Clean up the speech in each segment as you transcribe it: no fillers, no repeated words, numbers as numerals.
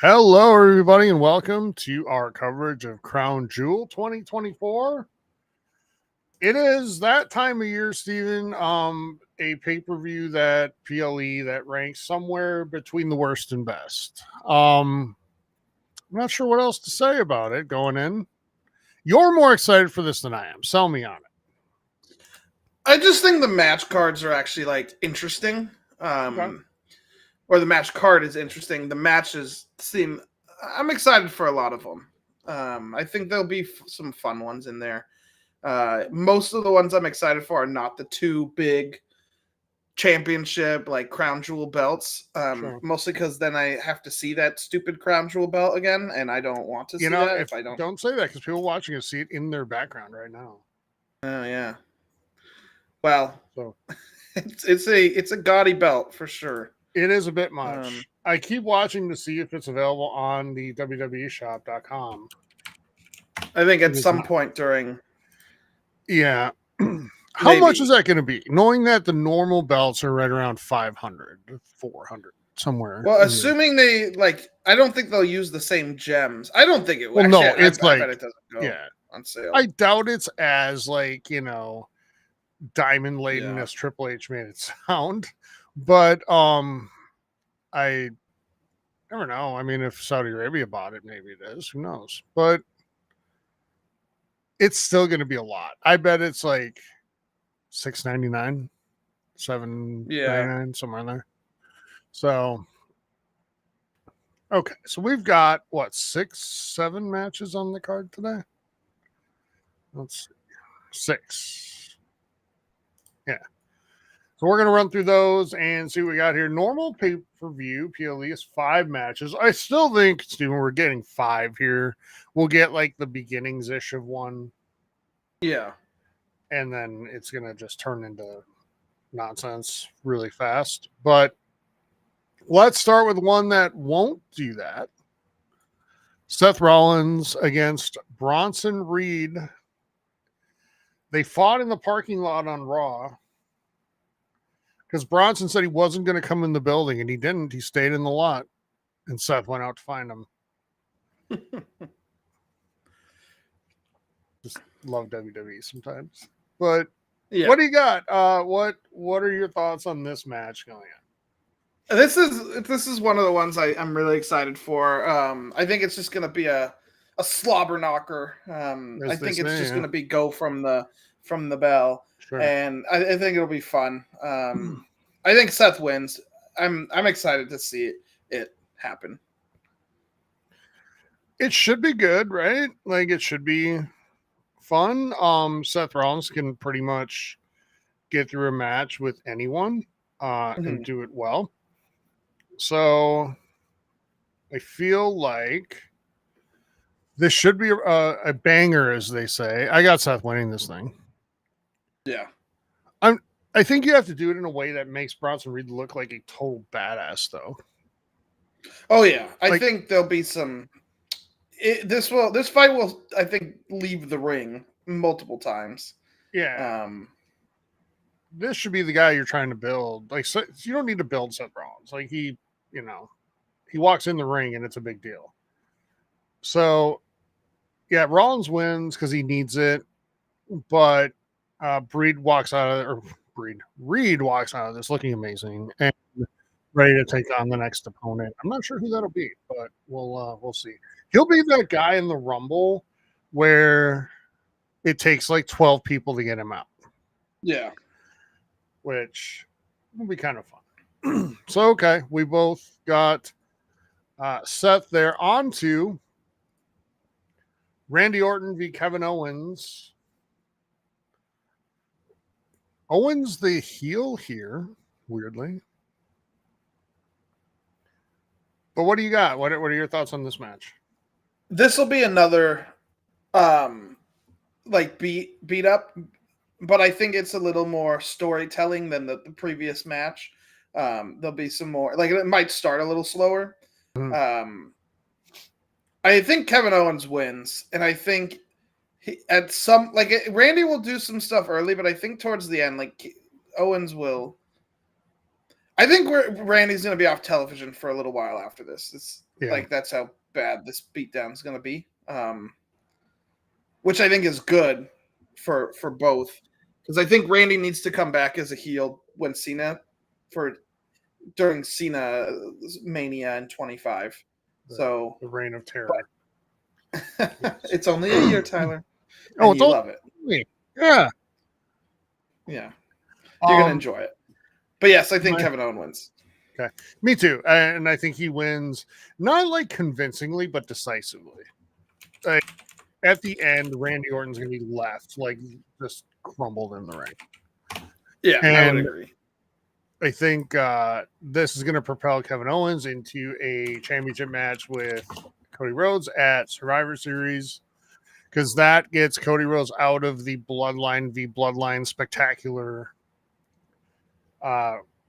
Hello, everybody, and welcome to our coverage of Crown Jewel 2024. It is that time of year, Steven, a pay-per-view that PLE that ranks somewhere between the worst and best. I'm not sure what else to say about it going in. You're more excited for this than I am. Sell me on it. I just think the match cards are actually interesting. Okay. Or the match card is interesting. The matches seem. I'm excited for a lot of them. I think there'll be some fun ones in there. Most of the ones I'm excited for are not the two big championship crown jewel belts. Sure. Mostly because then I have to see that stupid crown jewel belt again, and I don't want to see that if I don't say that because people watching it see it in their background right now. Oh yeah. Well, so it's a gaudy belt for sure. It is a bit much. I keep watching to see if it's available on the WWEshop.com. I think at some point during. Yeah. How much is that going to be? Knowing that the normal belts are right around 500, 400, somewhere. Well, assuming they I don't think they'll use the same gems. I don't think it will. Well, actually, no, it's I bet it doesn't go on sale. I doubt it's as diamond laden as Triple H made it sound. But I never know. I mean, if Saudi Arabia bought it, maybe it is. Who knows? But it's still going to be a lot. I bet it's like $6.99, $7.99, somewhere in there. So, okay. So we've got, 6-7 matches on the card today? Let's see. 6. Yeah. So we're going to run through those and see what we got here. Normal pay-per-view, PLE is 5 matches. I still think, Steven, we're getting 5 here. We'll get the beginnings-ish of one. Yeah. And then it's going to just turn into nonsense really fast. But let's start with one that won't do that. Seth Rollins against Bronson Reed. They fought in the parking lot on Raw. Because Bronson said he wasn't going to come in the building, and he didn't. He stayed in the lot, and Seth went out to find him. Just love WWE sometimes. But what do you got? What are your thoughts on this match going on? This is one of the ones I'm really excited for. I think it's just going to be a slobber knocker. I think it's just going to be go from the bell. Sure. And I think it'll be fun. I think Seth wins. I'm excited to see it happen. It should be good, right? It should be fun. Seth Rollins can pretty much get through a match with anyone and do it well. So I feel like this should be a banger, as they say. I got Seth winning this thing. Yeah. I think you have to do it in a way that makes Bronson Reed look like a total badass, though. Oh yeah, I think there'll be some. This fight will, I think, leave the ring multiple times. Yeah. This should be the guy you're trying to build. So you don't need to build Seth Rollins. He walks in the ring and it's a big deal. So, yeah, Rollins wins because he needs it, but Reed walks out of this looking amazing and ready to take on the next opponent. I'm not sure who that'll be, but we'll see. He'll be that guy in the Rumble where it takes 12 people to get him out. Yeah. Which will be kind of fun. So, okay, we both got Seth there. On to Randy Orton v. Kevin Owens. Owens the heel here, weirdly. But what do you got? What are your thoughts on this match? This will be another beat up, but I think it's a little more storytelling than the previous match. There'll be some more, it might start a little slower. Mm-hmm. I think Kevin Owens wins, and I think Randy will do some stuff early, but I think towards the end, Owens will. I think Randy's going to be off television for a little while after this. Yeah. Like that's how bad this beatdown is going to be. Which I think is good for both, because I think Randy needs to come back as a heel when during Cena Mania in 25. So the Reign of Terror. it's only a year, Tyler. Oh, and you love it. Yeah. Yeah. You're going to enjoy it. But yes, I think Kevin Owens wins. Okay. Me too. And I think he wins, not like convincingly, but decisively. Like, at the end, Randy Orton's going to be left, like, just crumbled in the ring. Yeah, and I would agree. I think this is going to propel Kevin Owens into a championship match with Cody Rhodes at Survivor Series, because that gets Cody Rhodes out of the Bloodline v Bloodline spectacular,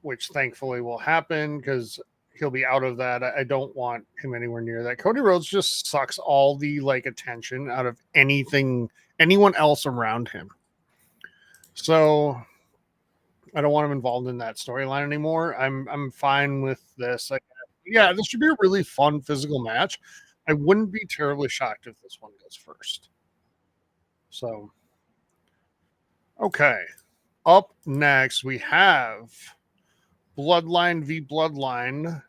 which thankfully will happen because he'll be out of that. I don't want him anywhere near that. Cody Rhodes just sucks all the like attention out of anyone else around him. So I don't want him involved in that storyline anymore. I'm fine with this. Like, yeah, this should be a really fun physical match. I wouldn't be terribly shocked if this one goes first. So, okay. Up next, we have Bloodline v Bloodline.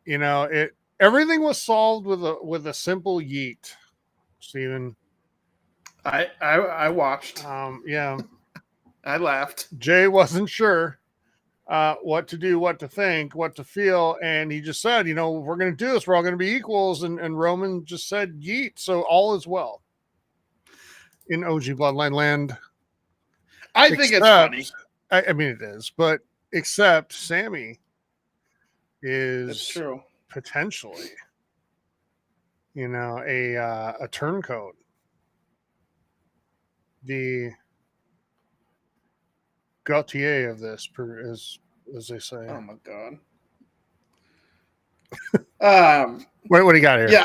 You know, everything was solved with a simple yeet, Steven. I watched. Yeah. I laughed. Jay wasn't sure what to do, what to think, what to feel, and he just said, you know, we're going to do this. We're all going to be equals, and Roman just said yeet, so all is well in OG Bloodline land. I think it's funny. I mean, it is, but except Sammy is true. Potentially, you know, a turncoat. The Gautier of this, as they say. Oh my god. What do you got here? Yeah,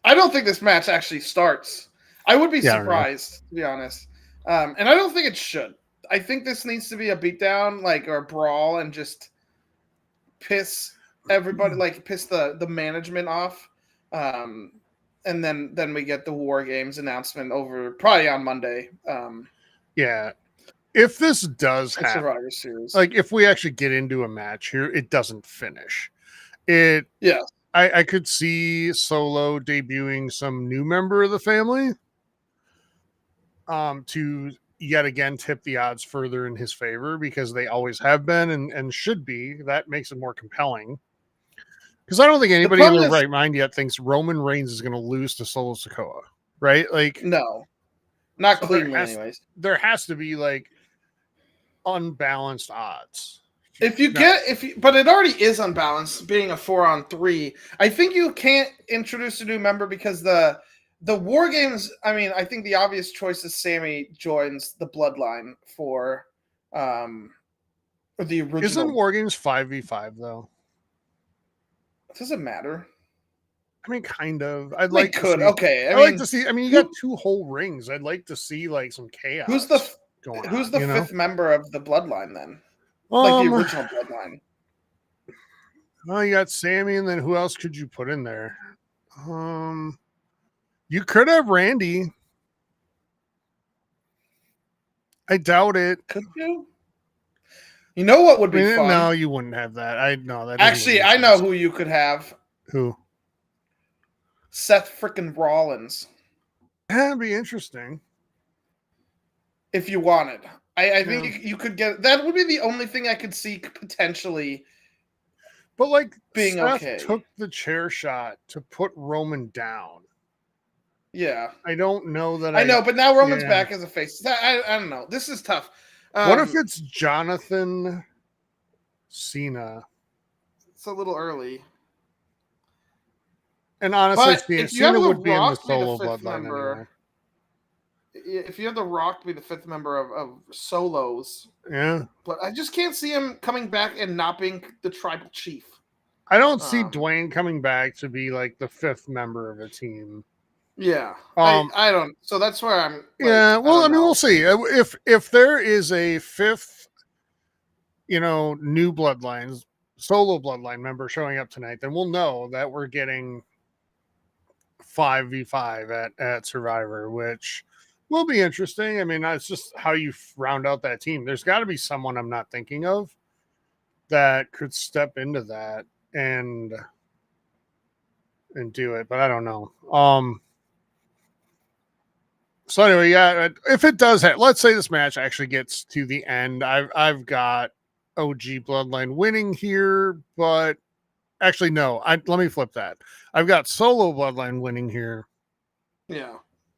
I don't think this match actually starts. I would be surprised, to be honest. And I don't think it should. I think this needs to be a beatdown, like, or a brawl, and just piss everybody, like piss the management off. And then we get the War Games announcement over probably on Monday. Yeah. If this does happen, Survivor Series, like if we actually get into a match here, it doesn't finish. I could see Solo debuting some new member of the family to yet again tip the odds further in his favor, because they always have been and should be. That makes it more compelling, because I don't think anybody in their right mind yet thinks Roman Reigns is going to lose to Solo Sikoa, right? Like, no, not so cleanly anyways. There has to be like unbalanced odds. But it already is unbalanced, being a 4-on-3. I think you can't introduce a new member because the War Games. I mean, I think the obvious choice is Sammy joins the Bloodline for the original. Isn't War Games 5v5 though? Does it matter? I mean, kind of. I'd like to see. I mean, you got 2 whole rings. I'd like to see like some chaos. Who's the fifth member of the Bloodline then? Like the original Bloodline. Well, you got Sammy, and then who else could you put in there? You could have Randy. I doubt it. Could you? You know what would be fun? No, you wouldn't have that. I know that. Actually, I know who you could have. Who? Seth frickin' Rollins. That'd be interesting. If you wanted. I think you could get... That would be the only thing I could see potentially... But, like, being Seth okay. took the chair shot to put Roman down. Yeah. I don't know that I know, but now Roman's back as a face. I don't know. This is tough. What if it's Jonathan Cena? It's a little early. And honestly, Cena would be in the Solo Bloodline anyway. If you have The Rock be the 5th member of Solos. Yeah. But I just can't see him coming back and not being the tribal chief. I don't see Dwayne coming back to be like the 5th member of a team. Yeah. I don't. So that's where I'm. Like, yeah. Well, I mean, we'll see. If there is a 5th, new Bloodlines, solo Bloodline member showing up tonight, then we'll know that we're getting 5v5 at Survivor, which will be interesting. I mean, that's just how you round out that team. There's got to be someone I'm not thinking of that could step into that and do it, but I don't know. So anyway, yeah, if it does, let's say this match actually gets to the end, I've got OG Bloodline winning here, but actually no, let me flip that. I've got solo Bloodline winning here. Yeah,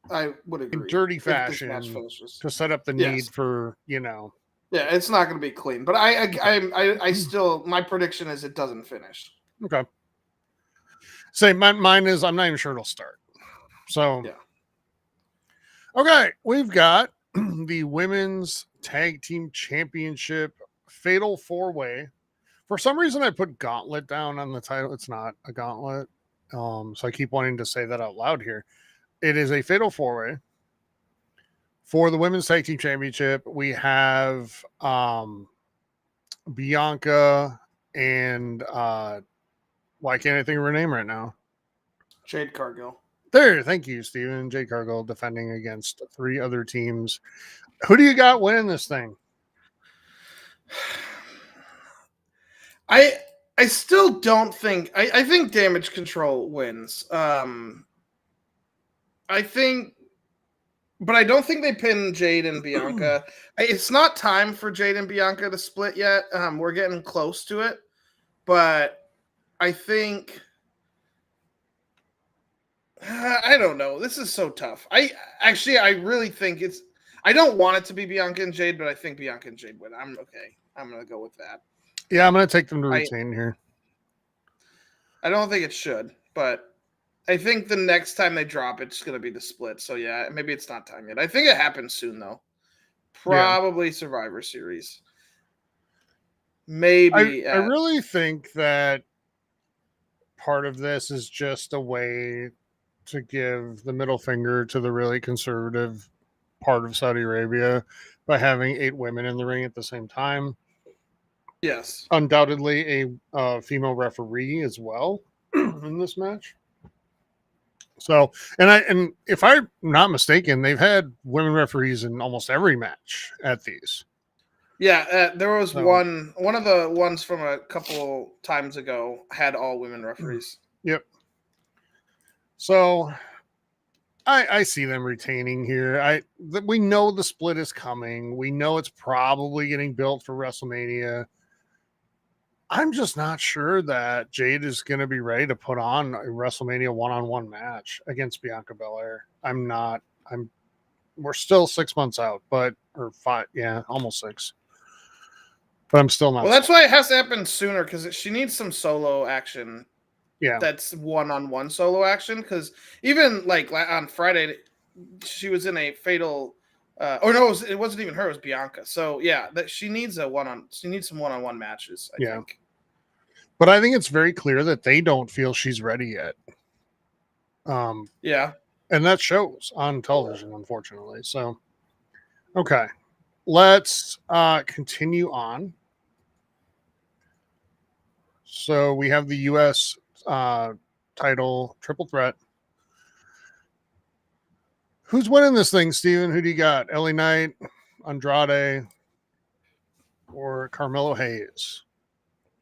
I would agree. In dirty if this match fashion finishes. to set up the Yes. need for, Yeah, it's not going to be clean, but I still, my prediction is it doesn't finish. Okay. Same. Mine is I'm not even sure it'll start. So yeah. Okay, we've got the Women's Tag Team Championship Fatal 4-Way. For some reason, I put Gauntlet down on the title. It's not a gauntlet. So I keep wanting to say that out loud here. It is a Fatal 4-Way. For the Women's Tag Team Championship, we have Bianca and why can't I think of her name right now? Jade Cargill. There, thank you, Steven. Jade Cargill defending against 3 other teams. Who do you got winning this thing? I still don't think I think Damage Control wins. I think, but I don't think they pin Jade and Bianca. It's not time for Jade and Bianca to split yet. We're getting close to it, but I think I don't know. This is so tough. I really think it's. I don't want it to be Bianca and Jade, but I think Bianca and Jade win. I'm okay. I'm gonna go with that. Yeah, I'm gonna take them to retain here. I don't think it should, but I think the next time they drop it's gonna be the split. So yeah, maybe it's not time yet. I think it happens soon though. Probably Survivor Series. Maybe I really think that part of this is just a way to give the middle finger to the really conservative part of Saudi Arabia by having 8 women in the ring at the same time. Yes. Undoubtedly a female referee as well in this match. So, and if I'm not mistaken, they've had women referees in almost every match at these. Yeah, there was one of the ones from a couple times ago had all women referees. Yep. So I see them retaining here. We know the split is coming. We know it's probably getting built for WrestleMania. I'm just not sure that Jade is going to be ready to put on a WrestleMania one-on-one match against Bianca Belair. We're still 6 months out, or 5, almost 6. But I'm still not. Well, that's why it has to happen sooner because she needs some solo action. Yeah, that's one-on-one solo action. Because even like on Friday, she was in a fatal. It wasn't even her. It was Bianca. So yeah, that she needs some one-on-one matches. I think. But I think it's very clear that they don't feel she's ready yet. Yeah, and that shows on television, unfortunately. So, okay, let's continue on. So we have the U.S. Title triple threat. Who's winning this thing, Steven? Who do you got? LA Knight, Andrade, or Carmelo Hayes?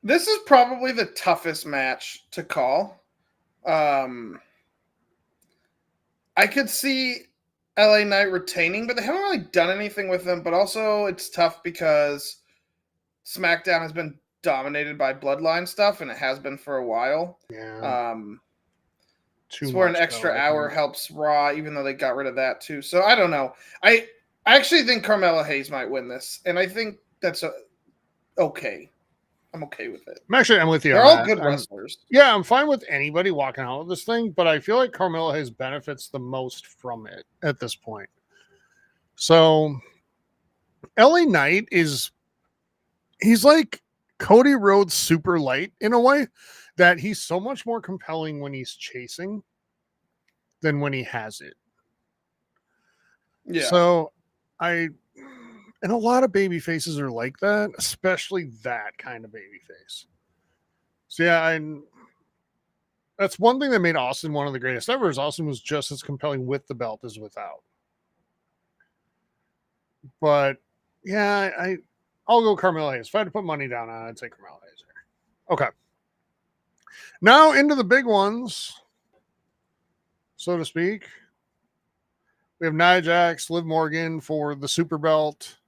This is probably the toughest match to call. I could see LA Knight retaining, but they haven't really done anything with them. But also, it's tough because SmackDown has been dominated by Bloodline stuff, and it has been for a while. Yeah. It's where an extra hour helps Raw, even though they got rid of that too. So I don't know. I actually think Carmelo Hayes might win this, and I think that's okay. I'm okay with it. I'm with you. They're all good wrestlers. I'm fine with anybody walking out with this thing, but I feel like Carmelo Hayes benefits the most from it at this point. So LA Knight he's like Cody Rhodes super light in a way that he's so much more compelling when he's chasing than when he has it. Yeah. So and a lot of baby faces are like that, especially that kind of baby face. So yeah, that's one thing that made Austin one of the greatest ever. Is Austin was just as compelling with the belt as without. But yeah, I'll go Carmelo Hayes. If I had to put money down on it, I'd say Carmelo Hayes. Okay. Now into the big ones, so to speak. We have Nia Jax, Liv Morgan for the super belt.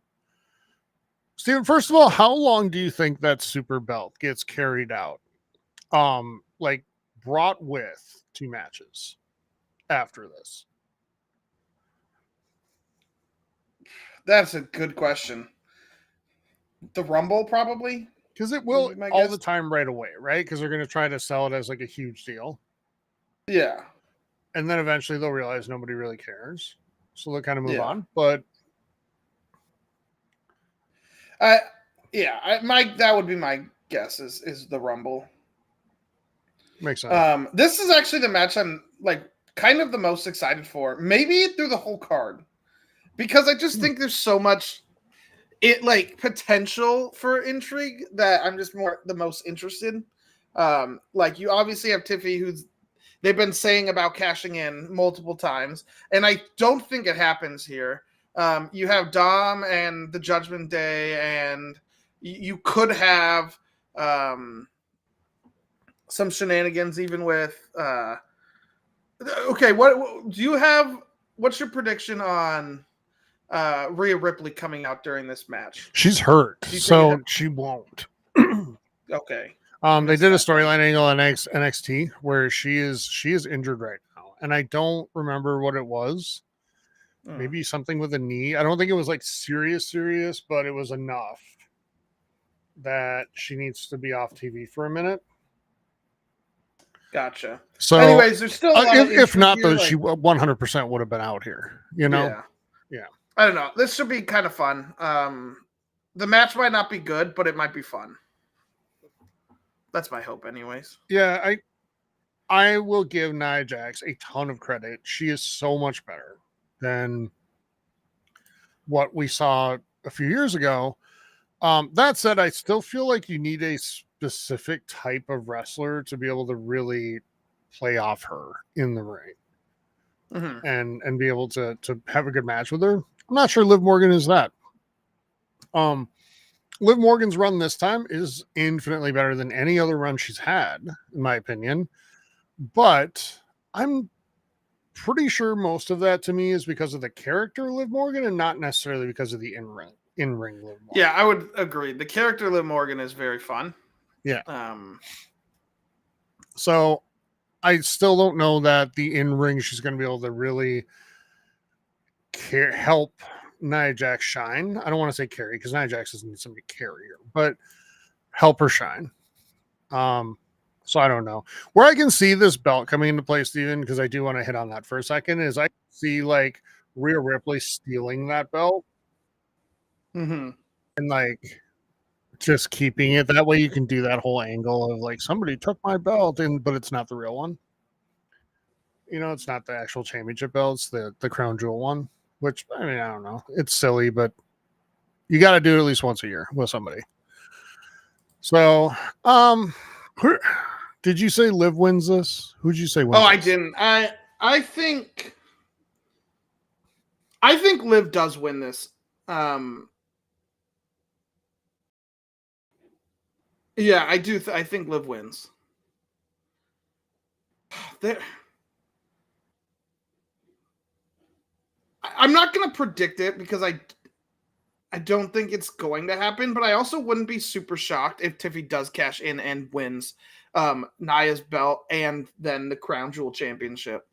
Steven, first of all, how long do you think that super belt gets carried out? Like brought with 2 matches after this? That's a good question. The Rumble, probably? Because it will my all guess. the time right away, right? Because they're going to try to sell it as like a huge deal. Yeah. And then eventually they'll realize nobody really cares. So they'll kind of move Yeah. on. But that would be my guess is the Rumble. Makes sense. This is actually the match I'm like kind of the most excited for, maybe through the whole card, because I just think there's so much potential for intrigue that I'm just the most interested. Like you obviously have Tiffy, who's they've been saying about cashing in multiple times, and I don't think it happens here. You have Dom and the Judgment Day, and you could have some shenanigans even with. Okay, what do you have? What's your prediction on Rhea Ripley coming out during this match? She's hurt, so she won't. Okay. They did a storyline angle on NXT where she is injured right now, and I don't remember what it was. Maybe something with a knee. I don't think it was like serious, but it was enough that she needs to be off TV for a minute. Gotcha. So, anyways, there's still a lot if not, though, she 100% would have been out here. You know? Yeah. I don't know. This should be kind of fun. The match might not be good, but it might be fun. That's my hope, anyways. Yeah, I will give Nia Jax a ton of credit. She is so much better than what we saw a few years ago. That said, I still feel like you need a specific type of wrestler to be able to really play off her in the ring and be able to have a good match with her. I'm not sure Liv Morgan is that. Liv Morgan's run this time is infinitely better than any other run she's had, in my opinion. But I'm pretty sure most of that to me is because of the character Liv Morgan and not necessarily because of the in-ring Liv Morgan. Yeah, I would agree. The character Liv Morgan is very fun. Yeah. So I still don't know that the in-ring she's going to be able to really help Nia Jax shine. I don't want to say carry because Nia Jax doesn't need somebody to carry her, but help her shine. So I don't know. Where I can see this belt coming into play, Steven, because I do want to hit on that for a second, is I see like Rhea Ripley stealing that belt and like just keeping it. That way you can do that whole angle of like somebody took my belt, but it's not the real one. You know, it's not the actual championship belt, it's the crown jewel one, which I mean, I don't know. It's silly, but you got to do it at least once a year with somebody. So, did you say Liv wins this? Who'd you say wins? I didn't. I think Liv does win this. Yeah, I do. I think Liv wins. I'm not going to predict it because I don't think it's going to happen, but I also wouldn't be super shocked if Tiffy does cash in and wins Nia's belt and then the Crown Jewel Championship.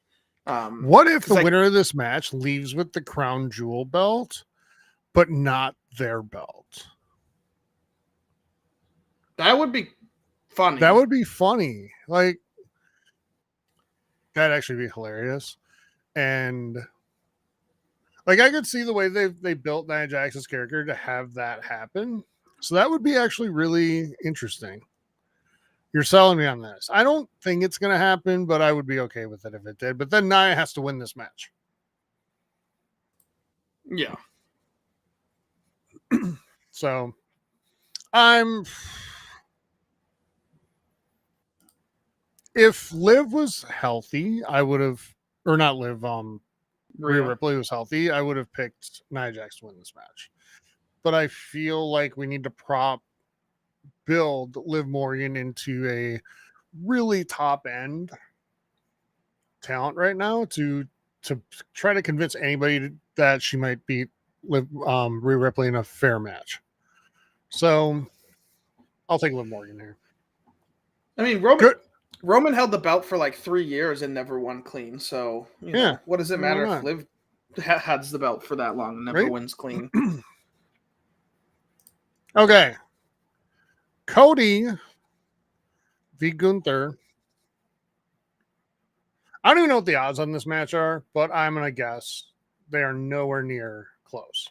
What if the winner of this match leaves with the Crown Jewel belt, but not their belt? That would be funny. That would be funny. Like, that'd actually be hilarious. And like, I could see the way they built Nia Jax's character to have that happen. So that would be actually really interesting. You're selling me on this. I don't think it's going to happen, but I would be okay with it if it did. But then Nia has to win this match. Yeah. So I'm If Liv was healthy, I would have, or not Liv, Rhea Ripley was healthy, I would have picked Nia Jax to win this match. But I feel like we need to build Liv Morgan into a really top end talent right now to try to convince anybody that she might beat Rhea Ripley in a fair match. So I'll take Liv Morgan here. I mean, Roman held the belt for like 3 years and never won clean. So, you know, what does it matter if Liv has the belt for that long and never wins clean? Okay. Cody v. Gunther. I don't even know what the odds on this match are, but I'm going to guess they are nowhere near close.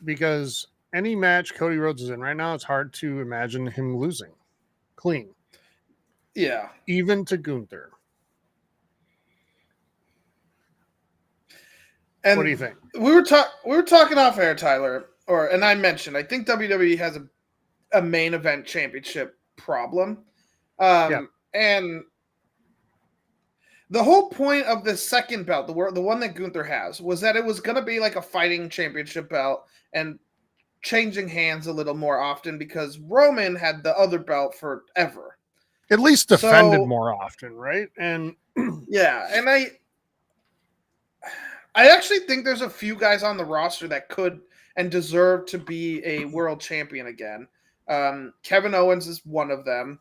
Because any match Cody Rhodes is in right now, it's hard to imagine him losing clean. Yeah. Even to Gunther. And what do you think? We were talking off air, Tyler, and I mentioned I think WWE has a main event championship problem. And the whole point of the second belt, the one that Gunther has, was that it was going to be like a fighting championship belt and changing hands a little more often because Roman had the other belt forever. At least defended more often, right? And yeah, and I actually think there's a few guys on the roster that could and deserve to be a world champion again. Kevin Owens is one of them.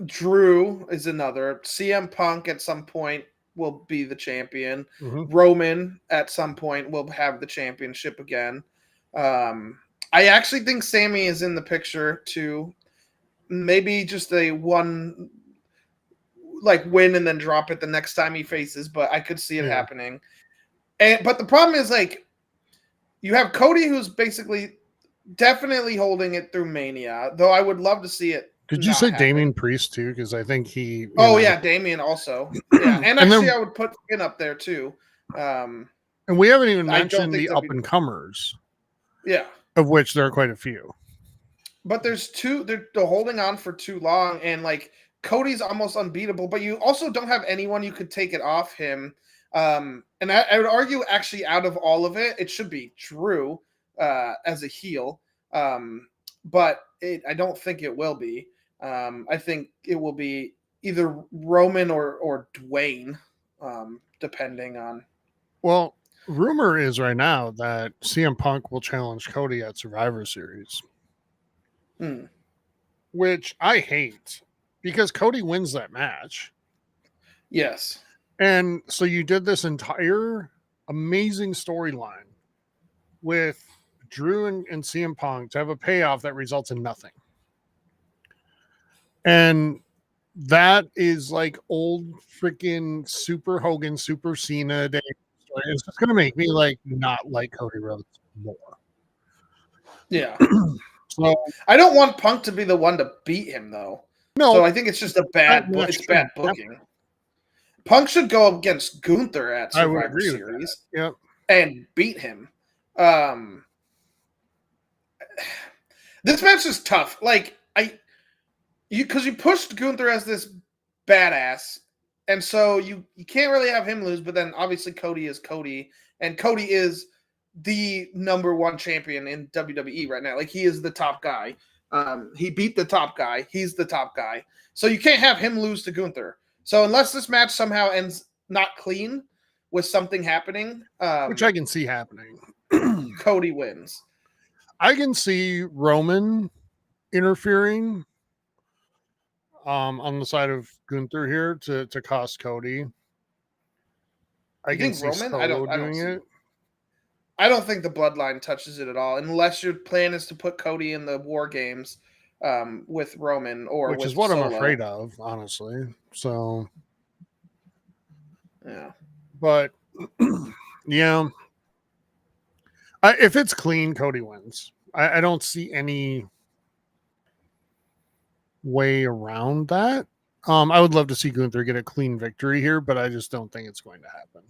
Drew is another. CM Punk at some point will be the champion. Mm-hmm. Roman at some point will have the championship again. I actually think Sammy is in the picture too. Maybe just a one win and then drop it the next time he faces, but I could see it happening. But the problem is you have Cody who's basically definitely holding it through Mania, though I would love to see it. Did you say Damian Priest too? Because I think he. Yeah, Damian also. Yeah, and actually, then, I would put Finn up there too. And we haven't even mentioned the up and comers. Yeah, of which there are quite a few. But there's two. They're holding on for too long, and Cody's almost unbeatable. But you also don't have anyone you could take it off him. And I would argue, actually, out of all of it, it should be Drew as a heel. But I don't think it will be. I think it will be either Roman or Dwayne, depending on. Well, rumor is right now that CM Punk will challenge Cody at Survivor Series, which I hate because Cody wins that match. Yes. And so you did this entire amazing storyline with Drew and CM Punk to have a payoff that results in nothing. And that is like old freaking Super Hogan, Super Cena day. It's just going to make me not like Cody Rhodes more. Yeah. So I don't want Punk to be the one to beat him though. No. So I think it's just bad booking. Punk should go against Gunther at Survivor Series. Yep. And beat him. This match is tough. Because you pushed Gunther as this badass, and so you can't really have him lose, but then obviously Cody is Cody, and Cody is the number one champion in WWE right now. He is the top guy. He beat the top guy. He's the top guy. So you can't have him lose to Gunther. So unless this match somehow ends not clean with something happening, which I can see happening, Cody wins. I can see Roman interfering on the side of Gunther here to cost Cody. I can see Roman? I don't doing it. I don't think the Bloodline touches it at all, unless your plan is to put Cody in the War Games with Roman or which is what Solo. I'm afraid of, honestly. So, yeah, but yeah, if it's clean, Cody wins. I don't see any way around that. I would love to see Gunther get a clean victory here, but I just don't think it's going to happen.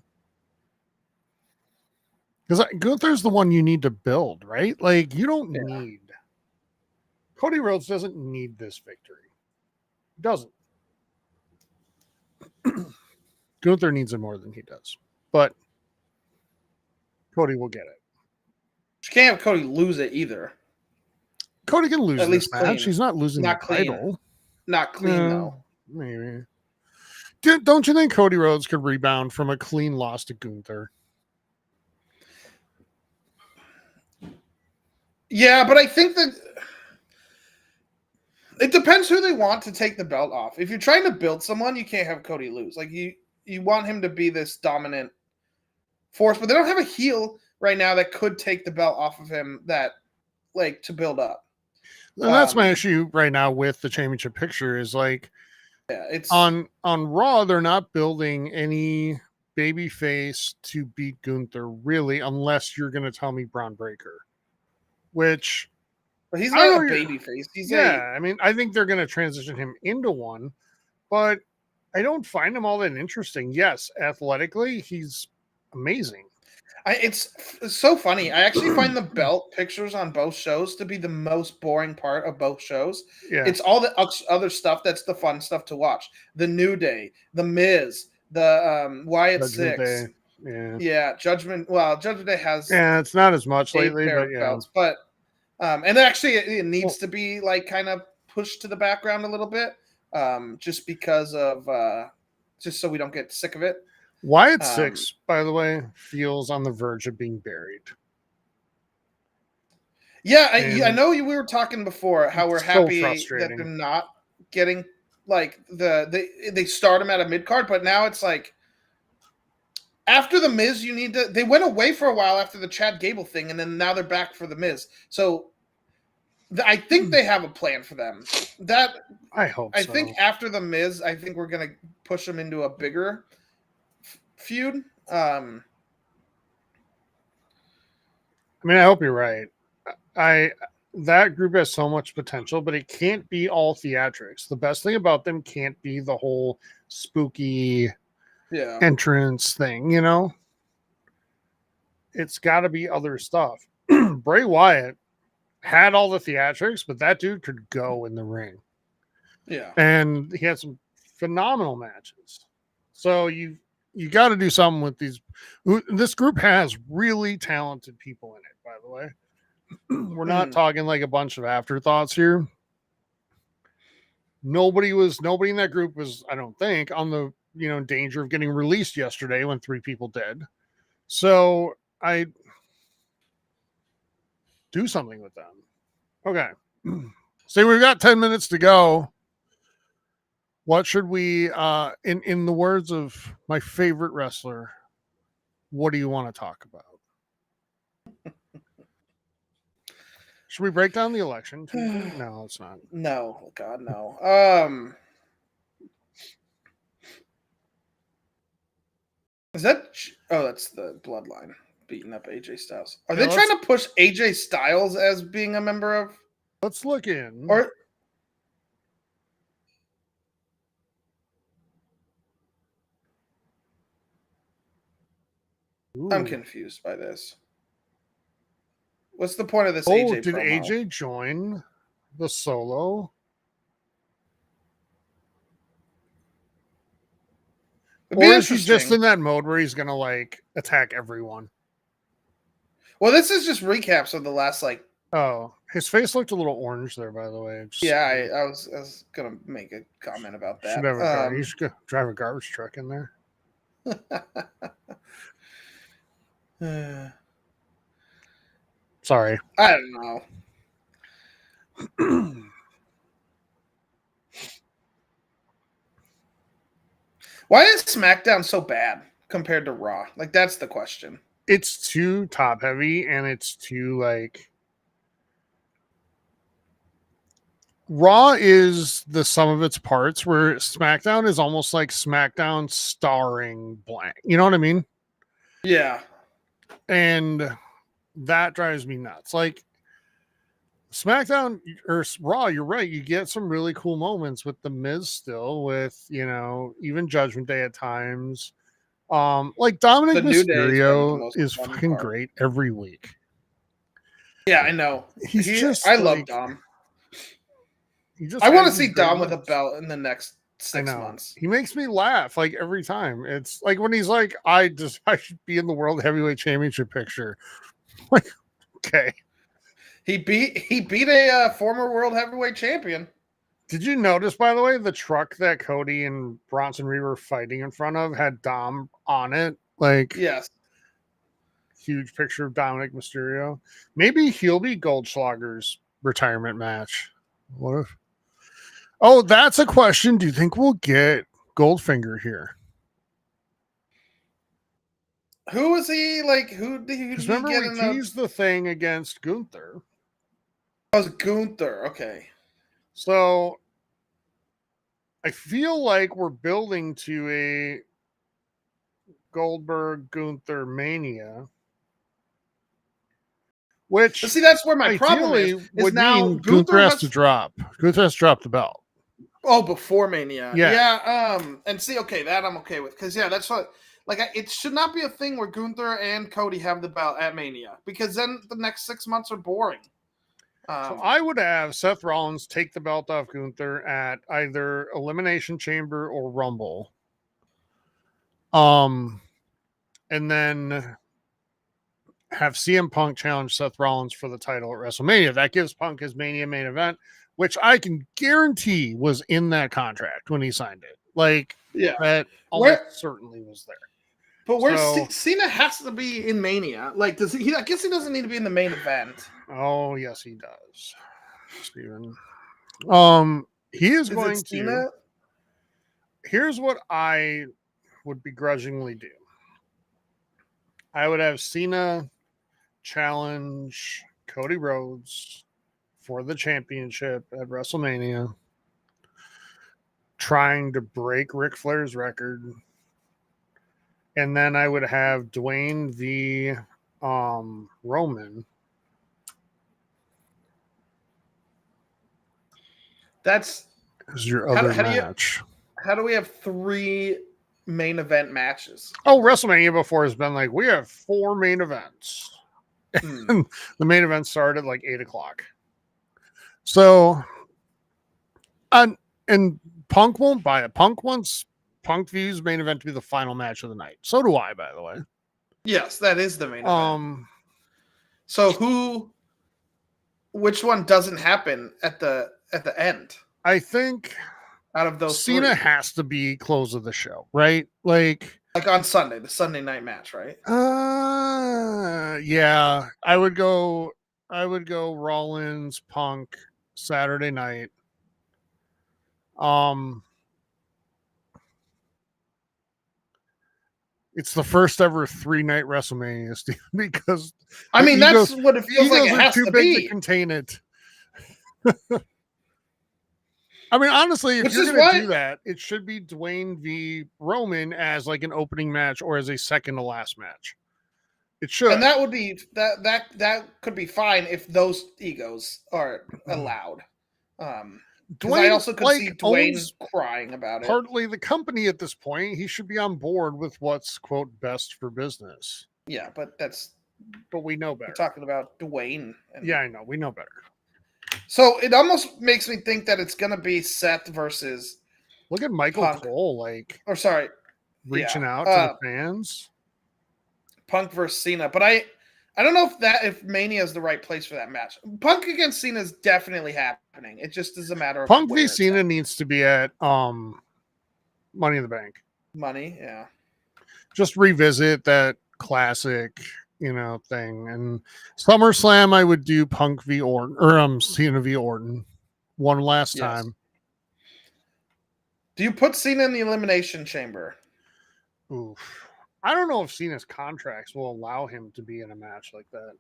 Because Gunther's the one you need to build, right? You don't need Cody Rhodes doesn't need this victory. He doesn't. Gunther needs it more than he does. But Cody will get it. You can't have Cody lose it either. Cody can lose At this least match. clean. He's not losing Not the clean. title. Not clean, though. Maybe. Don't you think Cody Rhodes could rebound from a clean loss to Gunther? Yeah, but I think that it depends who they want to take the belt off. If you're trying to build someone, you can't have Cody lose. Like you want him to be this dominant force, but they don't have a heel right now that could take the belt off of him to build up. And that's my issue right now with the championship picture is like, yeah, it's on Raw, they're not building any baby face to beat Gunther, really, unless you're going to tell me Braun Breaker, which but he's not a baby face. I mean, I think they're going to transition him into one, but I don't find him all that interesting. Yes, athletically, he's amazing. It's so funny. I actually find the belt pictures on both shows to be the most boring part of both shows. Yeah. It's all the other stuff that's the fun stuff to watch. The New Day, The Miz, the Wyatt Six. Yeah, Judgment. Well, Judgment Day has. Yeah, it's not as much lately, but yeah. Belts, but and actually, it needs to be like kind of pushed to the background a little bit, just because of just so we don't get sick of it. Wyatt Six, by the way, feels on the verge of being buried. Yeah, I know we were talking before how we're happy that they're not getting like they start him at a mid card, but now it's like after the Miz, you need to. They went away for a while after the Chad Gable thing, and then now they're back for the Miz. So I think they have a plan for them. That I hope. I think after the Miz, I think we're gonna push them into a bigger feud. I mean, I hope you're right. That group has so much potential, but it can't be all theatrics. The best thing about them can't be the whole spooky entrance thing, you know? It's got to be other stuff. Bray Wyatt had all the theatrics, but that dude could go in the ring. Yeah. And he had some phenomenal matches. So you got to do something with these. This group has really talented people in it, by the way. We're not talking like a bunch of afterthoughts here. Nobody in that group was, I don't think, on the danger of getting released yesterday when 3 people did. So I do something with them. Okay. So we've got 10 minutes to go. What should we, in the words of my favorite wrestler, what do you want to talk about? Should we break down the election? No, it's not. No, God, no. Is that? Oh, that's the Bloodline beating up AJ Styles. Are they trying to push AJ Styles as being a member of? Let's look in. Or I'm confused by this. What's the point of this? AJ did promo? AJ join the solo? Or is he just in that mode where he's gonna like attack everyone? Well, this is just recaps of the last like. Oh, his face looked a little orange there, by the way. Yeah, I was gonna make a comment about that. You should drive a garbage truck in there. Sorry. I don't know. Why is SmackDown so bad compared to Raw? Like, that's the question. It's too top heavy and it's too like. Raw is the sum of its parts, where SmackDown is almost like SmackDown starring blank. You know what I mean? Yeah. And that drives me nuts. Like SmackDown or Raw, you're right. You get some really cool moments with the Miz still, with even Judgment Day at times. Like Dominic Mysterio is fucking great every week. Yeah, I know. He's just I love Dom. I want to has see these great Dom with a moves. belt in the next I 6 know. months. He makes me laugh like every time. It's like when he's like, I should be in the World Heavyweight Championship picture. Like, okay. He beat a former world heavyweight champion. Did you notice, by the way, the truck that Cody and Bronson Reed were fighting in front of had Dom on it? Like, Yes. huge picture of Dominic Mysterio. Maybe he'll be Goldschlager's retirement match. What if? Oh, that's a question. Do you think we'll get Goldfinger here? Who is he? Like, who did he Remember, get we in the... teased the thing against Gunther. That was Gunther. Okay. So I feel like we're building to a Goldberg Gunther mania, which But see, that's where my problem ideally is would now mean Gunther has to drop. Gunther has to drop the belt. Oh, before Mania. Yeah. Yeah. And see, okay, that I'm okay with. Because, yeah, that's what... Like, it should not be a thing where Gunther and Cody have the belt at Mania. Because then the next 6 months are boring. So I would have Seth Rollins take the belt off Gunther at either Elimination Chamber or Rumble. And then have CM Punk challenge Seth Rollins for the title at WrestleMania. That gives Punk his Mania main event, which I can guarantee was in that contract when he signed it. Like, yeah, that almost certainly was there. But where Cena has to be in Mania. Like, does he? I guess he doesn't need to be in the main event. Oh, yes, he does, Steven. He is going to. Here's what I would begrudgingly do. I would have Cena challenge Cody Rhodes for the championship at WrestleMania, trying to break Ric Flair's record. And then I would have Dwayne v. Roman. That's your other match. How do we have 3 main event matches? Oh, WrestleMania before has been like, we have 4 main events. The main event started at like 8:00. So, and Punk won't buy it. Punk wants Punk views main event to be the final match of the night. So do I, by the way. Yes, that is the main event. So which one doesn't happen at the end? I think out of those Cena has to be close of the show, right? Like on Sunday, the Sunday night match, right? Yeah. I would go Rollins, Punk, Saturday night. It's the first ever 3-night WrestleMania, Steve, because I mean that's what it feels like. It has too to big be to contain it. I mean, honestly, if you're going to do that, it should be Dwayne v. Roman as like an opening match or as a second to last match. It should, and that would be that could be fine if those egos are allowed. Dwayne, I also could see Dwayne crying about it. Partly the company at this point, he should be on board with what's quote best for business. Yeah, but we know better. We're talking about Dwayne. Yeah, I know. We know better. So it almost makes me think that it's going to be Seth versus. Look at Michael Punk. Cole, reaching out to the fans. Punk versus Cena, but I don't know if Mania is the right place for that match. Punk against Cena is definitely happening. It just is a matter of Punk v. Cena needs to be at Money in the Bank. Money, yeah. Just revisit that classic, thing. And SummerSlam, I would do Punk v. Orton or Cena v. Orton one last time. Do you put Cena in the Elimination Chamber? Oof. I don't know if Cena's contracts will allow him to be in a match like that.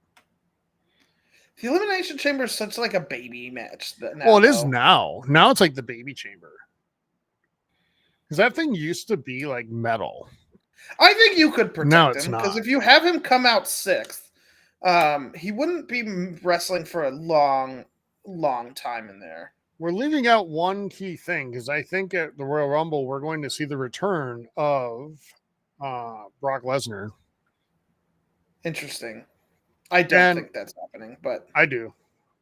The Elimination Chamber is such like a baby match. It is now. Now it's like the baby chamber. Because that thing used to be like metal. I think you could protect him. Because if you have him come out 6th, he wouldn't be wrestling for a long, long time in there. We're leaving out one key thing because I think at the Royal Rumble, we're going to see the return of Brock Lesnar. Interesting. I don't think that's happening, but I do.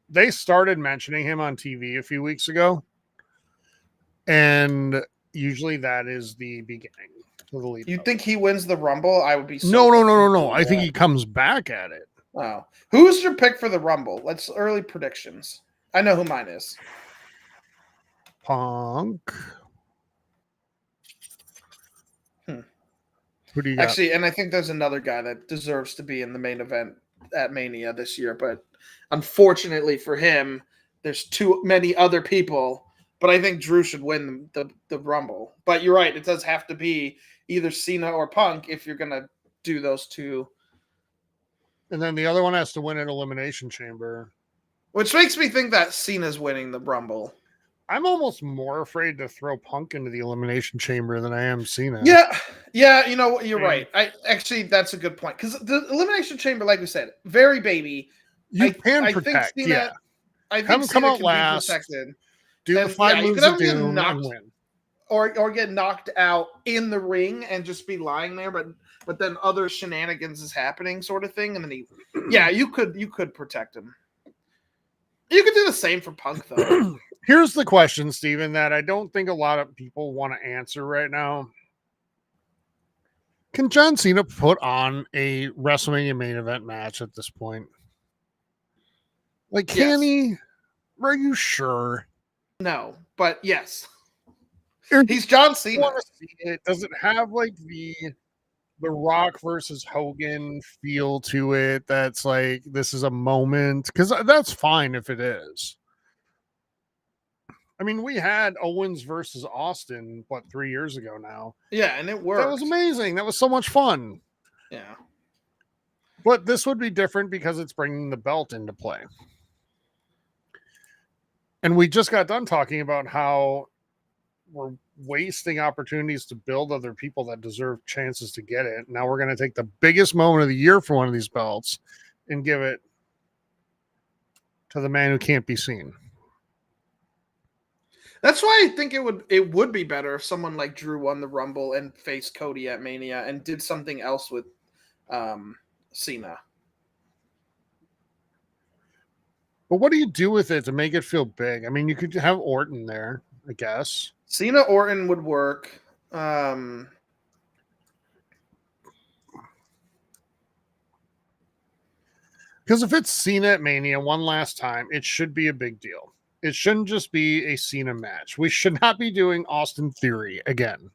They started mentioning him on TV a few weeks ago. And usually that is the beginning of the lead. You think he wins the Rumble? I would be so No. I think he comes back at it. Oh. Who's your pick for the Rumble? Let's early predictions. I know who mine is. Punk. Who do you got? Actually, and I think there's another guy that deserves to be in the main event at Mania this year, but unfortunately for him, there's too many other people. But I think Drew should win the Rumble. But you're right, it does have to be either Cena or Punk if you're gonna do those two. And then the other one has to win an Elimination Chamber. Which makes me think that Cena's winning the Rumble. I'm almost more afraid to throw Punk into the Elimination Chamber than I am Cena. Yeah, you know, you're right. That's a good point. Because the Elimination Chamber, like we said, very baby. You can protect, think Cena, yeah. I think Come out last. Do the 5 moves of doom and win. Or get knocked out in the ring and just be lying there, but then other shenanigans is happening, sort of thing. And then you could protect him. You could do the same for Punk, though. Here's the question, Steven, that I don't think a lot of people want to answer right now. Can John Cena put on a WrestleMania main event match at this point? Like, can he? Are you sure? No, but yes. He's John Cena. Want to see it? Does it have like the Rock versus Hogan feel to it? That's like, this is a moment, because that's fine if it is. I mean, we had Owens versus Austin, 3 years ago now? Yeah, and it worked. That was amazing. That was so much fun. Yeah. But this would be different because it's bringing the belt into play. And we just got done talking about how we're wasting opportunities to build other people that deserve chances to get it. Now we're going to take the biggest moment of the year for one of these belts and give it to the man who can't be seen. That's why I think it would be better if someone like Drew won the Rumble and faced Cody at Mania and did something else with Cena. But what do you do with it to make it feel big? I mean, you could have Orton there, I guess. Cena Orton would work. Because if it's Cena at Mania one last time, it should be a big deal. It shouldn't just be a Cena match. We should not be doing Austin Theory again.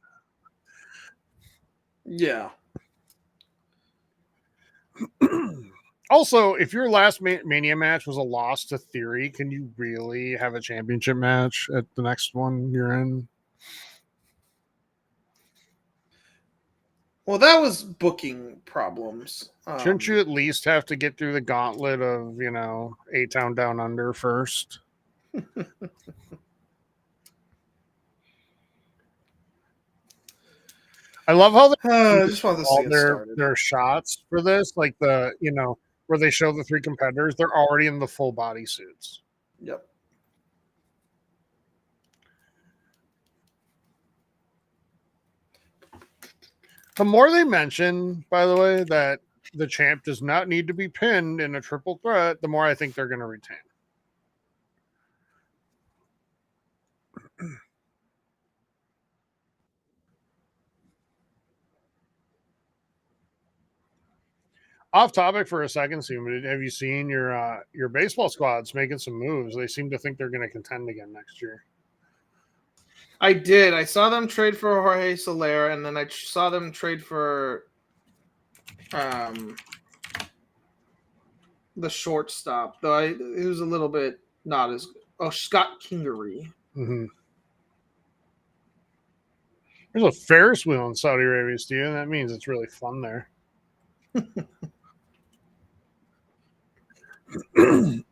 Yeah. Also, if your last Mania match was a loss to Theory, can you really have a championship match at the next one you're in? Well, that was booking problems. Shouldn't you at least have to get through the gauntlet of, A-Town Down Under first? I love how I just want to see their shots for this, like where they show the three competitors, they're already in the full body suits. Yep. The more they mention, by the way, that the champ does not need to be pinned in a triple threat, the more I think they're going to retain. Off topic for a second, Steven, have you seen your baseball squads making some moves? They seem to think they're going to contend again next year. I did. I saw them trade for Jorge Soler, and then I saw them trade for the shortstop. Though it was a little bit not as good. Oh, Scott Kingery. Mm-hmm. There's a Ferris wheel in Saudi Arabia, Steven. That means it's really fun there. Did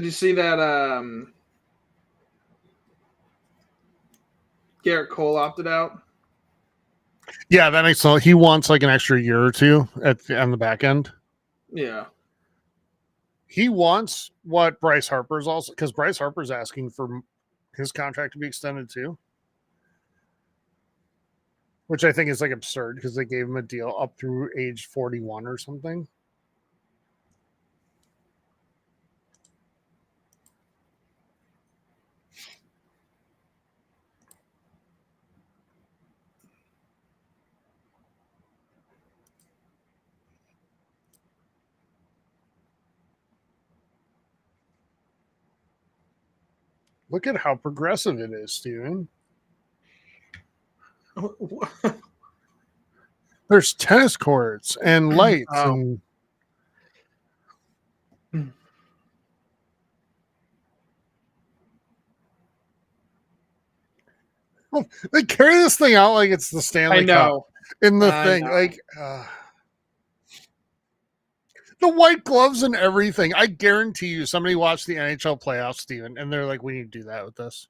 you see that Garrett Cole opted out? Yeah, that makes sense. He wants like an extra year or two on the back end. Yeah. He wants what Bryce Harper's also, because Bryce Harper's asking for his contract to be extended too. Which I think is like absurd because they gave him a deal up through age 41 or something. Look at how progressive it is, Steven. There's tennis courts and lights and they carry this thing out like it's the Stanley Cup in the thing. Know. Like the white gloves and everything. I guarantee you somebody watched the NHL playoffs, Steven, and they're like, we need to do that with this.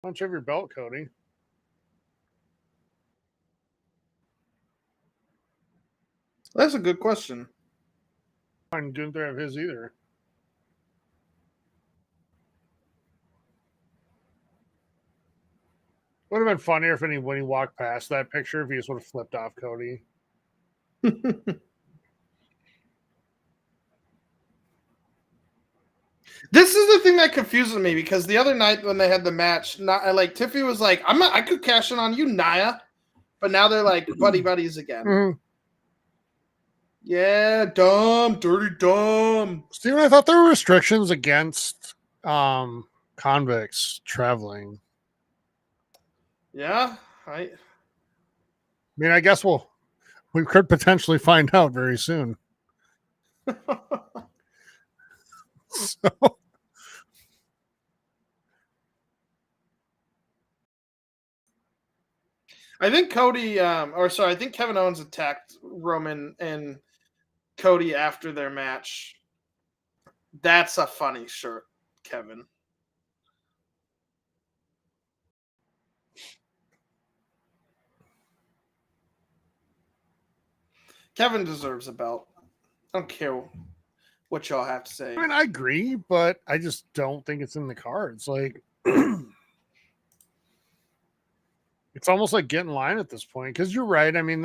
Punch over your belt, Cody. That's a good question. And Gunther have his either. Would have been funnier if when he walked past that picture, if he just would have flipped off Cody. This is the thing that confuses me because the other night when they had the match, like Tiffy was like, I could cash in on you, Nia. But now they're like buddies again. Mm-hmm. Yeah, dirty dumb. Steven, I thought there were restrictions against convicts traveling. Yeah, I mean, I guess we could potentially find out very soon. So I think I think Kevin Owens attacked Roman and Cody after their match. That's a funny shirt, Kevin. Kevin deserves a belt. I don't care what y'all have to say. I mean, I agree, but I just don't think it's in the cards. Like, it's almost like get in line at this point because you're right. I mean,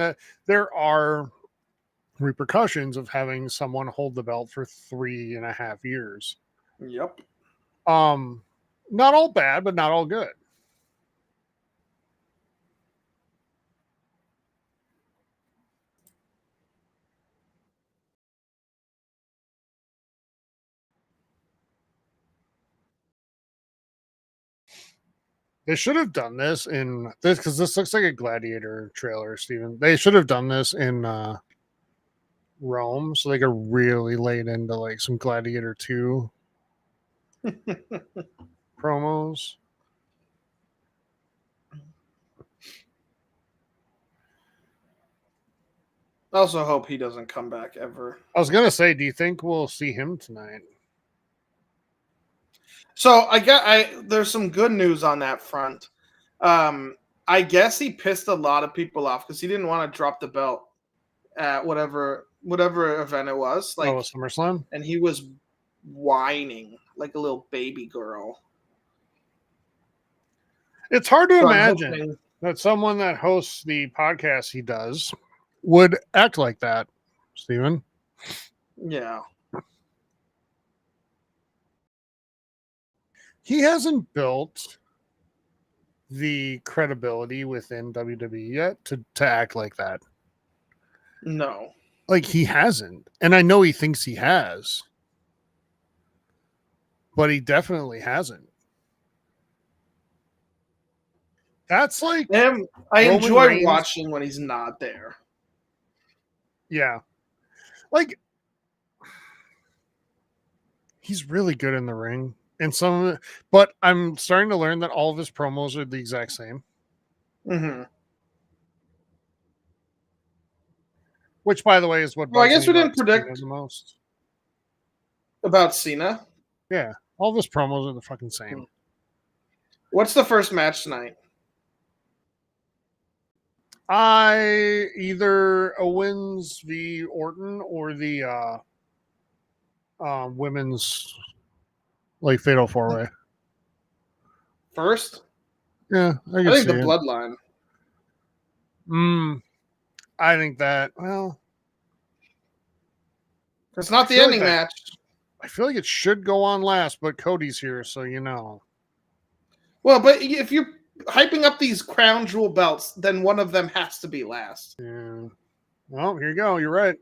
there are repercussions of having someone hold the belt for 3.5 years. Yep. Not all bad, but not all good. They should have done this in this because this looks like a Gladiator trailer, Steven. They should have done this in Rome so they could really lay it into like some Gladiator 2 promos. I also hope he doesn't come back ever. I was gonna say, do you think we'll see him tonight? So there's some good news on that front. I guess he pissed a lot of people off because he didn't want to drop the belt at whatever event it was. Like SummerSlam, and he was whining like a little baby girl. It's hard to imagine that someone that hosts the podcast he does would act like that, Steven. Yeah. He hasn't built the credibility within WWE yet to act like that. No. Like, he hasn't. And I know he thinks he has. But he definitely hasn't. That's like... I enjoy watching when he's not there. Yeah. Like, he's really good in the ring. And but I'm starting to learn that all of his promos are the exact same. Mm-hmm. Which, by the way, is what. Well, I guess we didn't predict the most about Cena. Yeah, all of his promos are the fucking same. What's the first match tonight? Either Owens v. Orton or the women's like fatal 4-way. First? Yeah, I think the Bloodline. I think that, well, it's not the ending match. I feel like it should go on last, but Cody's here, so you know. Well, but if you're hyping up these crown jewel belts, then one of them has to be last. Yeah. Well, here you go. You're right.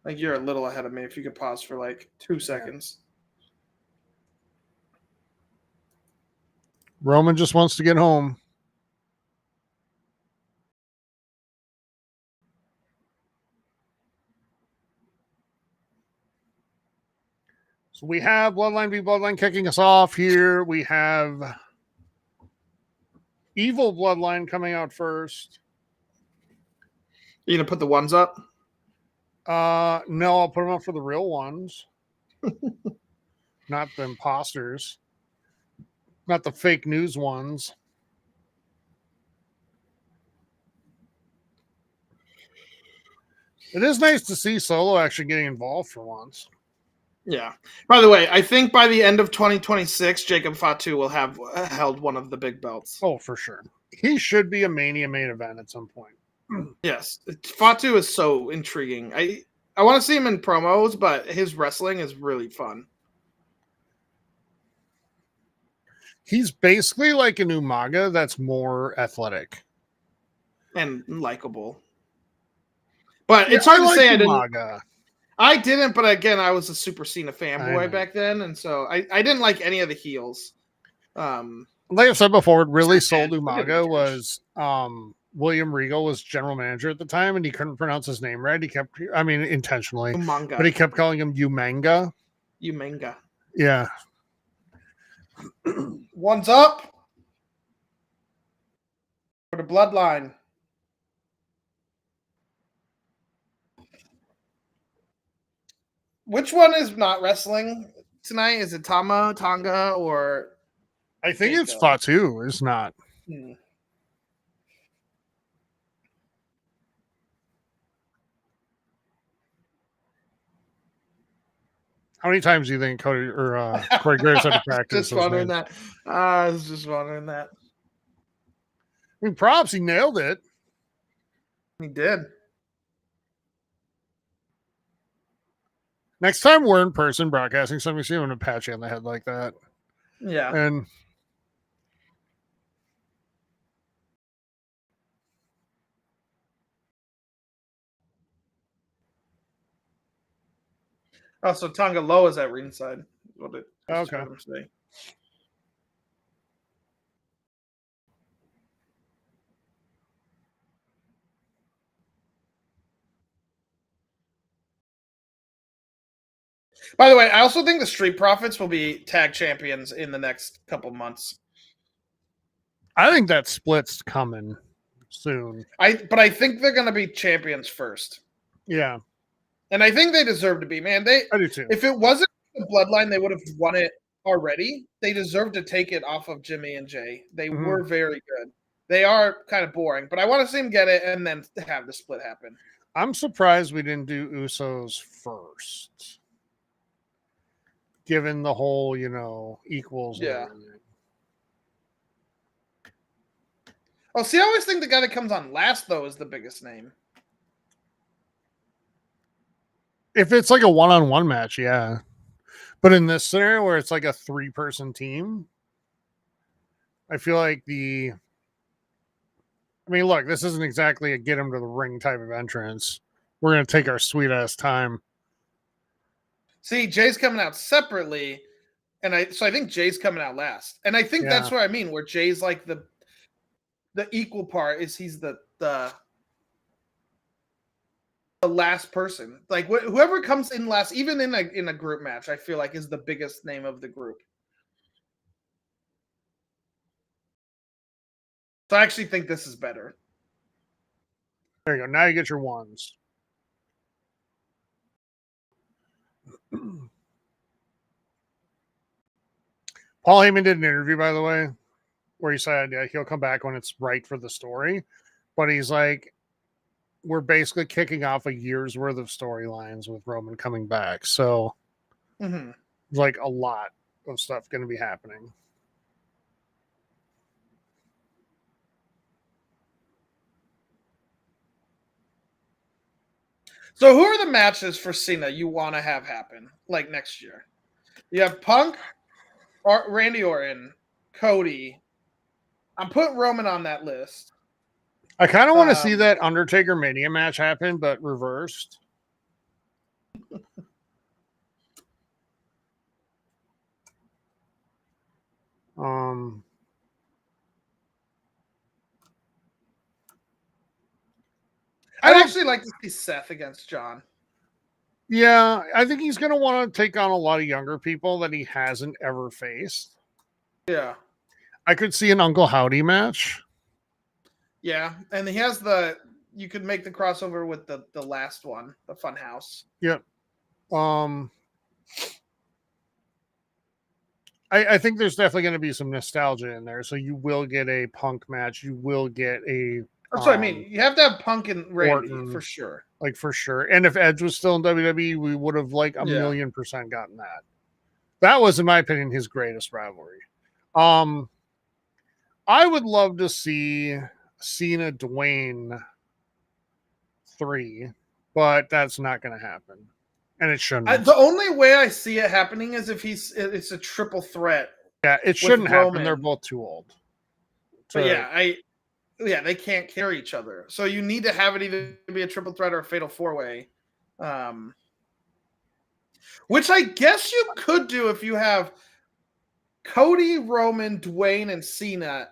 Like you're a little ahead of me. If you could pause for like 2 seconds. Roman just wants to get home. So we have Bloodline v. Bloodline kicking us off here. We have Evil Bloodline coming out first. You gonna put the ones up? No, I'll put them up for the real ones. Not the imposters. Not the fake news ones. It is nice to see Solo actually getting involved for once. Yeah. By the way, I think by the end of 2026, Jacob Fatu will have held one of the big belts. Oh, for sure. He should be a Mania main event at some point. Yes. Fatu is so intriguing. I want to see him in promos, but his wrestling is really fun. He's basically like an Umaga that's more athletic. And likable. But it's hard to say Umaga. I didn't, but again, I was a Super Cena fanboy back then, and so I didn't like any of the heels. Like I've said before, what really sold Umaga was William Regal was general manager at the time, and he couldn't pronounce his name right. He kept, I mean, intentionally, Umaga. But he kept calling him Umanga. Umanga. Yeah. One's up for the Bloodline. Which one is not wrestling tonight? Is it Tonga, or I think it's Fatu. It's not. How many times do you think Cody or Corey Graves had to practice? Just wondering that. I was just wondering that. I mean, props. He nailed it. He did. Next time we're in person broadcasting something, see him to pat you on the head like that. Yeah. And oh, so Tonga Loa is at ringside. What it okay. Say. By the way, I also think the Street Profits will be tag champions in the next couple months. I think that split's coming soon. But I think they're going to be champions first. Yeah. And I think they deserve to be, man. I do too. If it wasn't the Bloodline, they would have won it already. They deserve to take it off of Jimmy and Jay. They were very good. They are kind of boring, but I want to see them get it and then have the split happen. I'm surprised we didn't do Usos first. Given the whole, equals. Yeah. Oh, see, I always think the guy that comes on last, though, is the biggest name. If it's like a one-on-one match, yeah. But in this scenario where it's like a 3-person team, I feel like look, this isn't exactly a get him to the ring type of entrance. We're going to take our sweet-ass time. See, Jay's coming out separately, and I think Jay's coming out last. And I think that's what I mean, where Jay's like the equal part is he's the last person. Like whoever comes in last, even in a group match, I feel like is the biggest name of the group. So I actually think this is better. There you go. Now you get your ones. Paul Heyman did an interview, by the way, where he said he'll come back when it's right for the story. But he's like, we're basically kicking off a year's worth of storylines with Roman coming back. So, like a lot of stuff going to be happening. So who are the matches for Cena you want to have happen like next year? You have Punk, Randy Orton, Cody. I'm putting Roman on that list. I kind of want to see that Undertaker Mania match happen, but reversed. I'd actually like to see Seth against John. Yeah, I think he's going to want to take on a lot of younger people that he hasn't ever faced. Yeah. I could see an Uncle Howdy match. Yeah, and he has you could make the crossover with the last one, the Funhouse. Yep. I think there's definitely going to be some nostalgia in there. So you will get a Punk match. You will get a. That's what I mean. You have to have Punk and Randy Orton, for sure. Like for sure. And if Edge was still in WWE, we would have like a million% gotten that. That was, in my opinion, his greatest rivalry. I would love to see Cena Dwayne 3, but that's not going to happen. And it shouldn't. The only way I see it happening is if it's a triple threat. Yeah, it shouldn't happen. They're both too old. But they can't carry each other. So you need to have it either be a triple threat or a fatal 4-way. Which I guess you could do if you have Cody, Roman, Dwayne, and Cena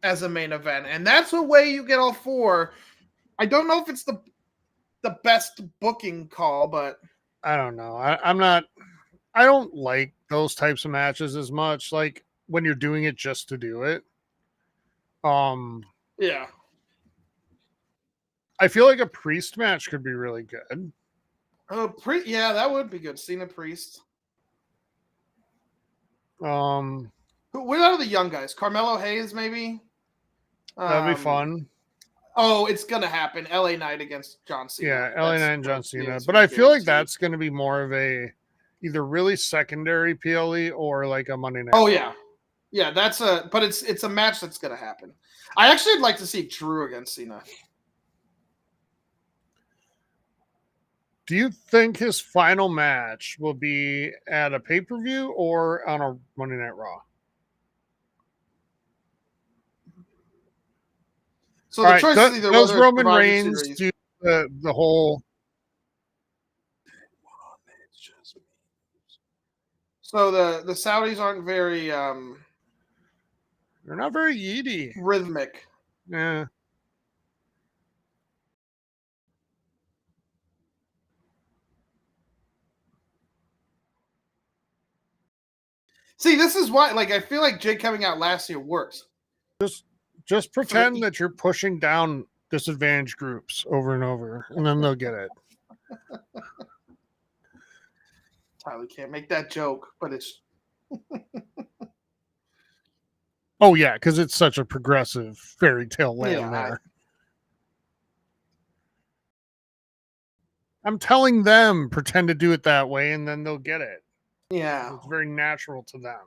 as a main event. And that's a way you get all four. I don't know if it's the best booking call, but I don't know. I don't like those types of matches as much. Like when you're doing it just to do it. Yeah. I feel like a Priest match could be really good. Yeah, that would be good. Cena Priest. What are the young guys? Carmelo Hayes, maybe? That'd be fun. Oh, it's gonna happen. LA Knight against John Cena. Yeah, LA Knight and John Cena. But I feel like that's gonna be more of a either really secondary PLE or like a Monday Night. Oh yeah. Yeah, but it's a match that's gonna happen. I actually would like to see Drew against Cena. Do you think his final match will be at a pay-per-view or on a Monday Night Raw? So the choice is either does Roman Reigns do the whole. So the Saudis aren't very they're not very yeety. Rhythmic. Yeah. See, this is why I feel like Jake coming out last year works. Just pretend that you're pushing down disadvantaged groups over and over, and then they'll get it. Tyler can't make that joke, but it's. Oh yeah, because it's such a progressive fairy tale land there. I'm telling them pretend to do it that way, and then they'll get it. Yeah, it's very natural to them.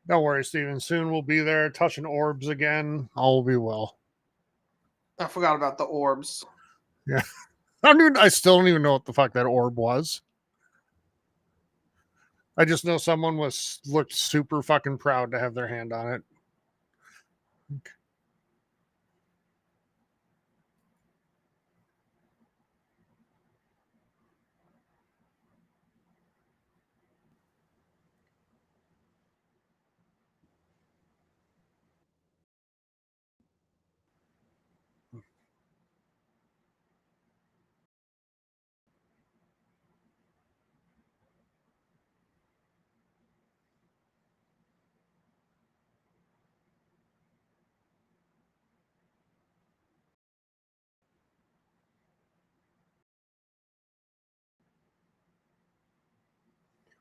Don't worry, Steven. Soon we'll be there touching orbs again. All will be well. I forgot about the orbs. Yeah. I still don't even know what the fuck that orb was. I just know someone looked super fucking proud to have their hand on it. Okay.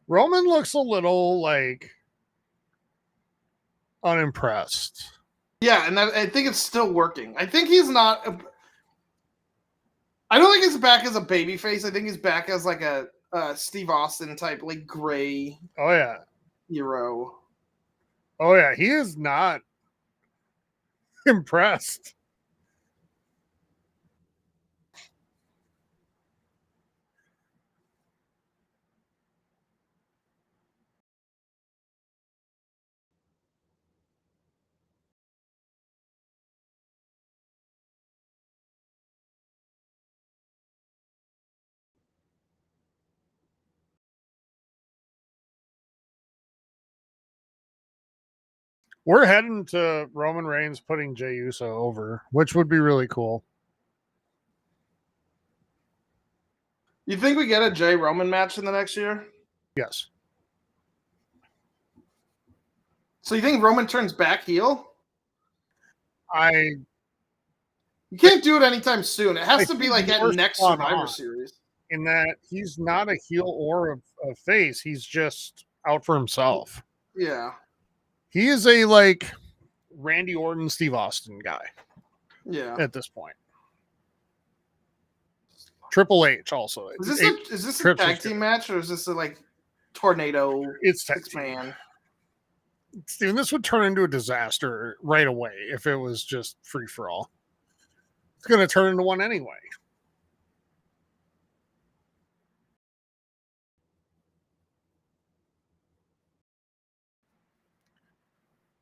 Roman looks a little unimpressed. Yeah, and I think it's still working. I think he's not. I don't think he's back as a babyface. I think he's back as like a Steve Austin type, like gray. Oh yeah, hero. Oh yeah, he is not impressed. We're heading to Roman Reigns putting Jey Uso over, which would be really cool. You think we get a Jey Roman match in the next year? Yes. So you think Roman turns back heel? You can't do it anytime soon. It has to be like at next Survivor Series. In that he's not a heel or a face. He's just out for himself. Yeah. He is a like Randy Orton, Steve Austin guy. Yeah. At this point. Triple H also. Is this a tag team match or is this a like tornado? It's tag team. Steven, this would turn into a disaster right away if it was just free for all. It's going to turn into one anyway.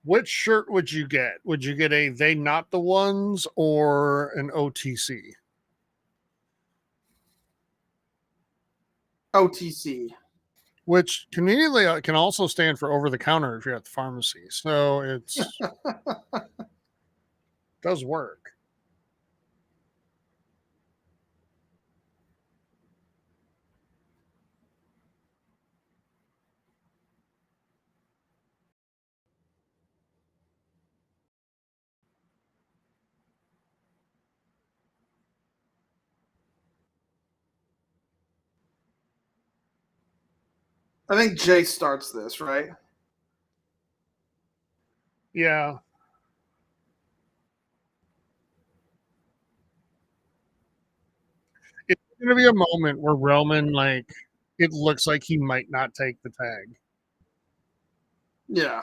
Which shirt would you get? Would you get a They Not the Ones or an OTC? OTC. Which conveniently can also stand for over the counter if you're at the pharmacy. So it's does work. I think Jey starts this, right? Yeah. It's going to be a moment where Roman, like, it looks like he might not take the tag. Yeah.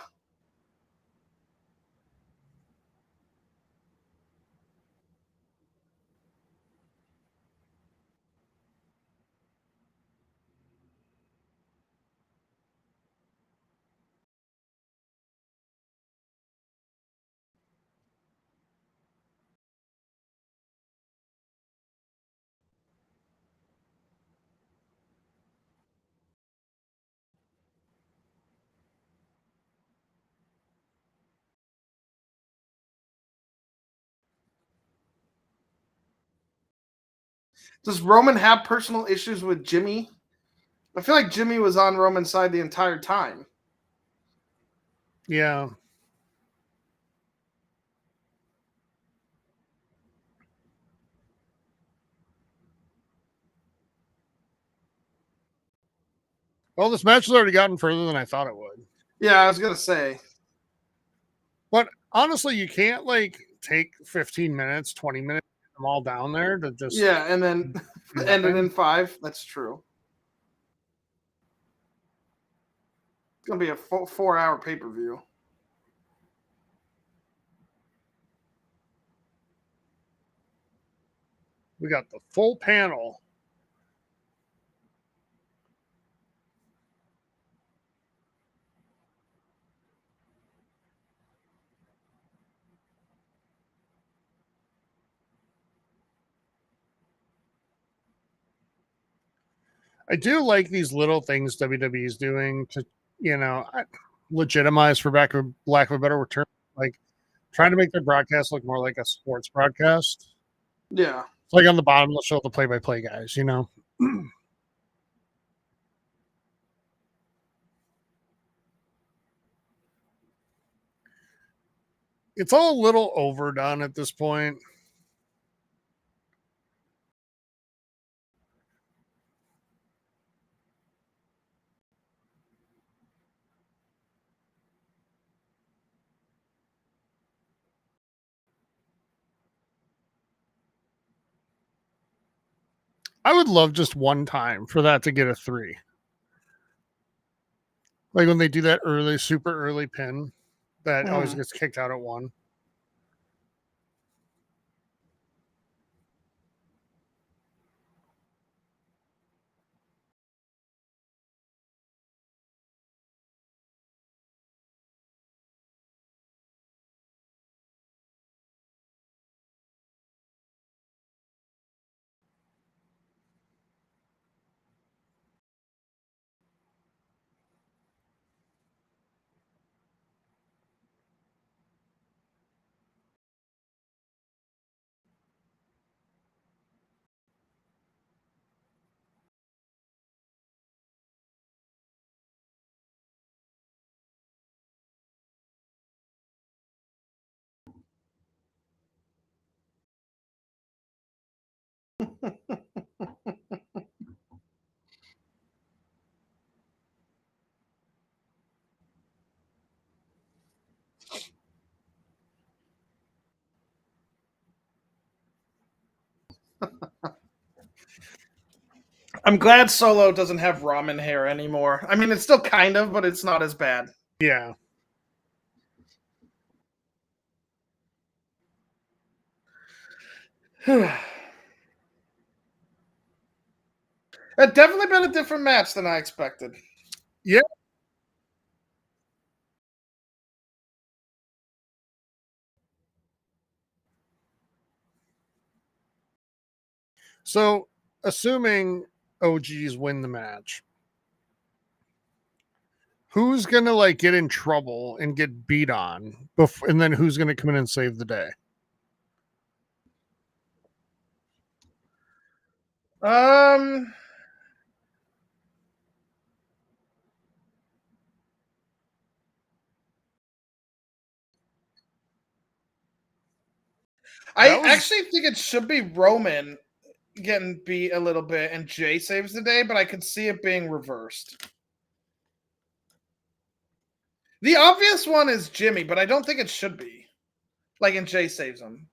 Does Roman have personal issues with Jimmy? I feel like Jimmy was on Roman's side the entire time. Yeah. Well, this match has already gotten further than I thought it would. Yeah, I was going to say. But honestly, you can't like take 15 minutes, 20 minutes, get them all down there to just. Yeah, and then end it in 5. That's true. It's going to be a 4-hour pay-per-view. We got the full panel. I do like these little things WWE is doing to, legitimize, for lack of a better term, like trying to make their broadcast look more like a sports broadcast. Yeah. It's like on the bottom, they'll show the play-by-play guys, It's all a little overdone at this point. I would love just one time for that to get a 3. Like when they do that super early pin that always gets kicked out at 1. I'm glad Solo doesn't have ramen hair anymore. I mean, it's still kind of, but it's not as bad. Yeah. It definitely been a different match than I expected. Yeah. So, assuming OGs win the match, who's gonna like get in trouble and get beat on, and then who's gonna come in and save the day? Um, I actually think it should be Roman getting beat a little bit and Jay saves the day, but I could see it being reversed. The obvious one is Jimmy, but I don't think it should be. Like, and Jay saves him.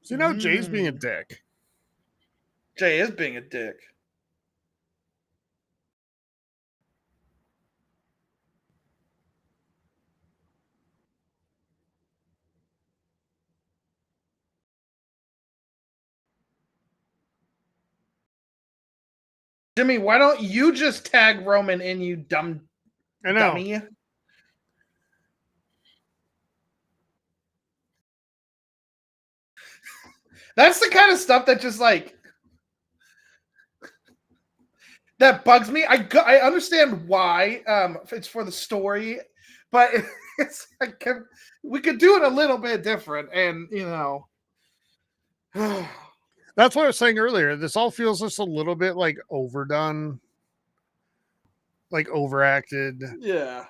So you know Jay's being a dick. Jay is being a dick. Jimmy, why don't you just tag Roman in, you dumb dummy? That's the kind of stuff that just like that bugs me. I understand why. It's for the story, but it's like we could do it a little bit different, and you know. That's what I was saying earlier. This all feels just a little bit like overdone, like overacted. Yeah.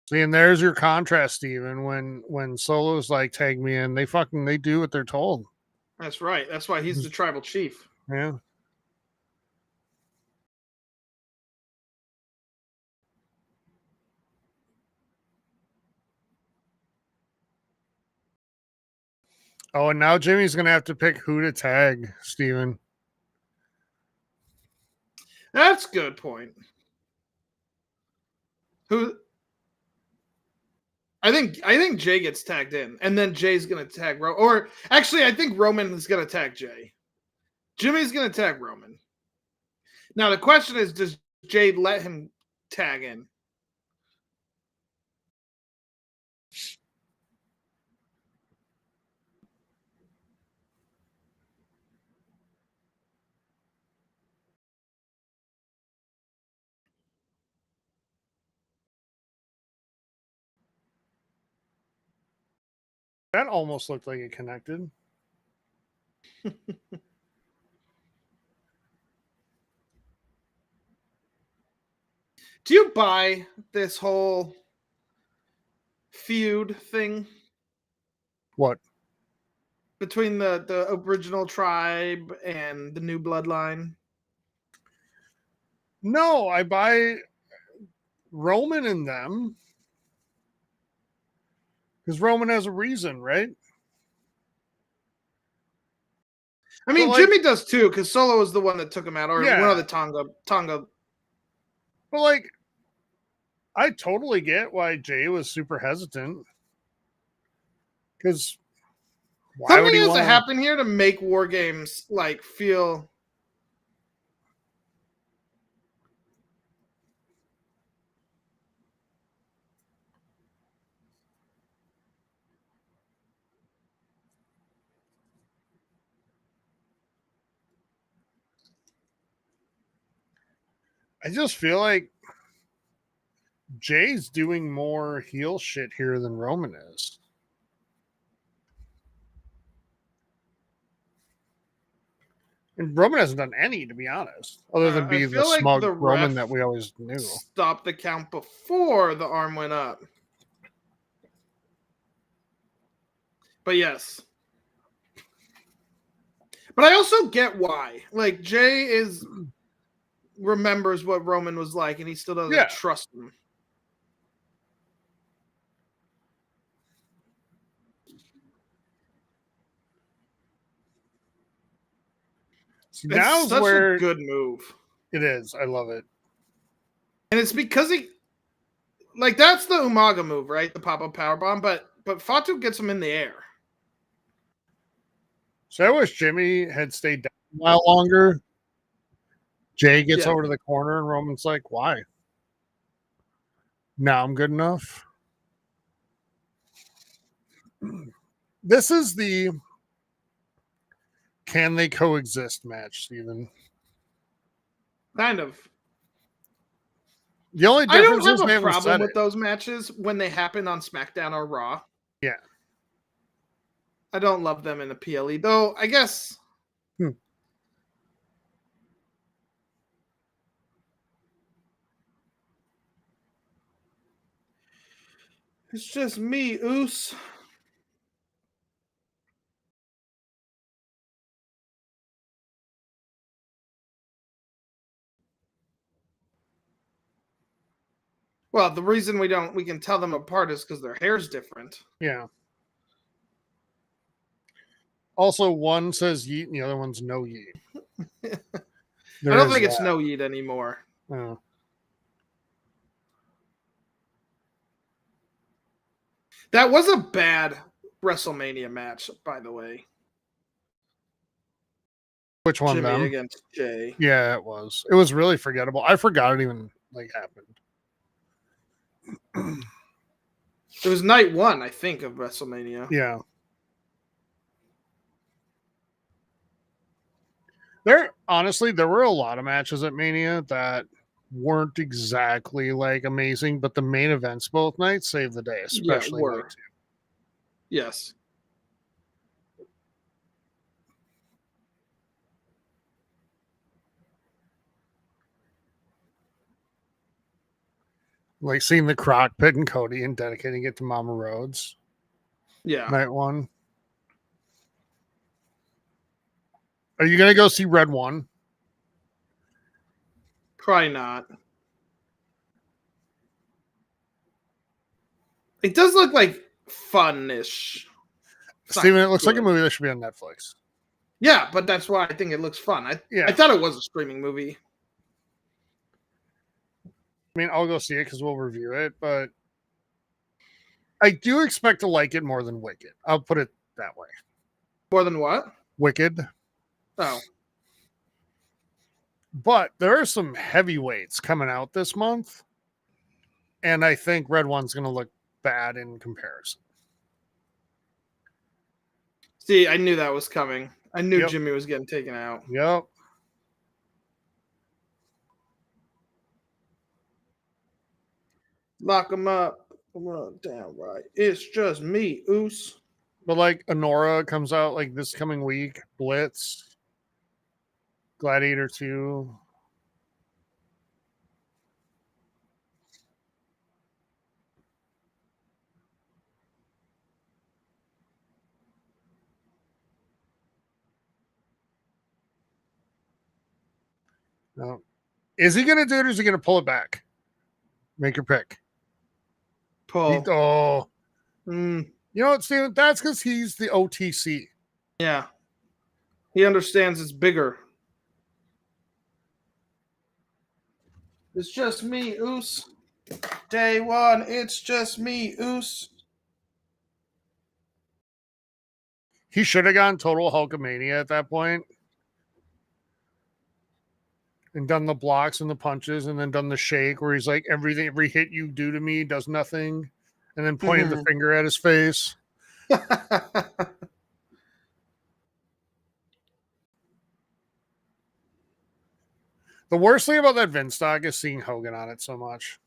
See, and there's your contrast, Steven. When Solo's like, tag me in, they do what they're told. That's right. That's why he's the tribal chief. Yeah. Oh, and now Jimmy's gonna have to pick who to tag, Steven. That's a good point. Who? I think Jay gets tagged in, and then Jay's gonna tag or actually, I think Roman is gonna tag Jay. Jimmy's gonna tag Roman. Now the question is, does Jay let him tag in? That almost looked like it connected. Do you buy this whole feud thing? What? Between the original tribe and the new bloodline? No, I buy Roman and them because Roman has a reason, right? I mean, like, Jimmy does too, because Solo is the one that took him out, or one of the Tonga. But like, I totally get why Jay was super hesitant. Because something has to happen here to make War Games like feel. I just feel like Jay's doing more heel shit here than Roman is. And Roman hasn't done any, to be honest, other than I be the feel like smug the Roman ref that we always knew. stopped the count before the arm went up. But yes. But I also get why. Like, Jay remembers what Roman was like, and he still doesn't trust him. See, It's now's such where a good move. it is. I love it. And it's because like, that's the Umaga move, right? The pop-up powerbomb, but Fatu gets him in the air. So I wish Jimmy had stayed down a while longer. Jay gets over to the corner, and Roman's like, why? Now I'm good enough. This is the can they coexist match, Steven? Kind of. The only difference is I don't they have a haven't problem said with it. those matches when they happen on SmackDown or Raw. Yeah. I don't love them in the PLE, though. I guess. It's just me, Oos. Well, the reason we can tell them apart is because their hair's different. Yeah. Also, one says yeet and the other one's no yeet. I don't think it's no yeet anymore. Oh. That was a bad WrestleMania match, by the way. Which one? Jimmy them against Jay. Yeah, it was. It was really forgettable. I forgot it even happened. It was night one, I think, of WrestleMania. Yeah. There were a lot of matches at Mania that weren't exactly amazing, but the main events both nights saved the day, especially night two. Yes. Like seeing the crock pit and Cody and dedicating it to Mama Rhodes. Yeah. Night one. Are you going to go see Red One? Probably not. It does look like fun-ish. Steven, it looks like a movie that should be on Netflix. Yeah, but that's why I think it looks fun. I thought it was a streaming movie. I mean, I'll go see it because we'll review it, but I do expect to like it more than Wicked. I'll put it that way. More than what? Wicked. Oh. But there are some heavyweights coming out this month, and I think Red One's going to look bad in comparison. See, I knew that was coming. I knew Jimmy was getting taken out. Yep. Lock him up. Damn right. It's just me, Oos. But Honora comes out this coming week. Blitz. Gladiator 2. No. Is he going to do it or is he going to pull it back? Make your pick. Pull. You know what, Steven? That's because he's the OTC. Yeah. He understands it's bigger. It's just me, Oos. Day one, it's just me, Oos. He should have gone total Hulkamania at that point. And done the blocks and the punches and then done the shake where he's like, every hit you do to me does nothing. And then pointed the finger at his face. The worst thing about that Vince stock is seeing Hogan on it so much.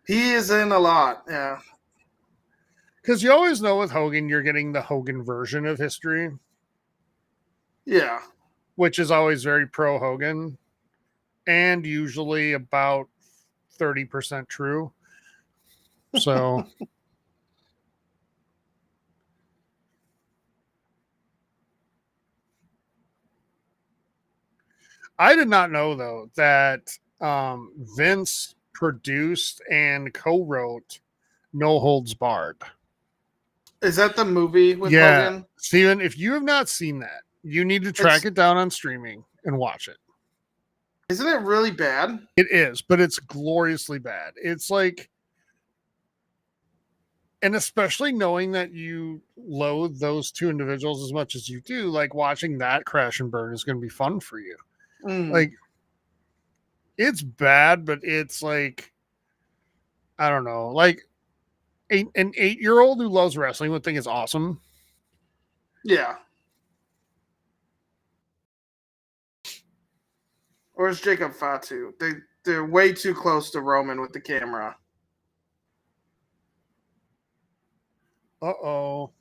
He is in a lot, yeah. Because you always know with Hogan, you're getting the Hogan version of history. Yeah. Which is always very pro Hogan and usually about 30% true. So I did not know though that Vince produced and co-wrote No Holds Barred. Is that the movie with Yeah, Hogan? Steven, if you have not seen that, you need to track it down on streaming and watch it. Isn't it really bad? It is, but it's gloriously bad. It's like, and especially knowing that you loathe those two individuals as much as you do, like watching that crash and burn is going to be fun for you. Like, it's bad, but it's like, I don't know, like an 8-year-old who loves wrestling would think it's awesome. Yeah. Where's Jacob Fatu? They're way too close to Roman with the camera. Uh-oh.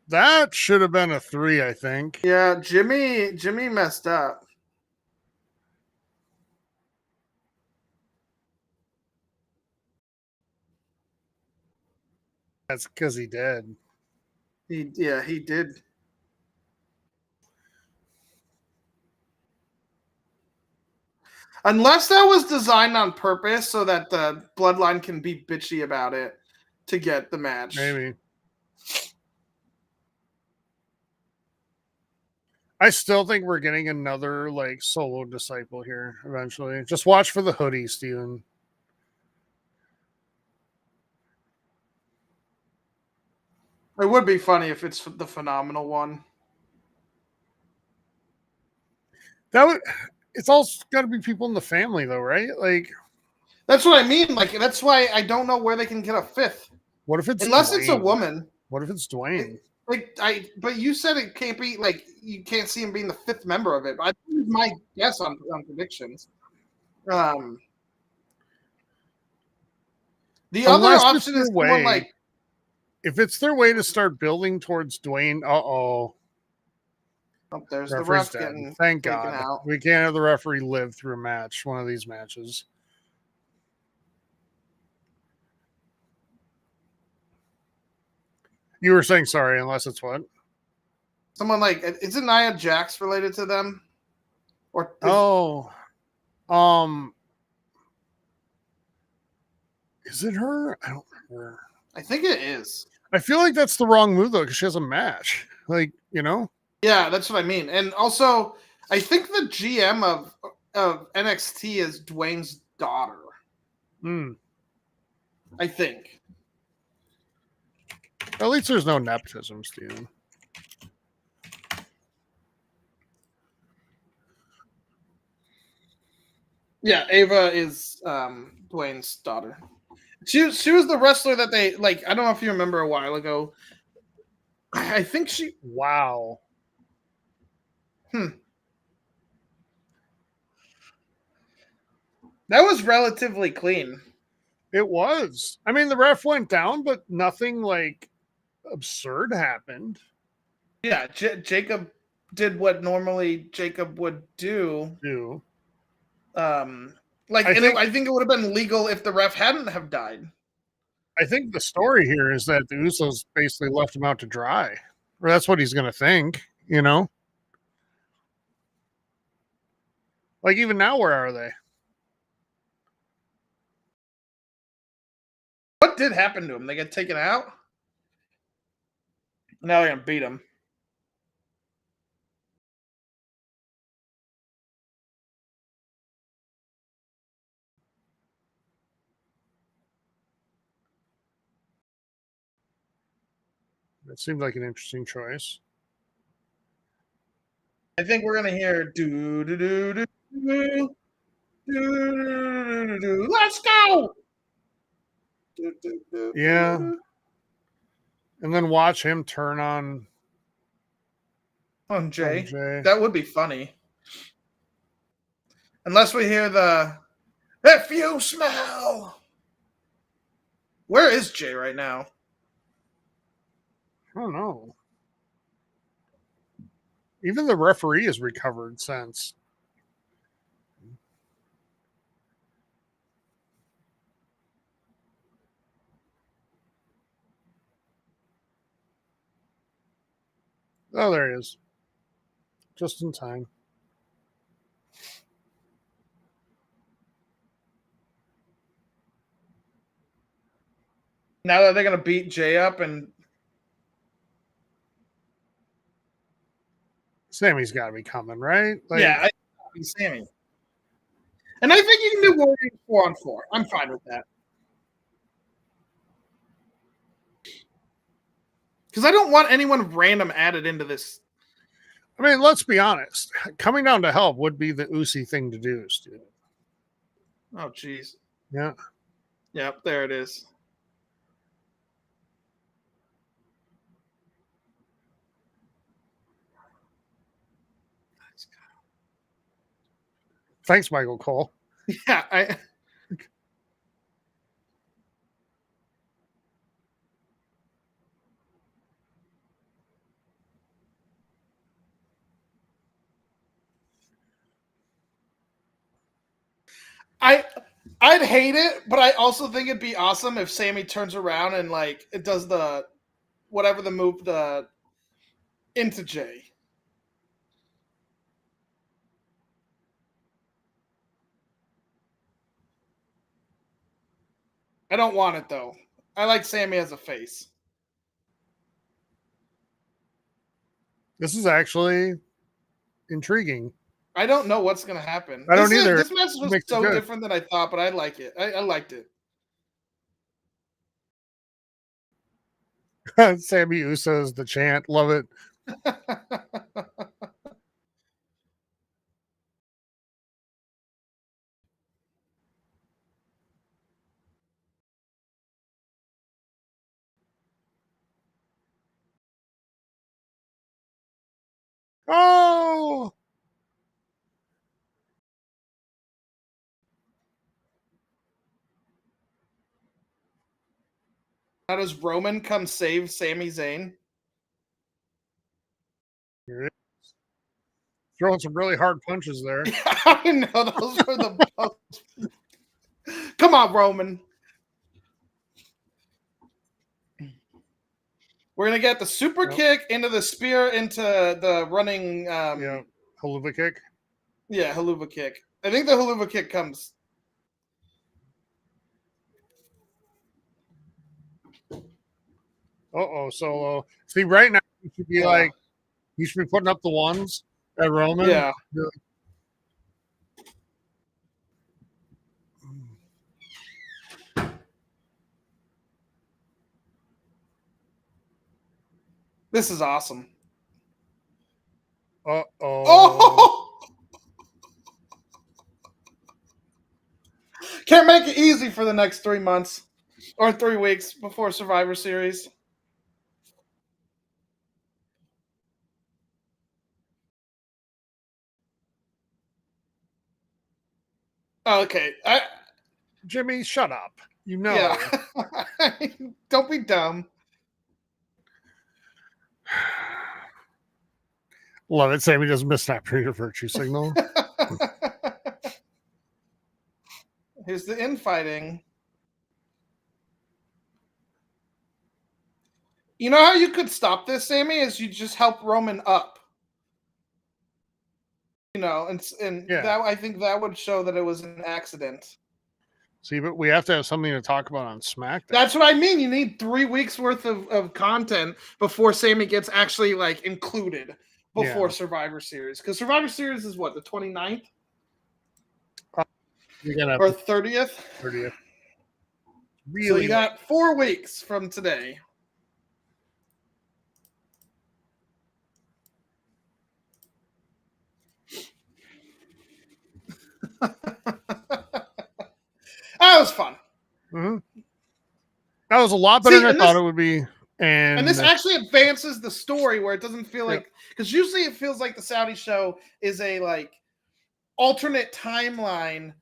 That should have been a 3, I think. Yeah, Jimmy messed up. That's because he did. He did. Unless that was designed on purpose so that the Bloodline can be bitchy about it to get the match. Maybe. I still think we're getting another like solo disciple here eventually. Just watch for the hoodie, Steven. It would be funny if it's the phenomenal one. That would. It's all got to be people in the family, though, right? Like, that's what I mean. Like, that's why I don't know where they can get a fifth. What if it's unless Dwayne? It's a woman? What if it's Dwayne? But you said it can't be like you can't see him being the fifth member of it. I think my guess on predictions. The Unless other option is someone like if it's their way to start building towards Dwayne. Oh, there's the ref getting Thank God. Out. We can't have the referee live through a match, one of these matches. You were saying sorry, unless it's what? Someone like, isn't Nia Jax related to them? Or is it her? I don't remember. I think it is. I feel like that's the wrong move though, because she has a match. Like, you know? Yeah, that's what I mean. And also, I think the GM of NXT is Dwayne's daughter. I think. At least there's no nepotism, Steven. Yeah, Ava is Dwayne's daughter. She was the wrestler that they like. I don't know if you remember a while ago. I think she. Wow. That was relatively clean. It was. I mean, the ref went down, but nothing like absurd happened. Yeah, Jacob did what normally Jacob would do. I think it would have been legal if the ref hadn't have died. I think the story here is that the Usos basically left him out to dry. Or that's what he's going to think, you know? Like, even now, where are they? What did happen to him? They got taken out? Now they're going to beat him. It seemed like an interesting choice. I think we're going to hear do do do do do do do. Let's go. Yeah. And then watch him turn on Jay. That would be funny. Unless we hear the if you smell. Where is Jay right now? I don't know. Even the referee has recovered since. Oh, there he is. Just in time. Now that they're gonna beat Jay up, and Sammy's got to be coming, right? Like, yeah, Sammy. And I think you can do Warriors 4-on-4. I'm fine with that. Because I don't want anyone random added into this. I mean, let's be honest. Coming down to help would be the Uzi thing to do, Stu. Oh, jeez. Yeah. Yep, there it is. Thanks, Michael Cole. Yeah, I'd hate it, but I also think it'd be awesome if Sammy turns around and like it does the whatever the move the into Jay. I don't want it though. I like Sammy as a face. This is actually intriguing. I don't know what's gonna happen. I don't either. This match was so different than I thought, but I like it. I liked it. Sammy Uso's the chant. Love it. Oh, How does Roman come save Sami Zayn? here it is. Throwing some really hard punches there. I know those were the most. Come on, Roman. We're gonna get the super kick into the spear into the running. Yeah, haluva kick. Yeah, haluva kick. I think the haluva kick comes. Solo. See, right now you should be like, you should be putting up the ones at Roman. Yeah. This is awesome. Oh! Can't make it easy for the next 3 months or 3 weeks before Survivor Series. Oh, okay. Jimmy, shut up. You know. Yeah. Don't be dumb. Love it. Sammy doesn't miss that your virtue signal. Here's the infighting. You know how you could stop this, Sammy? Is you just help Roman up. You know, and that I think that would show that it was an accident. See, but we have to have something to talk about on SmackDown. That's what I mean. You need 3 weeks worth of content before Sammy gets actually like included before Survivor Series. Because Survivor Series is what, the 29th? Or 30th? 30th. Really? So you got 4 weeks from today. That was fun. Mm-hmm. That was a lot better than I thought it would be. And this actually advances the story where it doesn't feel like, because usually it feels like the Saudi show is a like alternate timeline.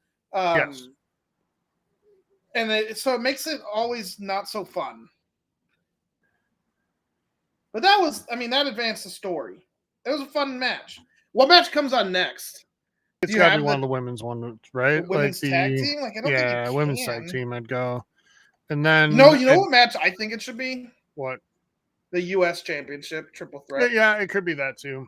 And so it makes it always not so fun. But that was, I mean, that advanced the story. It was a fun match. What match comes on next? It's got to be one of the women's ones, right? The women's tag team? Like, I don't think it women's tag team. I'd go, and then you know what match I think it should be? What? The U.S. Championship triple threat. Yeah, it could be that too.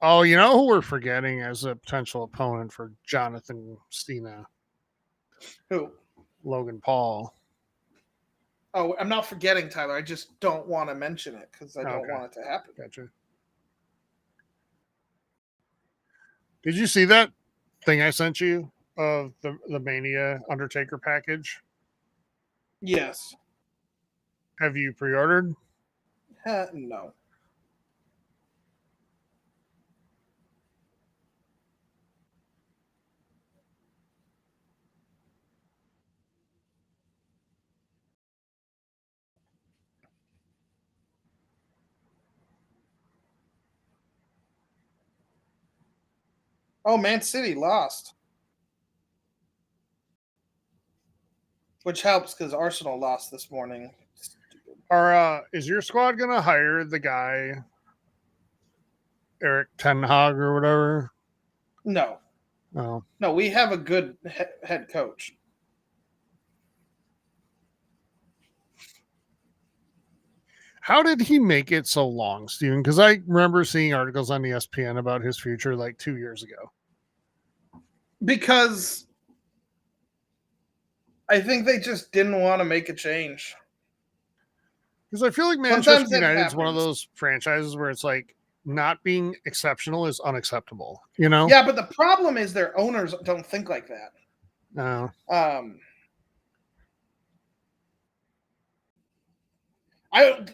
Oh, you know who we're forgetting as a potential opponent for Jonathan Cena? Who? Logan Paul. Oh, I'm not forgetting, Tyler. I just don't want to mention it because I don't want it to happen. Gotcha. Did you see that thing I sent you of the Mania Undertaker package? Yes. Have you pre-ordered? No. Oh, Man City lost. Which helps because Arsenal lost this morning. Is your squad going to hire the guy, Eric Ten Hag or whatever? No. Oh. No, we have a good head coach. How did he make it so long, Steven? Because I remember seeing articles on ESPN about his future like 2 years ago. Because I think they just didn't want to make a change. Because I feel like Manchester United is one of those franchises where it's like not being exceptional is unacceptable, you know? Yeah, but the problem is their owners don't think like that. No.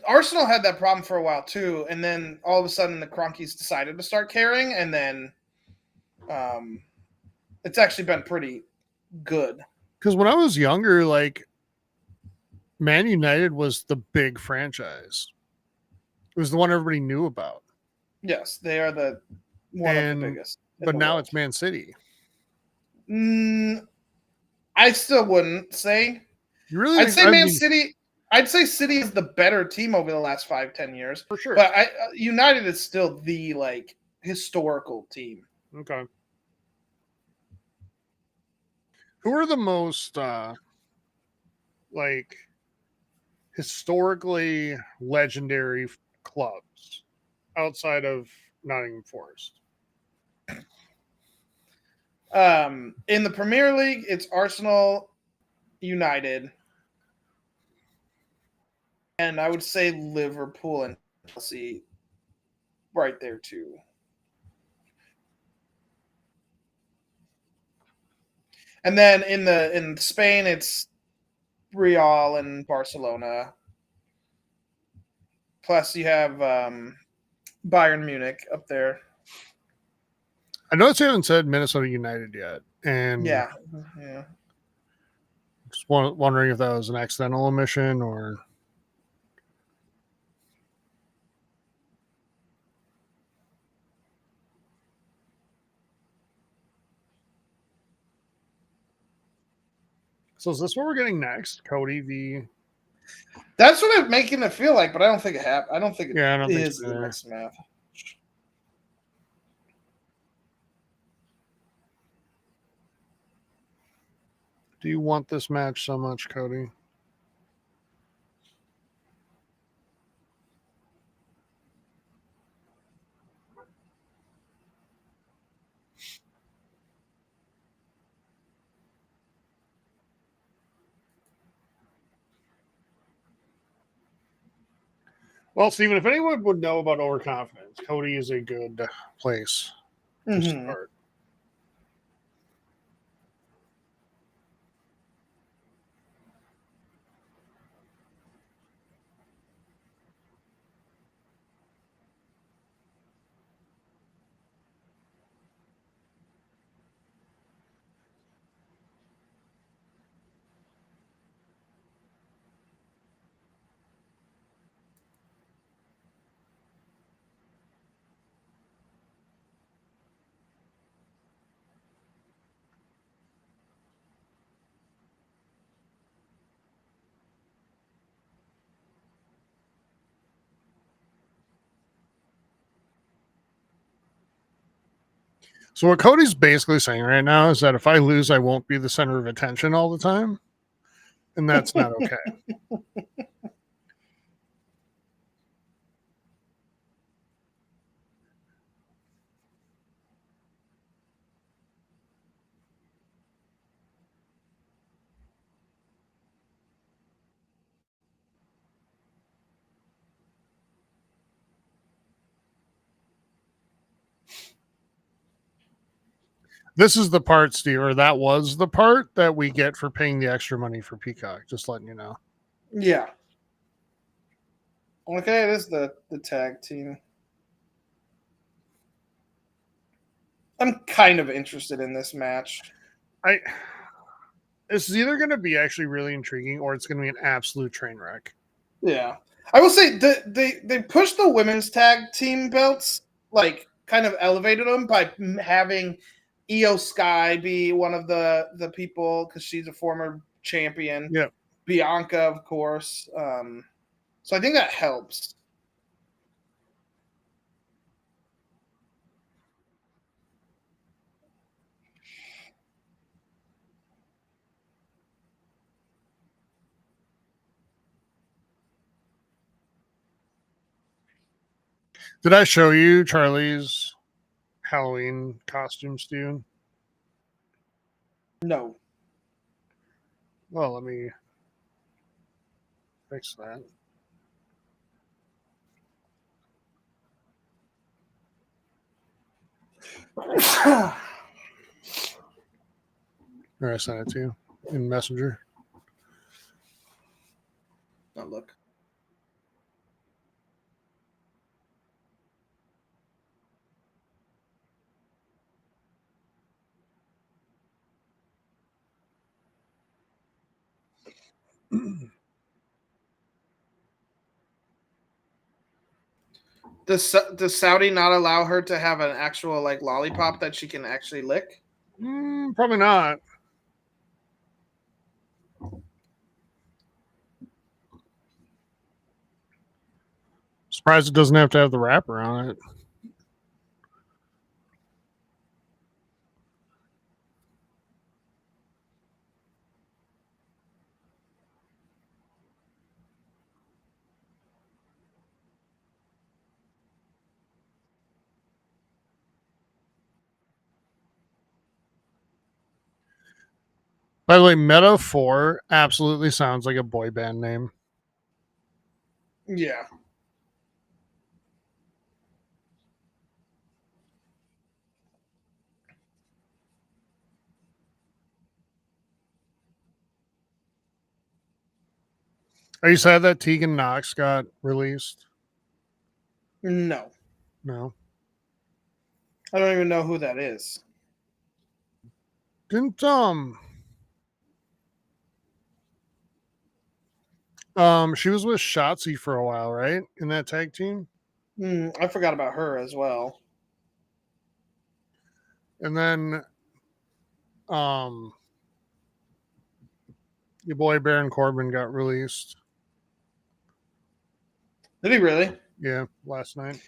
Arsenal had that problem for a while too, and then all of a sudden the Cronkies decided to start caring, and then it's actually been pretty good. Because when I was younger, like Man United was the big franchise. It was the one everybody knew about. Yes, they are one of the biggest. But now it's Man City. I still wouldn't say. You really? I'd say City. I'd say City is the better team over the last 5-10 years. For sure. But United is still the historical team. Okay. Who are the most historically legendary clubs outside of Nottingham Forest? In the Premier League, it's Arsenal, United, and I would say Liverpool and Chelsea right there too. And then in Spain, it's Real and Barcelona. Plus, you have Bayern Munich up there. I noticed you haven't said Minnesota United yet, and yeah. Just wondering if that was an accidental omission or. So is this what we're getting next, Cody? That's what I'm making it feel like, but I don't think it happened. I don't think it is the next match. Do you want this match so much, Cody? Well, Steven, if anyone would know about overconfidence, Cody is a good place to start. So what Cody's basically saying right now is that if I lose, I won't be the center of attention all the time, and that's not okay. This is the part, Steve, or that was the part that we get for paying the extra money for Peacock. Just letting you know. Yeah. Okay, it is the tag team. I'm kind of interested in this match. This is either going to be actually really intriguing or it's going to be an absolute train wreck. Yeah. I will say they pushed the women's tag team belts, like kind of elevated them by having Io Sky be one of the people because she's a former champion. Yeah. Bianca, of course. So I think that helps. Did I show you Charlie's Halloween costume, Steven? No. Well, let me fix that. Or I sent it to you in Messenger. Oh, look. Does Saudi not allow her to have an actual like lollipop that she can actually lick? Probably not. Surprised it doesn't have to have the wrapper on it. By the way, Meta 4 absolutely sounds like a boy band name. Yeah. Are you sad that Tegan Knox got released? No. No. I don't even know who that is. Didn't she was with Shotzi for a while, right? In that tag team. I forgot about her as well. And then your boy Baron Corbin got released. Did he really? Yeah, last night.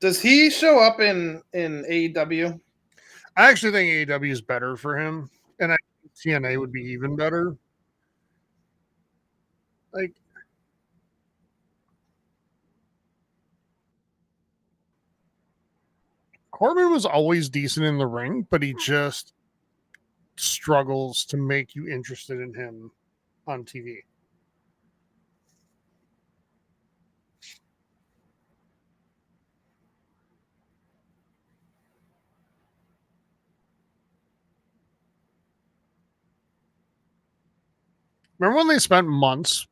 Does he show up in AEW? I actually think AEW is better for him, and I think TNA would be even better. Like Corbin was always decent in the ring, but he just struggles to make you interested in him on TV. Remember when they spent months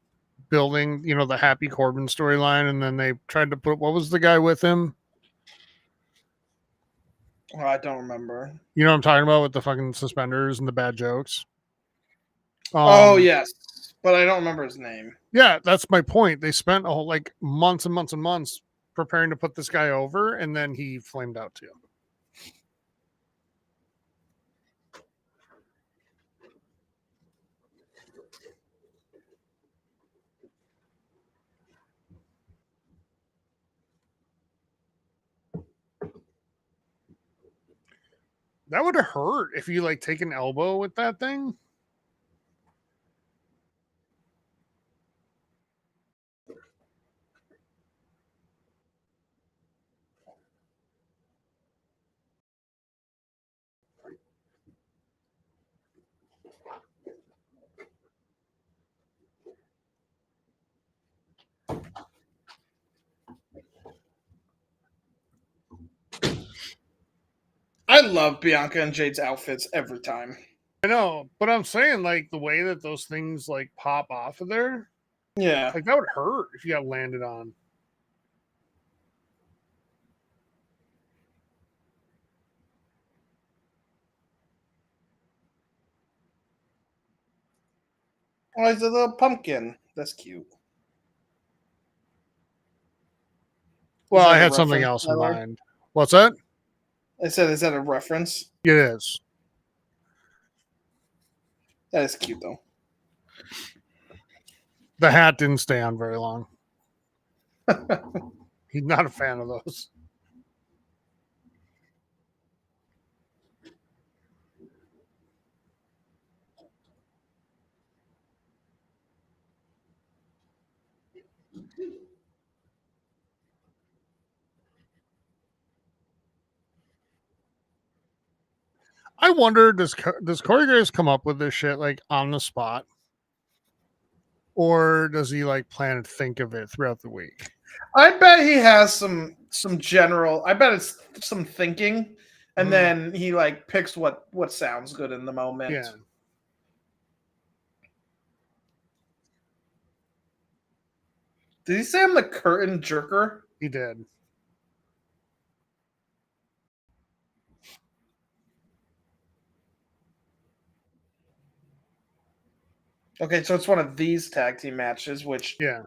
building, the Happy Corbin storyline, and then they tried to put what was the guy with him? Oh, I don't remember. You know what I'm talking about with the fucking suspenders and the bad jokes. Oh yes, but I don't remember his name. Yeah, that's my point. They spent a whole months and months and months preparing to put this guy over, and then he flamed out too. That would have hurt if you like take an elbow with that thing. I love Bianca and Jade's outfits every time. I know, but I'm saying like the way that those things like pop off of there, Yeah. like that would hurt if you got landed on. Oh, he's a little pumpkin. That's cute. Well, I that a had something reference, else in Tyler? mind. What's that? I said, is that a reference? It is. That is cute, though. The hat didn't stay on very long. He's not a fan of those. I wonder, does Corey Graves come up with this shit like on the spot, or does he like plan to think of it throughout the week? I bet he has some general. I bet it's some thinking, and then he like picks what sounds good in the moment. Yeah. Did he say I'm the curtain jerker? He did. Okay, so it's one of these tag team matches, which Yeah.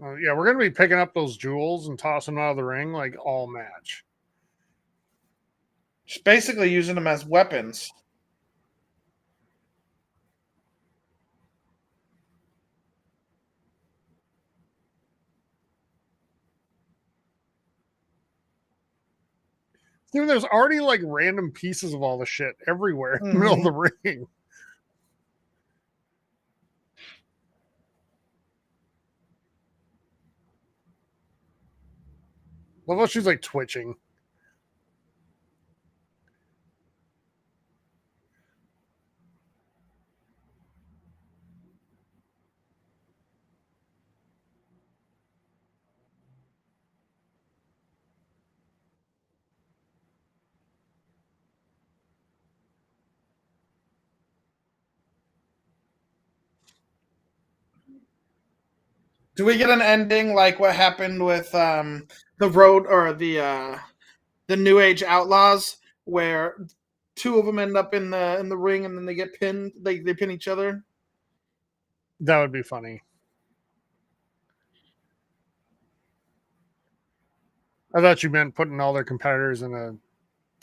Yeah, we're gonna be picking up those jewels and tossing them out of the ring like all match. is basically using them as weapons. Dude, there's already like random pieces of all the shit everywhere in the middle of the ring. Well, she's like twitching. Do we get an ending like what happened with the Road or the New Age Outlaws, where two of them end up in the ring and then they get pinned? They pin each other. That would be funny. I thought you meant putting all their competitors in a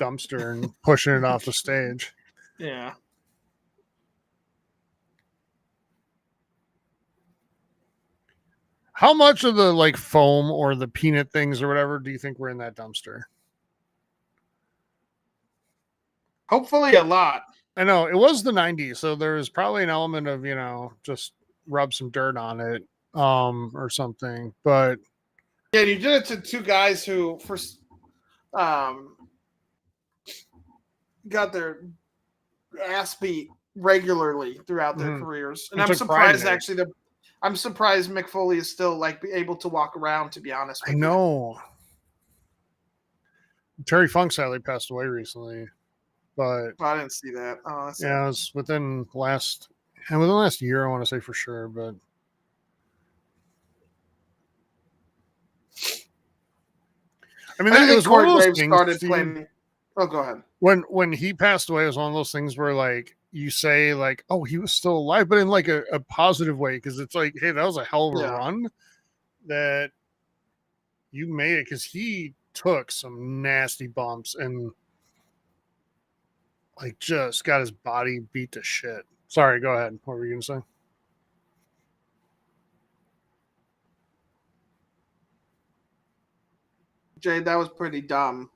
dumpster and pushing it off the stage. Yeah. How much of the like foam or the peanut things or whatever do you think were in that dumpster? Hopefully a lot. I know it was the 90s, so there was probably an element of, just rub some dirt on it or something. But yeah, you did it to two guys who first got their ass beat regularly throughout their careers. And I'm surprised actually I'm surprised Mick Foley is still like able to walk around, to be honest with I know. Terry Funk sadly passed away recently. But I didn't see that. Oh, yeah, it was within the last year, I want to say for sure. But I mean, it was one of those things. Started playing. Oh, go ahead. When he passed away, it was one of those things where like you say like, oh, he was still alive, but in like a positive way, because it's like, hey, that was a hell of a run that you made it, because he took some nasty bumps and like just got his body beat to shit. Sorry, go ahead. What were you gonna say? Jade, that was pretty dumb.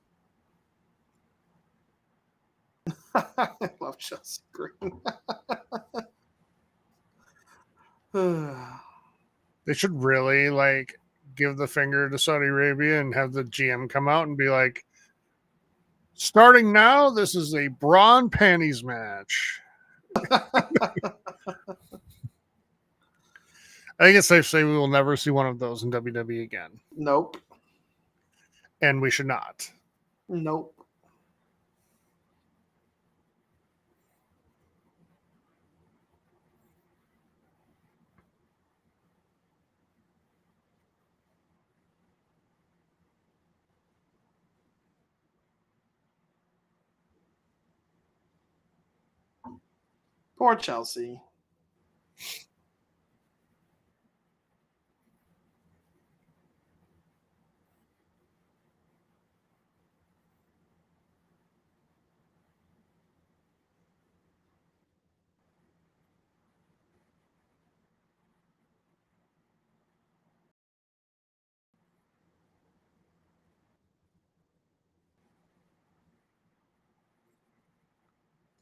I love Chelsea Green. They should really like give the finger to Saudi Arabia and have the GM come out and be like, starting now, this is a bra and panties match. I think it's safe to say we will never see one of those in WWE again. Nope. And we should not. Nope. Poor Chelsea.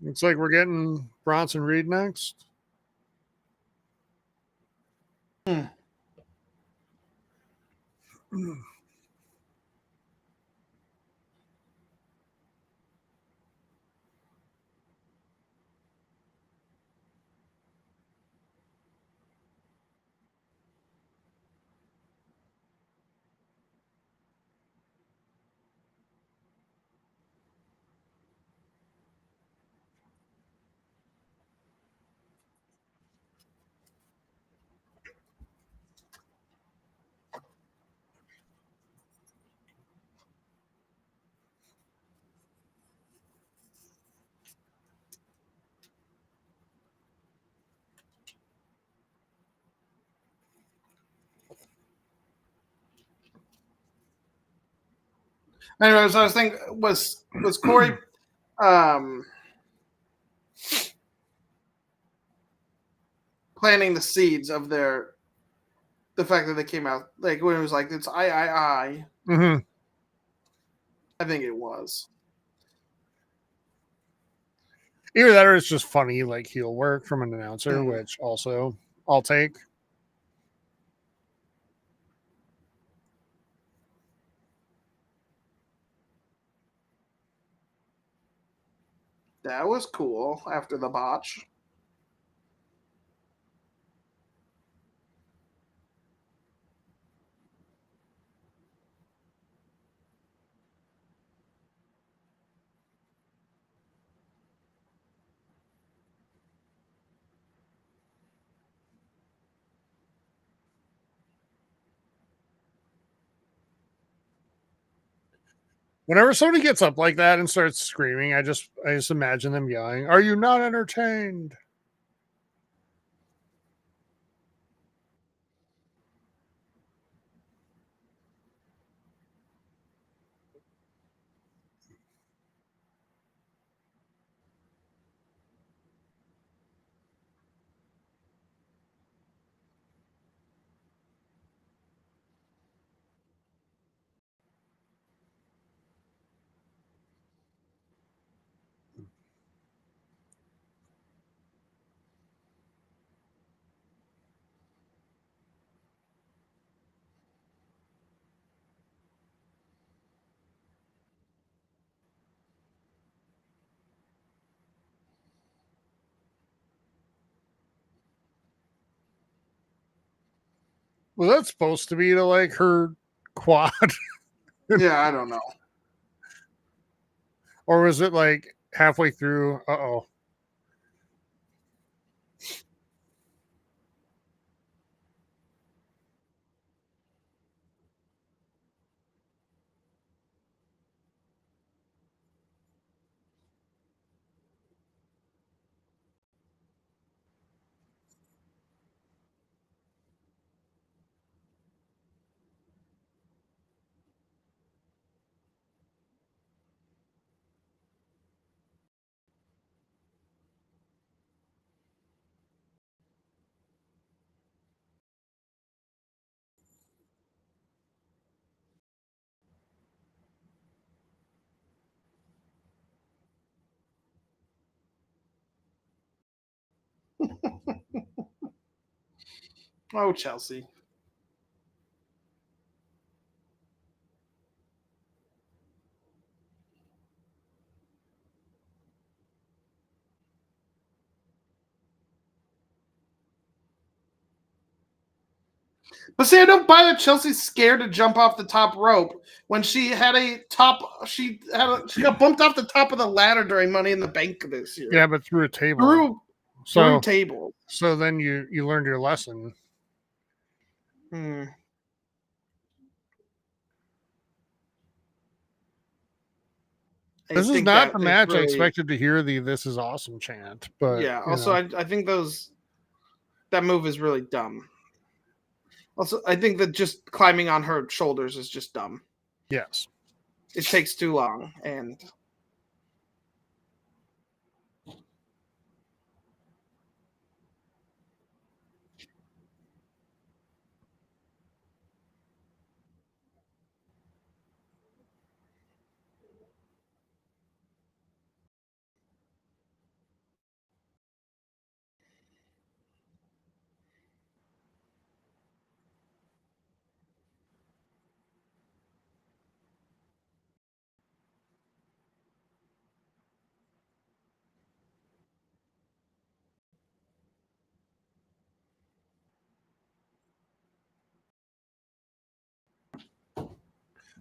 Looks like we're getting Bronson Reed next. Hmm. Anyways, I was thinking, was Corey planting the seeds of the fact that they came out like when it was like it's I. Mm-hmm. I think it was. Either that or it's just funny, like heel work from an announcer, Mm. which also I'll take. That was cool after the botch. Whenever somebody gets up like that and starts screaming, I just imagine them yelling, "Are you not entertained?" Was that supposed to be to like her quad, Yeah, I don't know. or was it like halfway through? Uh-oh. Oh, Chelsea. But see, I don't buy that Chelsea's scared to jump off the top rope when she had she got bumped off the top of the ladder during Money in the Bank this year. Yeah, but through a table. Through table. So then you learned your lesson. This is not the match really... I expected to hear the "This is awesome" chant. But yeah, also I think that move is really dumb. Also, I think that just climbing on her shoulders is just dumb. Yes. It takes too long, and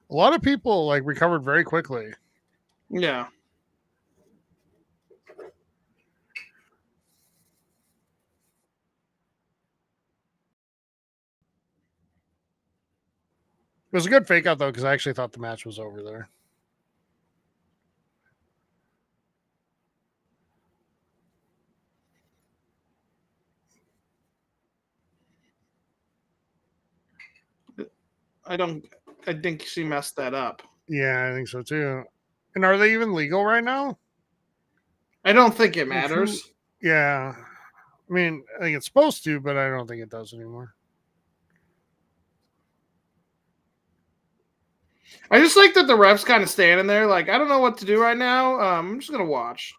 a lot of people like recovered very quickly. Yeah. It was a good fake out though, because I actually thought the match was over there. I think she messed that up. Yeah, I think so too. And are they even legal right now? I don't think it matters. Yeah. I mean, I think it's supposed to, but I don't think it does anymore. I just like that the ref's kind of standing there like, I don't know what to do right now. I'm just going to watch.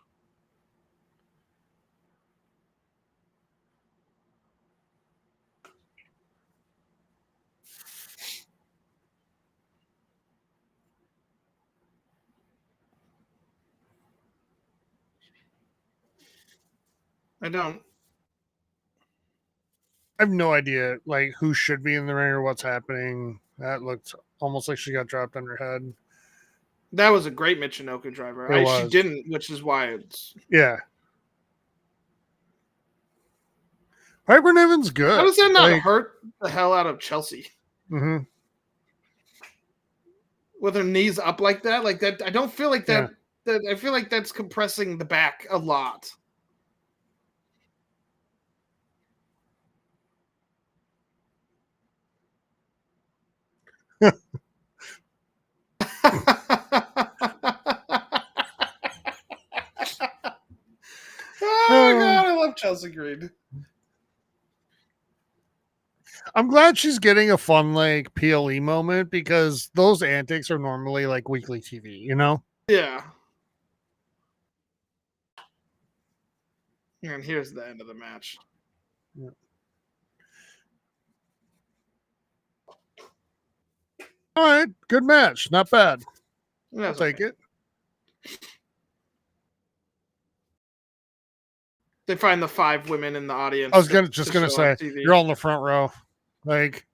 I have no idea like who should be in the ring or what's happening. That looked almost like she got dropped on her head. That was a great Michinoku driver. She didn't, which is why it's... Yeah. Piper Niven's good. How does that not hurt the hell out of Chelsea? Mm-hmm. With her knees up like that? Like that, I don't feel like that... Yeah. I feel like that's compressing the back a lot. Oh my god, I love Chelsea Green. I'm glad she's getting a fun like PLE moment because those antics are normally like weekly TV, you know? Yeah. And here's the end of the match. Yeah. All right, good match, not bad. I'll take it. They find the 5 women in the audience. I was just gonna say you're all in the front row, like.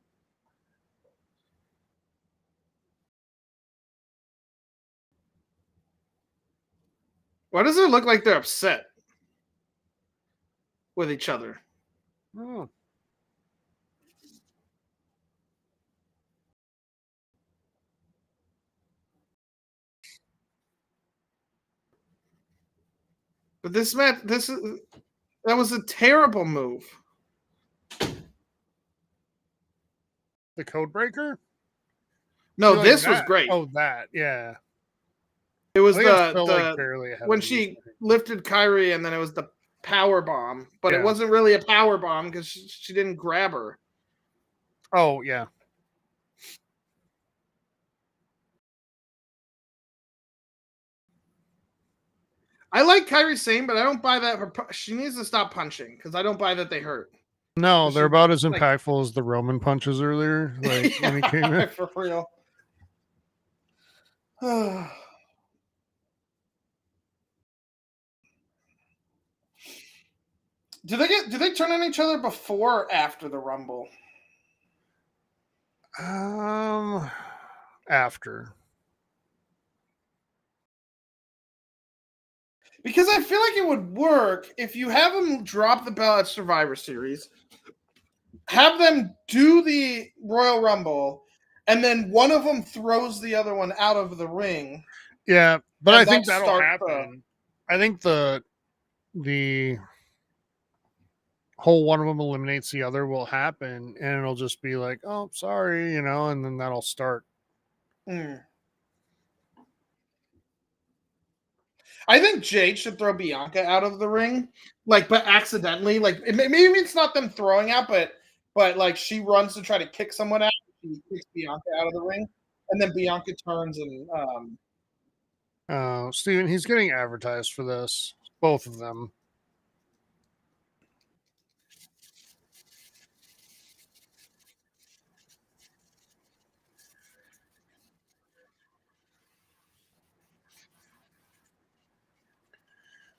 Why does it look like they're upset with each other? Oh. But this match, that was a terrible move. The code breaker? No, this was great. Oh, that, yeah. It was when she lifted Kyrie and then it was the power bomb, but it wasn't really a power bomb because she didn't grab her. Oh, yeah. I like Kairi Sane, but I don't buy that. She needs to stop punching because I don't buy that they hurt. No, they're about as like, impactful as the Roman punches earlier, like when he came in. For real. Do they turn on each other before or after the Rumble? After. Because I feel like it would work if you have them drop the belt at Survivor Series, have them do the Royal Rumble, and then one of them throws the other one out of the ring. Yeah, but I think that'll happen. I think the whole one of them eliminates the other will happen, and it'll just be like, oh, sorry, and then that'll start. I think Jade should throw Bianca out of the ring, but accidentally. Maybe it's not them throwing out, but like she runs to try to kick someone out, she kicks Bianca out of the ring, and then Bianca turns and. Steven, he's getting advertised for this, both of them.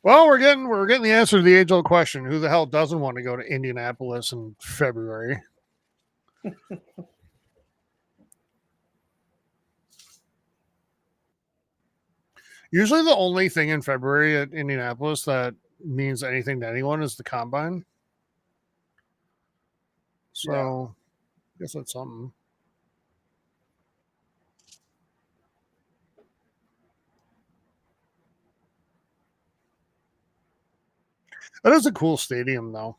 Well, we're getting the answer to the age-old question: who the hell doesn't want to go to Indianapolis in February? Usually, the only thing in February at Indianapolis that means anything to anyone is the combine. So, I guess that's something. That is a cool stadium, though.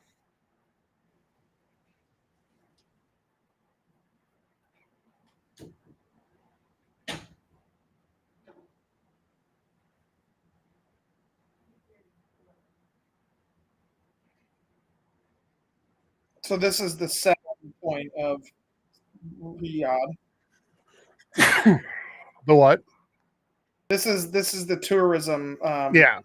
So this is the 7 point of Riyadh. The what? This is the tourism. Yeah.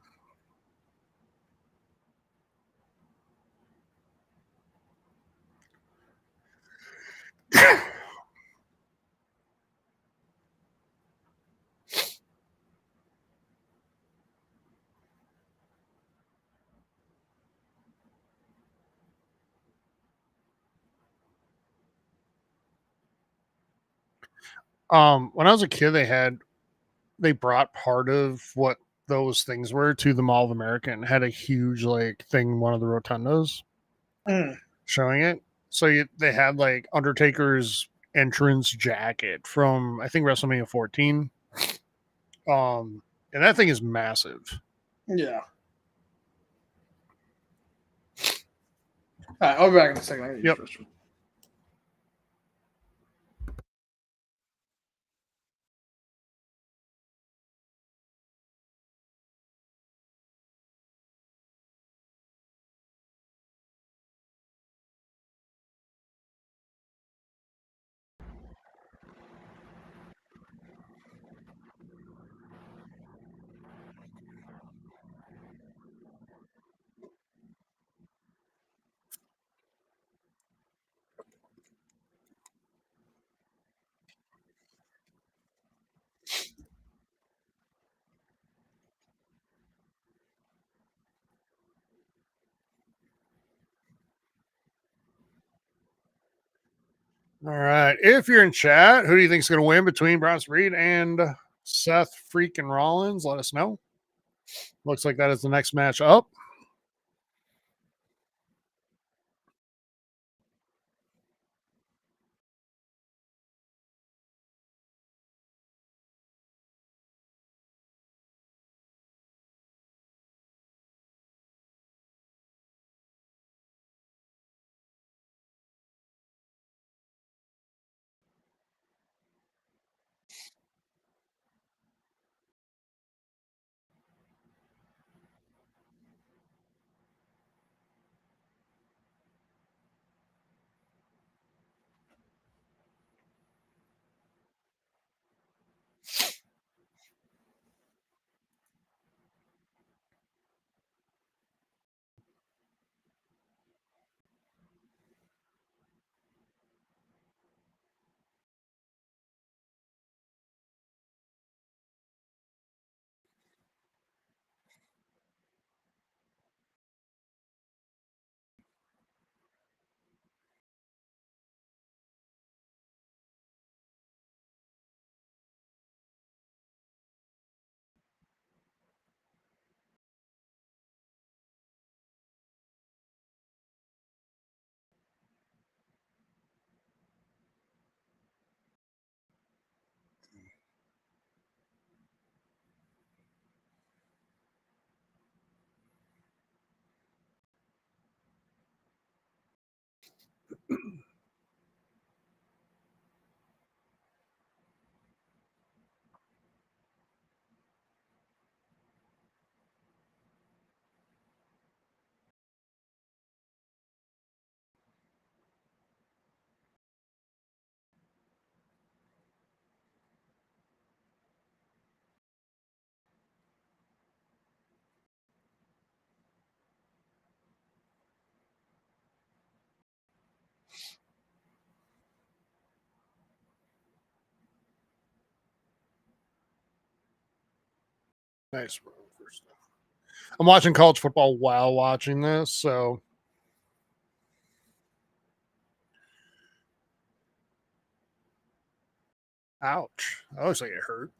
When I was a kid, they brought part of what those things were to the Mall of America and had a huge thing in one of the rotundas showing it. So they had Undertaker's entrance jacket from I think WrestleMania 14. And that thing is massive. Yeah. All right, I'll be back in a second. Yep. All right. If you're in chat, who do you think is going to win between Bronson Reed and Seth freaking Rollins? Let us know. Looks like that is the next match up. Nice. I'm watching college football while watching this, so ouch. That looks like it hurt.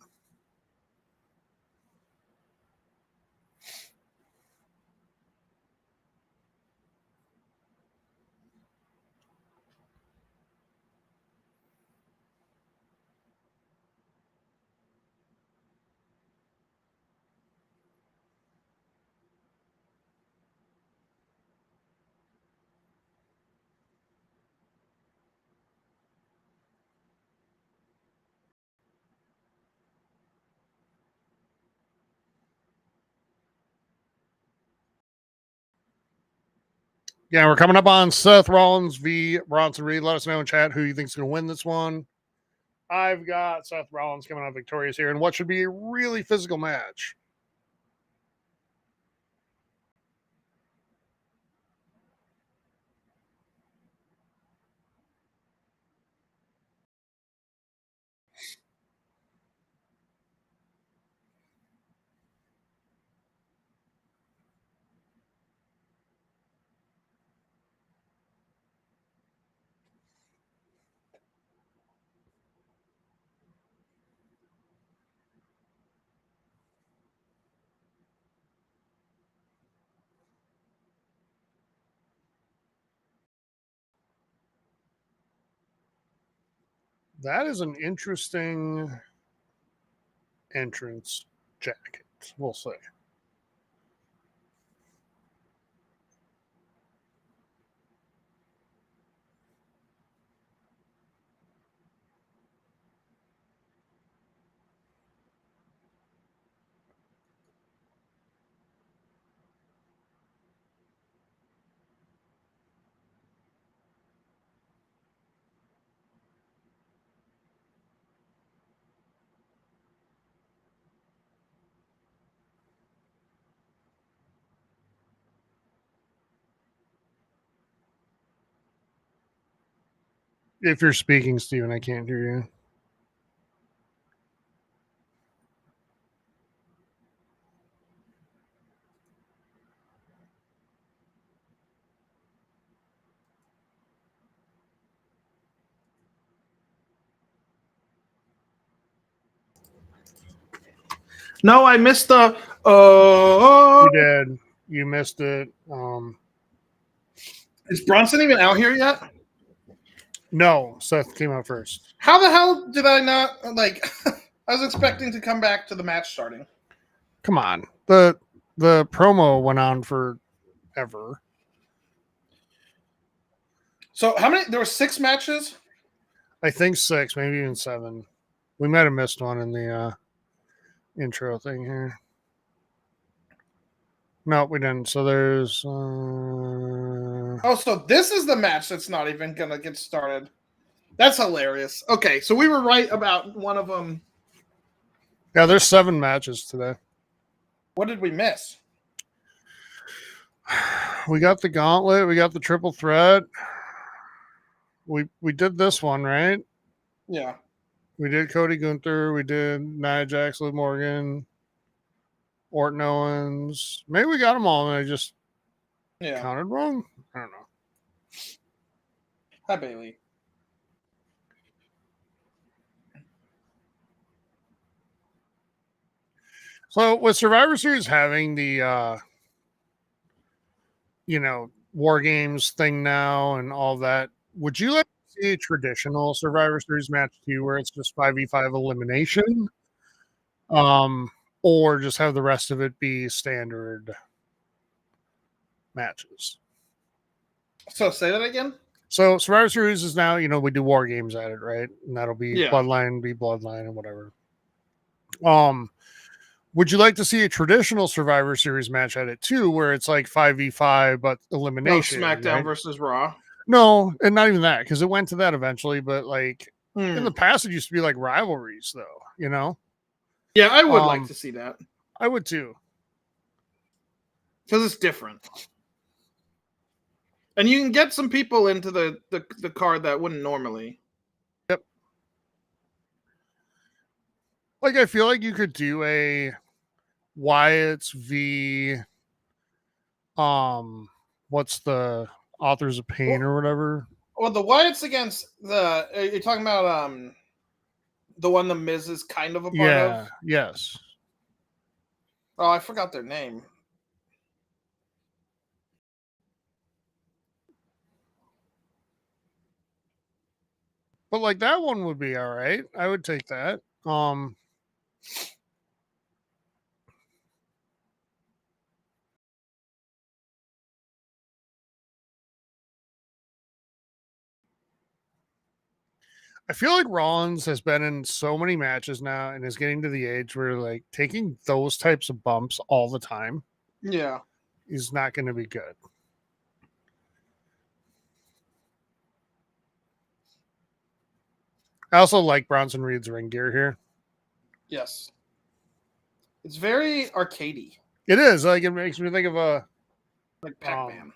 Yeah, we're coming up on Seth Rollins v. Bronson Reed. Let us know in chat who you think is going to win this one. I've got Seth Rollins coming out victorious here in what should be a really physical match. That is an interesting entrance jacket, we'll say. If you're speaking, Steven, I can't hear you. No, I missed the. You did. You missed it. Is Bronson even out here yet? No, Seth came out first. How the hell did I not like? I was expecting to come back to the match starting. Come on. The promo went on forever. So how many? There were 6 matches. I think 6, maybe even 7. We might have missed one in the intro thing here. No, we didn't. So there's. Oh, so this is the match that's not even gonna get started. That's hilarious. Okay, so we were right about one of them. Yeah, there's 7 matches today. What did we miss? We got the gauntlet. We got the triple threat. We did this one, right? Yeah. We did Cody Gunther. We did Nia Jax, Liv Morgan, Orton Owens. Maybe we got them all and I just counted wrong. I don't know. Hi, Bailey. So with Survivor Series having the War Games thing now and all that, would you like to see a traditional Survivor Series match too, where it's just 5v5 elimination? Or just have the rest of it be standard matches? So say that again. So Survivor Series is now, we do war games at it, right? And that'll be Yeah. Bloodline, and whatever. Would you like to see a traditional Survivor Series match at it too, where it's like 5v5 but No, elimination? SmackDown right? versus Raw. No, and not even that, because it went to that eventually. But like in Hmm. the past, it used to be like rivalries, though. Yeah, I would like to see that I would too. because it's different, and you can get some people into the card that wouldn't normally. Yep. Like I feel like you could do a Wyatt's v what's the Authors of Pain or whatever. Well, the Wyatts against the you're talking about the one the Miz is kind of a part of. Yes. Oh, I forgot their name. But like that one would be all right. I would take that. I feel like Rollins has been in so many matches now and is getting to the age where like taking those types of bumps all the time Yeah. is not going to be good. I also like Bronson Reed's ring gear here. Yes. It's very arcadey. It is. Like it makes me think of like Pac-Man.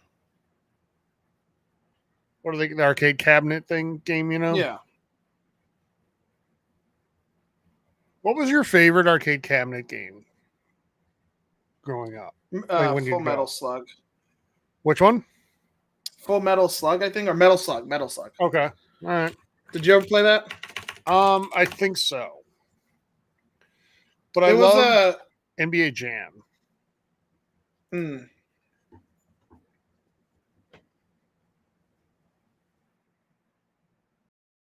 What are they, the arcade cabinet game, Yeah. What was your favorite arcade cabinet game growing up? When Full Metal Slug. Which one? Full Metal Slug, I think, or Metal Slug. Metal Slug. Okay. All right. Did you ever play that? I think so. But I love NBA Jam.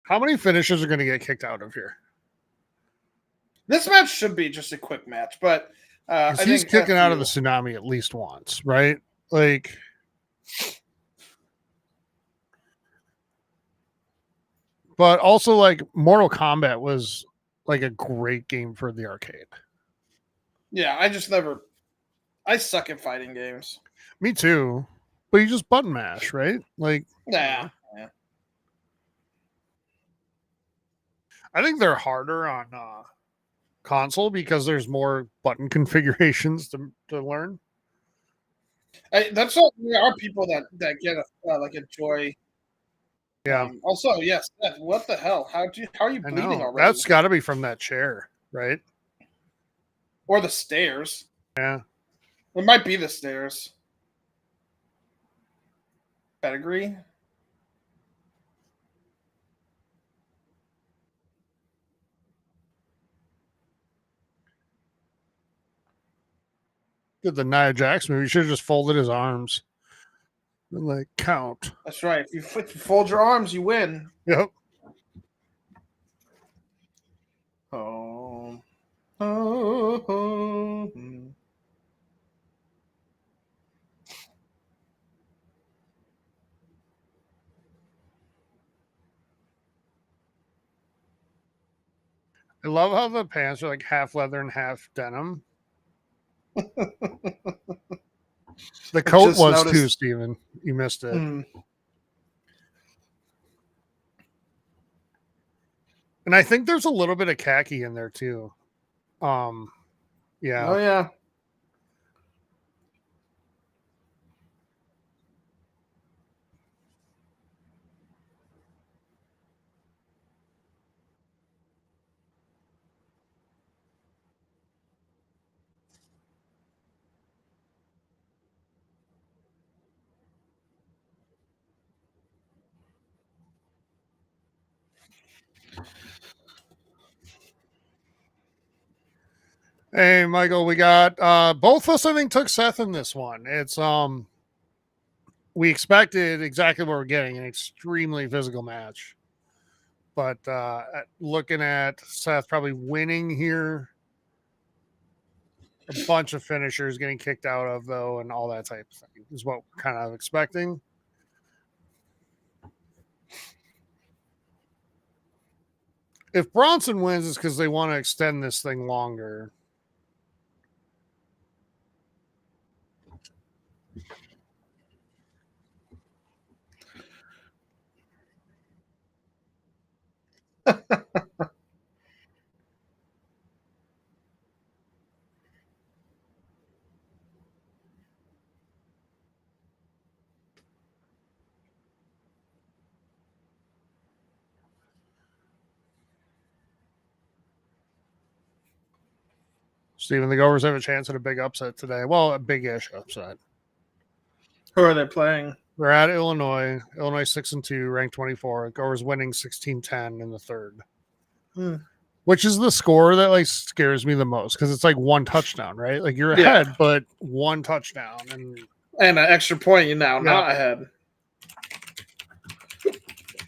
How many finishers are going to get kicked out of here? This match should be just a quick match, but I think he's kicking out of the tsunami at least once, right? Like, but also like Mortal Kombat was like a great game for the arcade. Yeah, I suck at fighting games. Me too. But you just button mash, right? Like, yeah. I think they're harder on console because there's more button configurations to learn. That's all. There are people that get like a joy. Yeah. Also, yes. What the hell? How are you bleeding already? That's got to be from that chair, right? Or the stairs. Yeah. It might be the stairs. Pedigree. Did the Nia Jax movie? You should have just folded his arms. And like count. That's right. If you fold your arms, you win. Yep. Oh. I love how the pants are like half leather and half denim. The coat was too, Steven. You missed it. And I think there's a little bit of khaki in there too. Yeah. Oh yeah. Hey, Michael, we got both of us, I think, took Seth in this one. It's we expected exactly what we're getting, an extremely physical match. But looking at Seth probably winning here, a bunch of finishers getting kicked out of, though, and all that type of thing is what we're kind of expecting. If Bronson wins, it's because they want to extend this thing longer. Steven, the Gophers have a chance at a big upset today. Well, a big-ish upset. Who are they playing? They're at Illinois. Illinois 6-2, ranked 24. Gophers winning 16-10 in the third. Which is the score that like scares me the most because it's like one touchdown, right? Like you're ahead, but one touchdown and an extra point. You're now not ahead.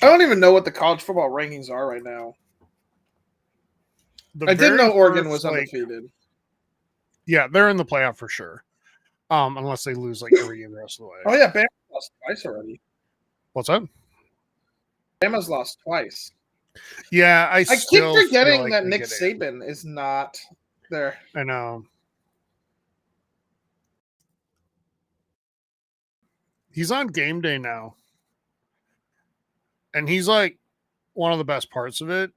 I don't even know what the college football rankings are right now. I didn't know Oregon was undefeated. Yeah, they're in the playoff for sure. Unless they lose like every game the rest of the way. Oh yeah, Bama's lost twice already. What's that? Bama's lost twice. Yeah, I keep forgetting that Nick Saban is not there. I know. He's on game day now. And he's like one of the best parts of it.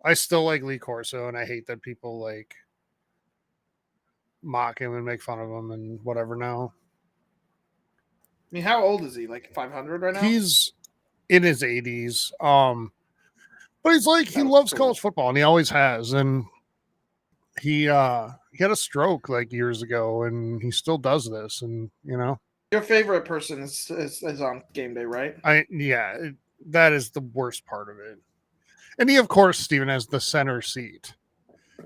I still like Lee Corso, and I hate that people like mock him and make fun of him and whatever now. I mean, how old is he? Like 500 right now? He's in his 80s. But he's like, he loves college football, and he always has. And he had a stroke like years ago, and he still does this. And, you know. Your favorite person is on game day, right? That is the worst part of it. And he, of course, Steven, has the center seat,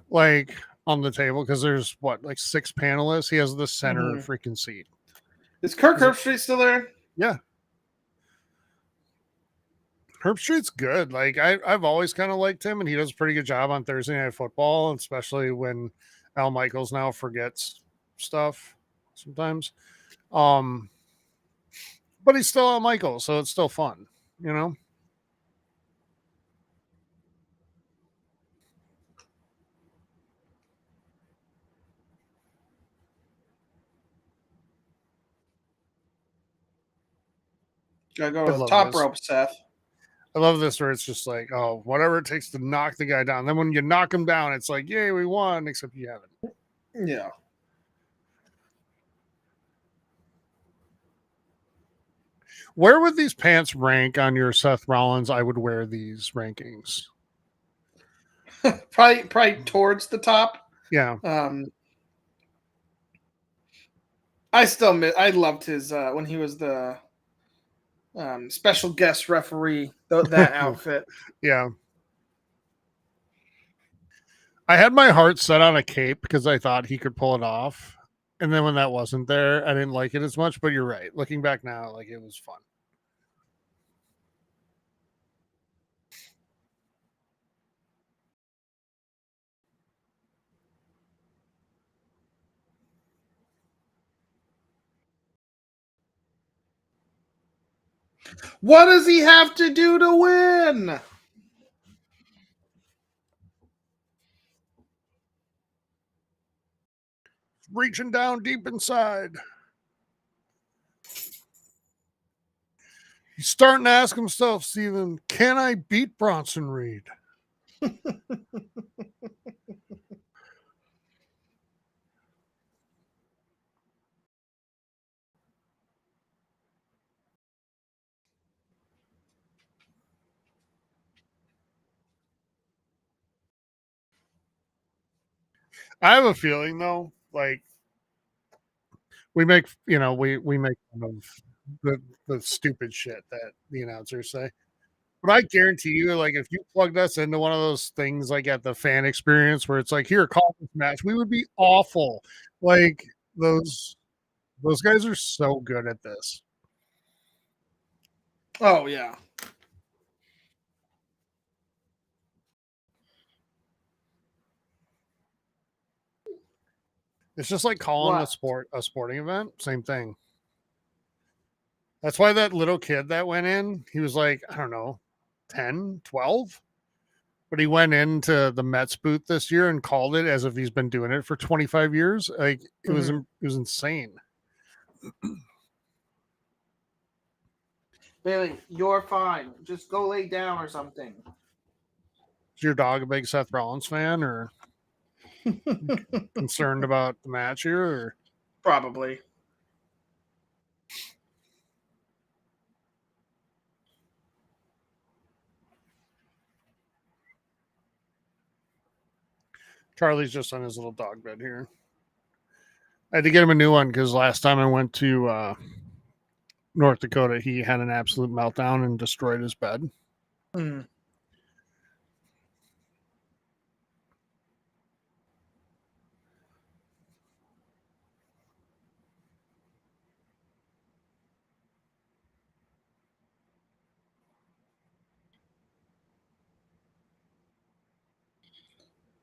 like on the table, because there's like 6 panelists. He has the center freaking seat. Is Kirk Herbstreit still there? Yeah. Herbstreit's good. Like I've always kind of liked him, and he does a pretty good job on Thursday Night Football, especially when Al Michaels now forgets stuff sometimes. But he's still Al Michaels, so it's still fun, you know. Gotta go to the top rope, Seth. I love this where it's just like, oh, whatever it takes to knock the guy down. Then when you knock him down, it's like, yay, we won, except you haven't. Yeah. Where would these pants rank on your Seth Rollins? I would wear these rankings. probably towards the top. Yeah. I loved his when he was the special guest referee, that outfit. Yeah. I had my heart set on a cape because I thought he could pull it off. And then when that wasn't there, I didn't like it as much, but you're right. Looking back now, like it was fun. What does he have to do to win? Reaching down deep inside. He's starting to ask himself, Steven, can I beat Bronson Reed? I have a feeling though, like we make fun of the stupid shit that the announcers say. But I guarantee you, like if you plugged us into one of those things like at the fan experience where it's like, here, call this match, we would be awful. Like those guys are so good at this. Oh yeah. It's just like calling a sporting event. Same thing. That's why that little kid that went in, he was like, I don't know, 10, 12. But he went into the Mets booth this year and called it as if he's been doing it for 25 years. Like it was insane. Bailey, you're fine. Just go lay down or something. Is your dog a big Seth Rollins fan or concerned about the match here? Or? Probably. Charlie's just on his little dog bed here. I had to get him a new one because last time I went to North Dakota, he had an absolute meltdown and destroyed his bed. Mm.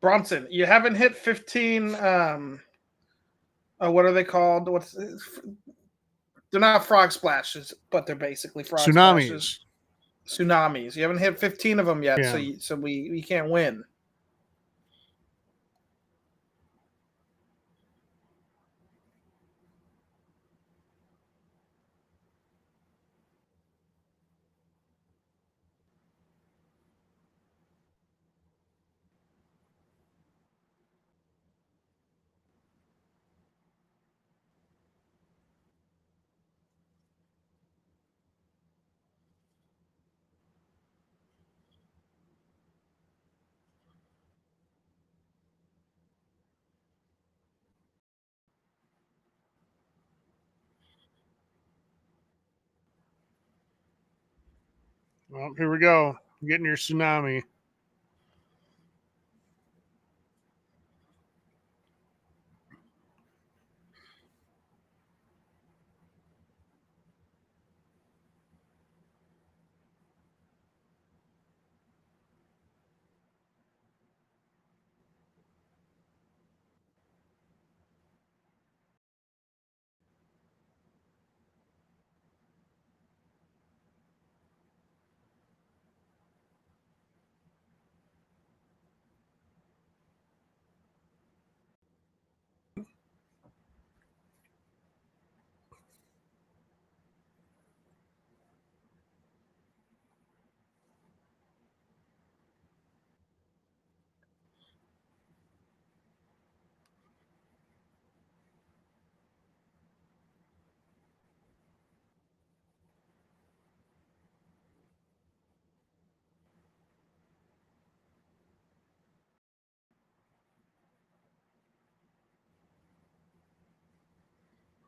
Bronson, you haven't hit 15. What are they called? They're not frog splashes, but they're basically frog splashes. Tsunamis. You haven't hit 15 of them yet, so we can't win. Well, here we go. You're getting your tsunami.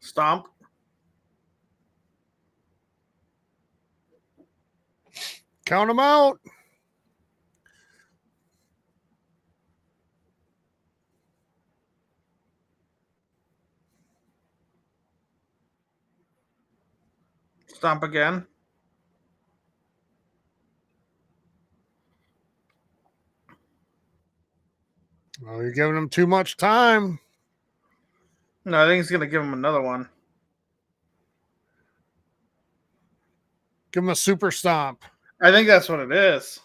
Stomp. Count them out. Stomp again. Well, you're giving him too much time. No, I think he's going to give him another one. Give him a super stomp. I think that's what it is.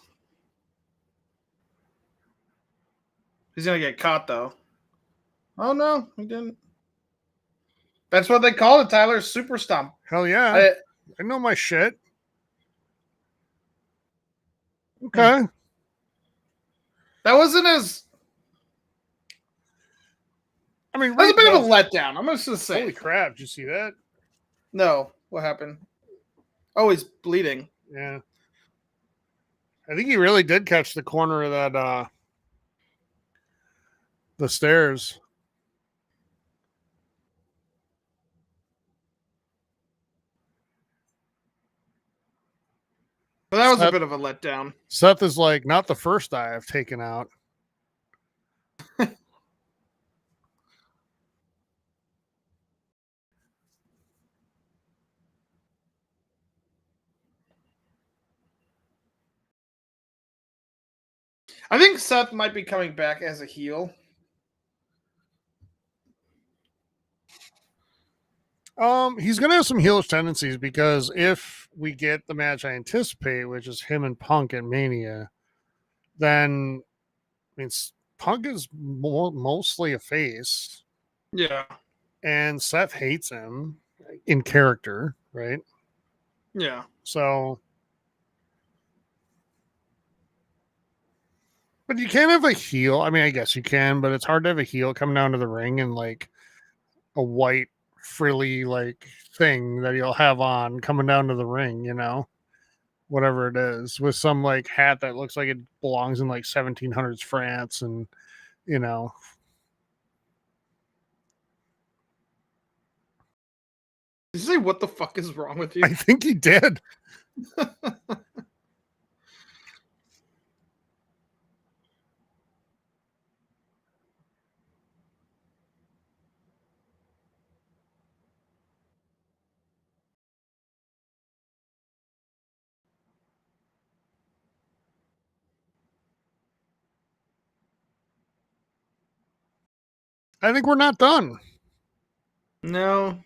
He's going to get caught, though. Oh, no, he didn't. That's what they call it, Tyler. Super stomp. Hell yeah. I know my shit. Okay. That wasn't as... I mean, that's a bit of a letdown. I'm just going to say. Holy crap. Did you see that? No. What happened? Oh, he's bleeding. Yeah. I think he really did catch the corner of that, the stairs. Well, that was a bit of a letdown. Seth is like, not the first eye I've taken out. I think Seth might be coming back as a heel. He's going to have some heelish tendencies because if we get the match I anticipate, which is him and Punk at Mania, then I mean, Punk is mostly a face, Yeah. and Seth hates him in character, right? Yeah. So, but you can't have a heel. I mean, I guess you can, but it's hard to have a heel come down to the ring and like a white frilly like thing that he'll have on coming down to the ring, you know, whatever it is, with some like hat that looks like it belongs in like 1700s France, and you know. Did you say what the fuck is wrong with you? I think he did. I think we're not done. No.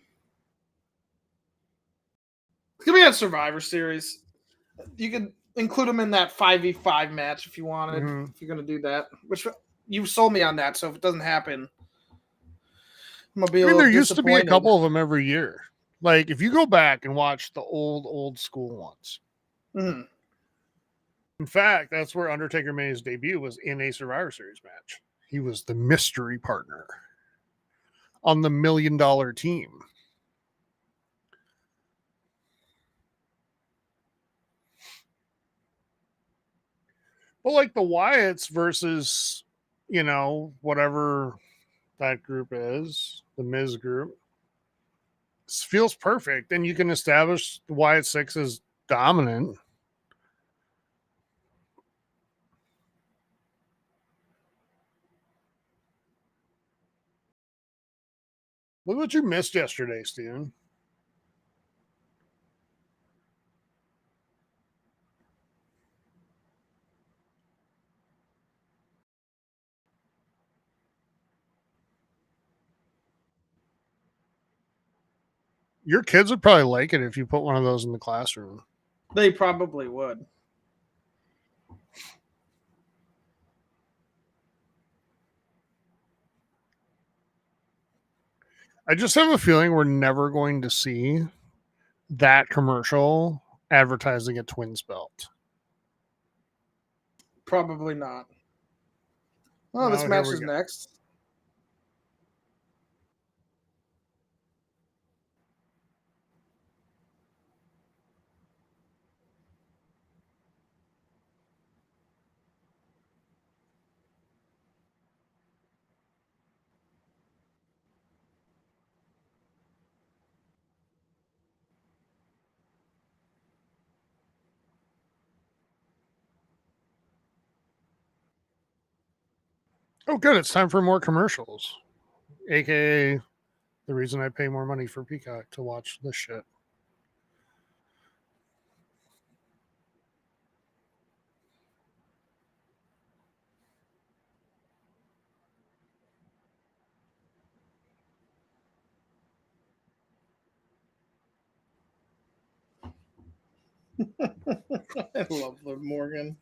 It's gonna be a Survivor Series. You could include them in that 5v5 match if you wanted. Mhm. If you're gonna do that, which you sold me on that. So if it doesn't happen, I'm gonna be I a mean, little there used to be a disappointed. couple of them every year. Like if you go back and watch the old school ones. Mhm. In fact, that's where Undertaker made his debut, was in a Survivor Series match. He was the mystery partner on the $1 million team. But like the Wyatts versus, you know, whatever that group is, the Miz group, feels perfect. And you can establish the Wyatt Six as dominant. Look what you missed yesterday, Steven. Your kids would probably like it if you put one of those in the classroom. They probably would. I just have a feeling we're never going to see that commercial advertising a Twins belt. Probably not. Oh, this Oh, here match we is go. next. Oh, good. It's time for more commercials, aka the reason I pay more money for Peacock to watch this shit. I love Liv Morgan.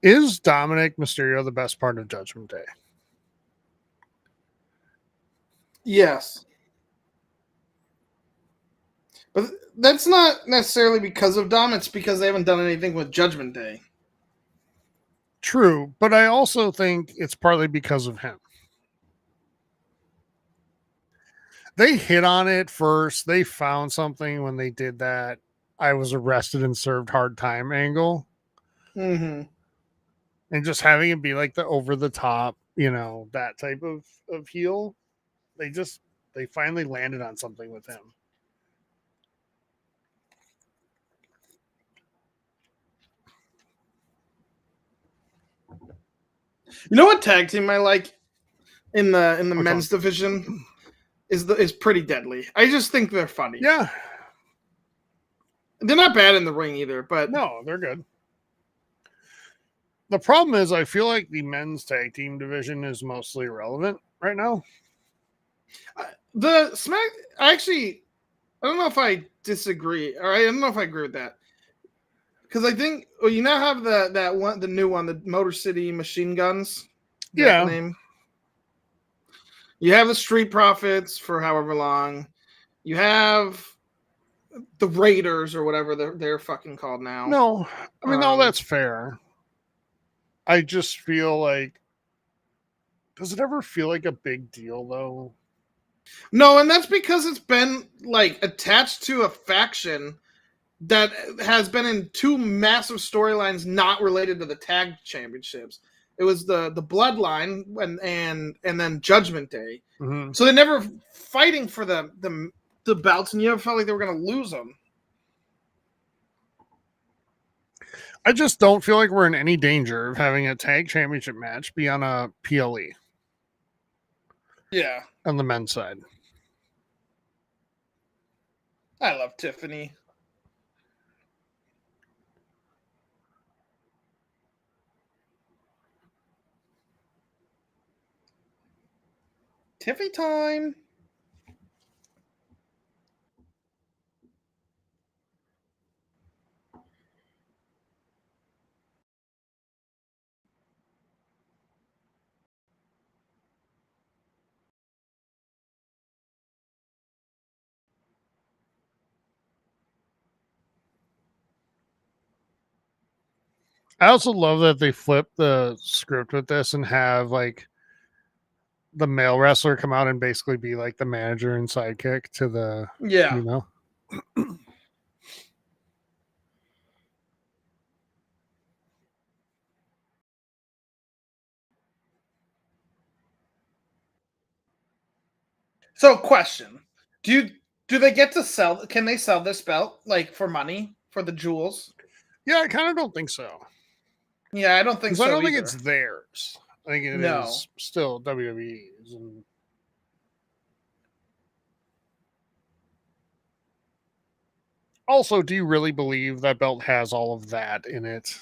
Is Dominic Mysterio the best part of Judgment Day? Yes. But that's not necessarily because of Dom. It's because they haven't done anything with Judgment Day. True, but I also think it's partly because of him. They hit on it first. They found something when they did that I was arrested and served hard time angle. Mm-hmm. And just having it be like the over the top, you know, that type of heel. They finally landed on something with him. You know what tag team I like in the Which men's one? division is Pretty Deadly. I just think they're funny. Yeah. They're not bad in the ring either, but No, they're good. The problem is I feel like the men's tag team division is mostly irrelevant right now. The Smack, I don't know if I disagree, or I don't know if I agree with that. Because I think, well, you now have the new one, the Motor City Machine Guns. Is that the name? You have the Street Profits for however long. You have the Raiders or whatever they're fucking called now. No, I mean, no, that's fair. I just feel like, does it ever feel like a big deal though? No, and that's because it's been like attached to a faction that has been in two massive storylines not related to the tag championships. It was the Bloodline and then Judgment Day. Mm-hmm. So they're never fighting for the belts, and you never felt like they were going to lose them. I just don't feel like we're in any danger of having a tag championship match be on a PLE. Yeah. On the men's side. I love Tiffany. Tiffy time. I also love that they flip the script with this and have like the male wrestler come out and basically be like the manager and sidekick to the, yeah, you know. So, question: Do they get to sell? Can they sell this belt like for money for the jewels? Yeah, I kind of don't think so. Yeah, I don't think so. I don't either. think it's theirs. I think it is still WWE's. And also, do you really believe that belt has all of that in it?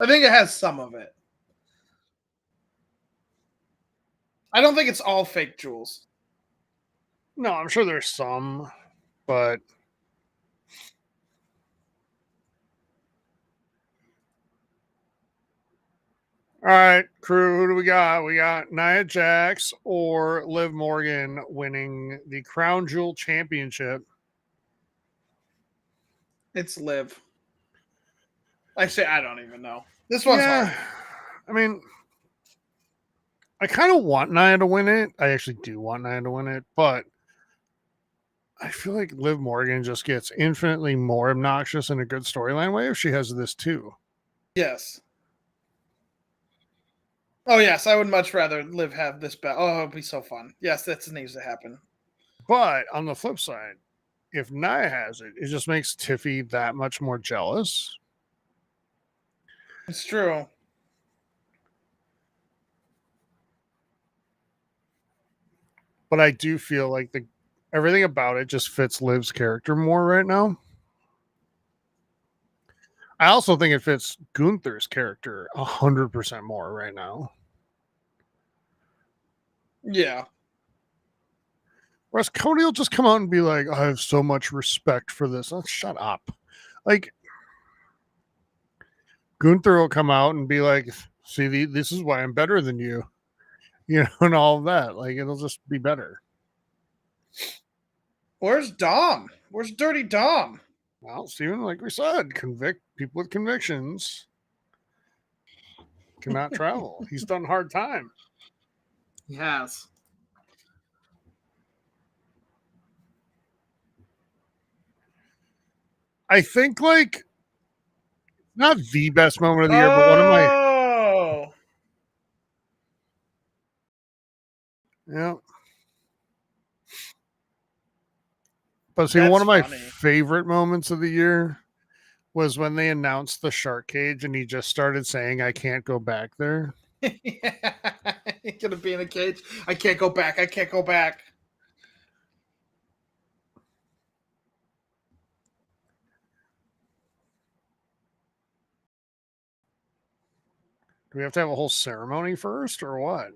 I think it has some of it. I don't think it's all fake jewels. No, I'm sure there's some, but all right, crew, who do we got? We got Nia Jax or Liv Morgan winning the Crown Jewel Championship. It's Liv. I don't even know. This one's hard. I mean, I kind of want Nia to win it. I actually do want Nia to win it, but I feel like Liv Morgan just gets infinitely more obnoxious in a good storyline way if she has this too. Yes. Oh yes, I would much rather Liv have this belt. Oh, it'd be so fun. Yes, that needs to happen. But on the flip side, if Nia has it, it just makes Tiffy that much more jealous. It's true. But I do feel like everything about it just fits Liv's character more right now. I also think it fits Gunther's character 100% more right now. Yeah. Whereas Cody will just come out and be like, I have so much respect for this. Oh, shut up. Like, Gunther will come out and be like, see, this is why I'm better than you. You know, and all of that. Like, it'll just be better. Where's Dom? Where's Dirty Dom? Well, Steven, like we said, convict people with convictions cannot travel. He's done hard time. He has. I think like not the best moment of the year, but one of my yeah. But see, one of my favorite moments of the year was when they announced the shark cage and he just started saying, I can't go back there. Yeah. He's gonna be in a cage. I can't go back. I can't go back. Do we have to have a whole ceremony first or what?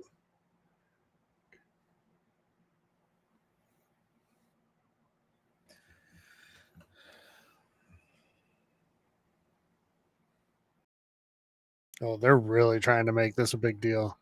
Oh, they're really trying to make this a big deal.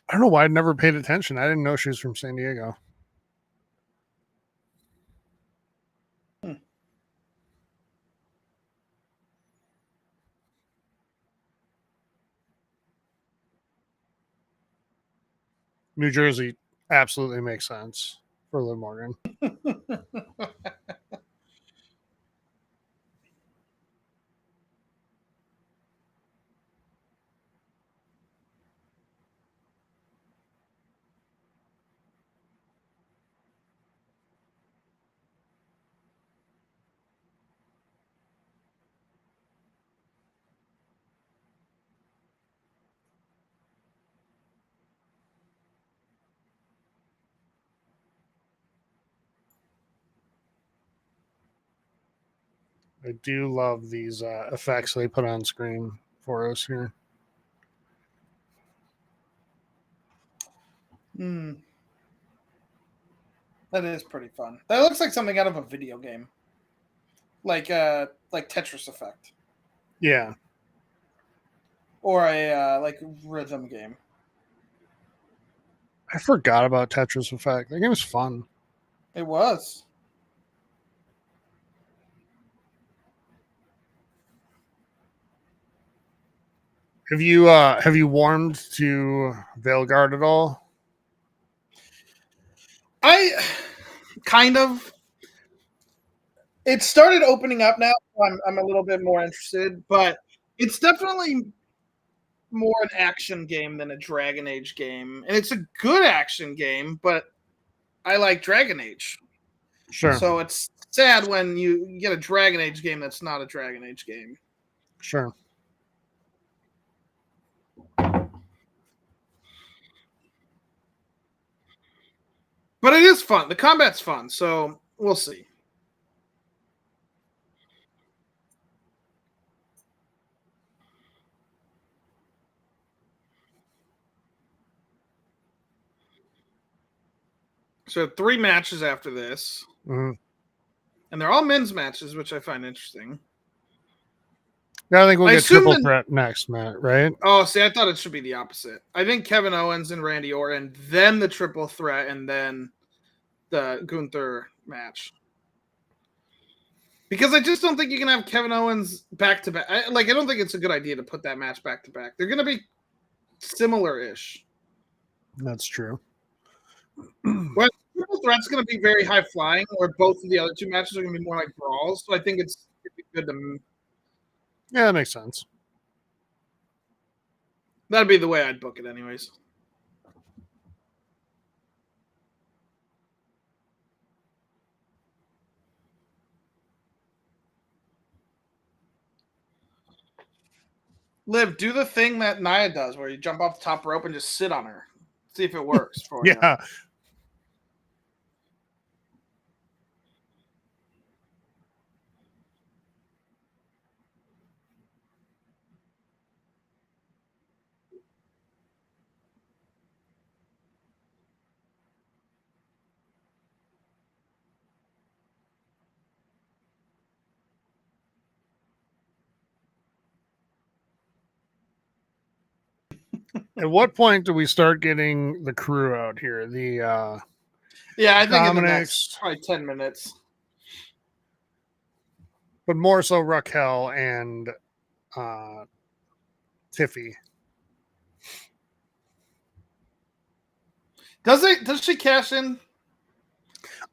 I don't know why I'd never paid attention. I didn't know she was from San Diego. New Jersey absolutely makes sense for Liv Morgan. I do love these effects they put on screen for us here. That is pretty fun. That looks like something out of a video game, like Tetris Effect. Yeah, or a rhythm game. I forgot about Tetris Effect. That game was fun. It was. Have you warmed to Veilguard at all? I kind of. It started opening up now. So I'm a little bit more interested, but it's definitely more an action game than a Dragon Age game, and it's a good action game. But I like Dragon Age, Sure. so it's sad when you get a Dragon Age game that's not a Dragon Age game. Sure. But it is fun. The combat's fun, so we'll see. So 3 matches after this. Mm-hmm. And they're all men's matches, which I find interesting. Yeah, I think we'll get triple threat next, Matt, right? Oh, see, I thought it should be the opposite. I think Kevin Owens and Randy Orton, then the triple threat, and then the Gunther match. Because I just don't think you can have Kevin Owens back to back. I don't think it's a good idea to put that match back to back. They're going to be similar-ish. That's true. Well, triple threat's going to be very high flying, where both of the other 2 matches are going to be more like brawls. So I think it's good to. Yeah, that makes sense. That'd be the way I'd book it, anyways. Liv, do the thing that Nia does, where you jump off the top rope and just sit on her. See if it works for you. Yeah. At what point do we start getting the crew out here? The yeah, I think Dominic's, in the next probably 10 minutes. But more so Raquel and Tiffy. Does she cash in?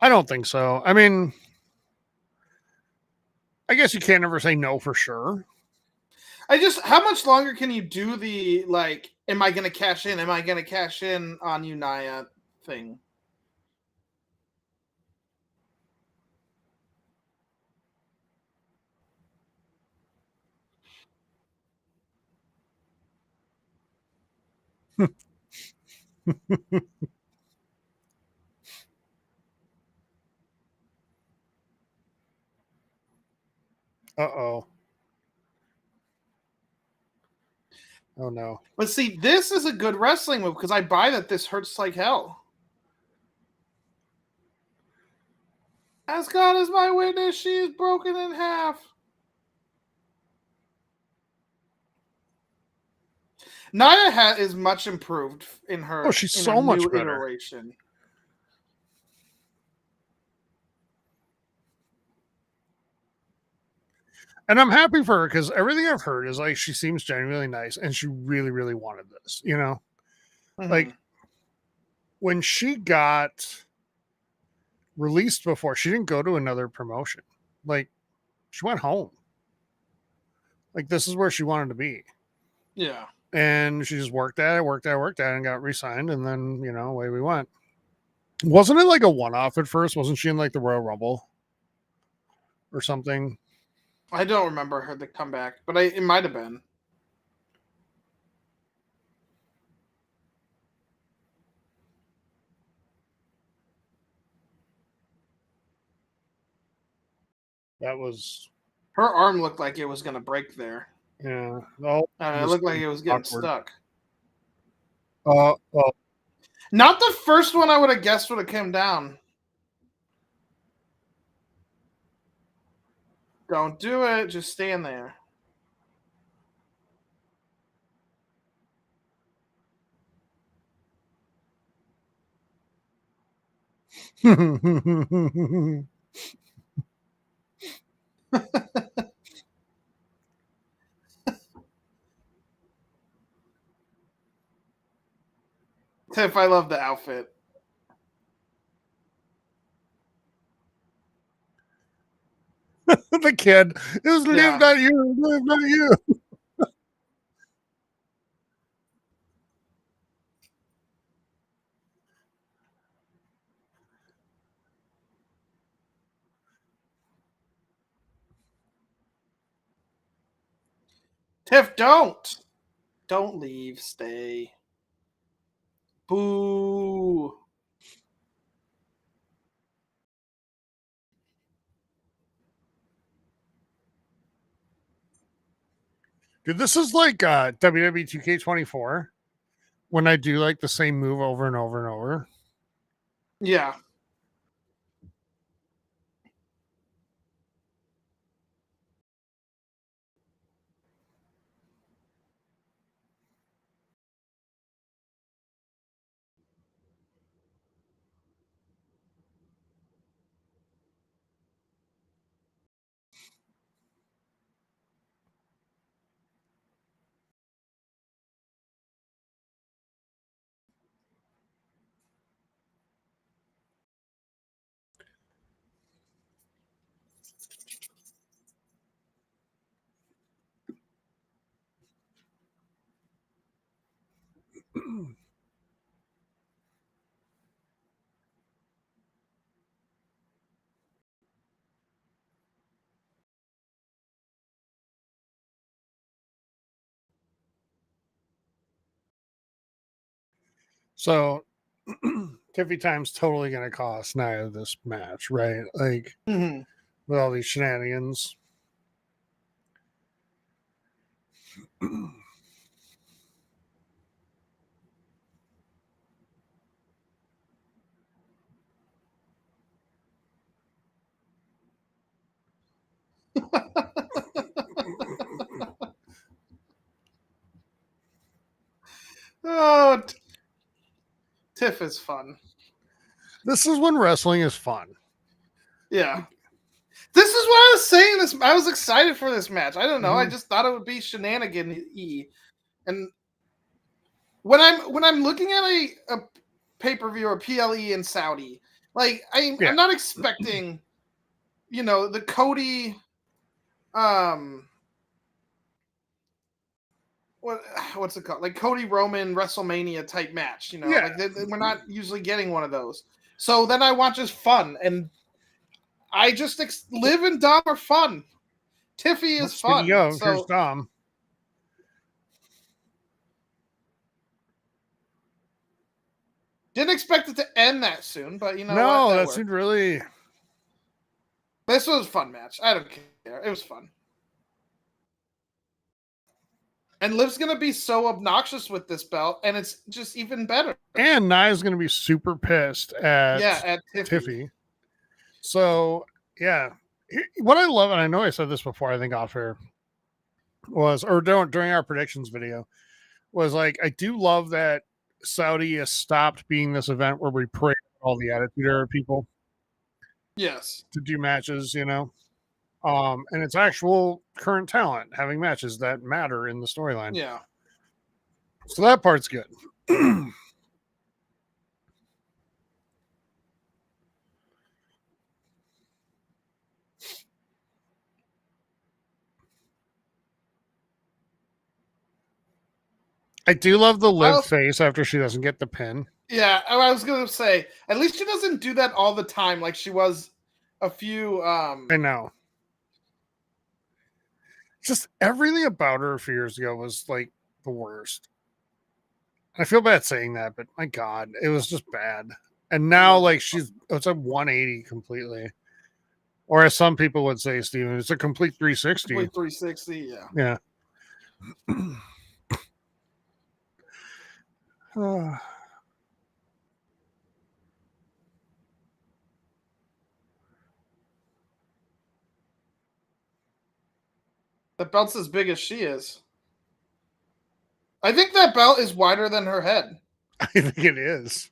I don't think so. I mean, I guess you can't ever say no for sure. How much longer can you do the am I gonna cash in? Am I gonna cash in on you, Nia? thing. Uh-oh. Oh, no. But see, this is a good wrestling move because I buy that this hurts like hell. As God is my witness, she is broken in half. Nia is much improved in her. Oh, she's in so her much new better. iteration. And I'm happy for her because everything I've heard is like she seems genuinely nice and she really, really wanted this, you know? Mm-hmm. Like when she got released before, she didn't go to another promotion. Like she went home. Like this is where she wanted to be. Yeah. And she just worked at it, and got re-signed, and then, you know, away we went. Wasn't it like a one-off at first? Wasn't she in like the Royal Rumble or something? I don't remember her the comeback, but it might have been. That was, Her arm looked like it was going to break there. yeah. Oh, It looked like it was getting awkward. stuck. Well, Not the first one I would have guessed would have come down. Don't do it. Just stand there. Tiff, I love the outfit. the kid. It was Liv, not you. Liv, not you. Tiff, don't. Don't leave. Stay. Boo. Dude, this is like WWE 2K24 when I do like the same move over and over and over. Yeah. So Tiffy Time's totally going to cost Nia this match, right? Like Mm-hmm. with all these shenanigans. Oh, Tiff is fun. This is when wrestling is fun. Yeah. This is what I was saying. I was excited for this match. I don't know. I just thought it would be shenanigan-y. And when I'm looking at a pay-per-view or PLE in Saudi, like I'm not expecting, you know, the Cody what's it called? Like Cody Roman WrestleMania type match, you know? Yeah. Like we're not usually getting one of those. So then I want just fun, and I just Liv and Dom are fun. Tiffy is Speaking fun. of, here's So Dom. didn't expect it to end that soon, but you know No, what? that seemed really. This was a fun match. I don't care. It was fun. And Liv's gonna be so obnoxious with this belt, and it's just even better. And Nia's going to be super pissed at Tiffy. So, yeah. What I love, and I know I said this before, I think off air, was, or during our predictions video, was like, I do love that Saudi has stopped being this event where we pray all the Attitude Era people. Yes. To do matches, you know. And it's actual current talent having matches that matter in the storyline. Yeah. So that part's good. I do love the Liv face after she doesn't get the pin. Yeah, I was gonna say, at least she doesn't do that all the time like she was a few I know. Just everything about her a few years ago was like the worst. I feel bad saying that, but my God, it was just bad. And now, like, it's a 180 completely. Or as some people would say, Steven, it's a complete 360. Complete 360, yeah. Yeah. The belt's as big as she is. I think that belt is wider than her head. I think it is.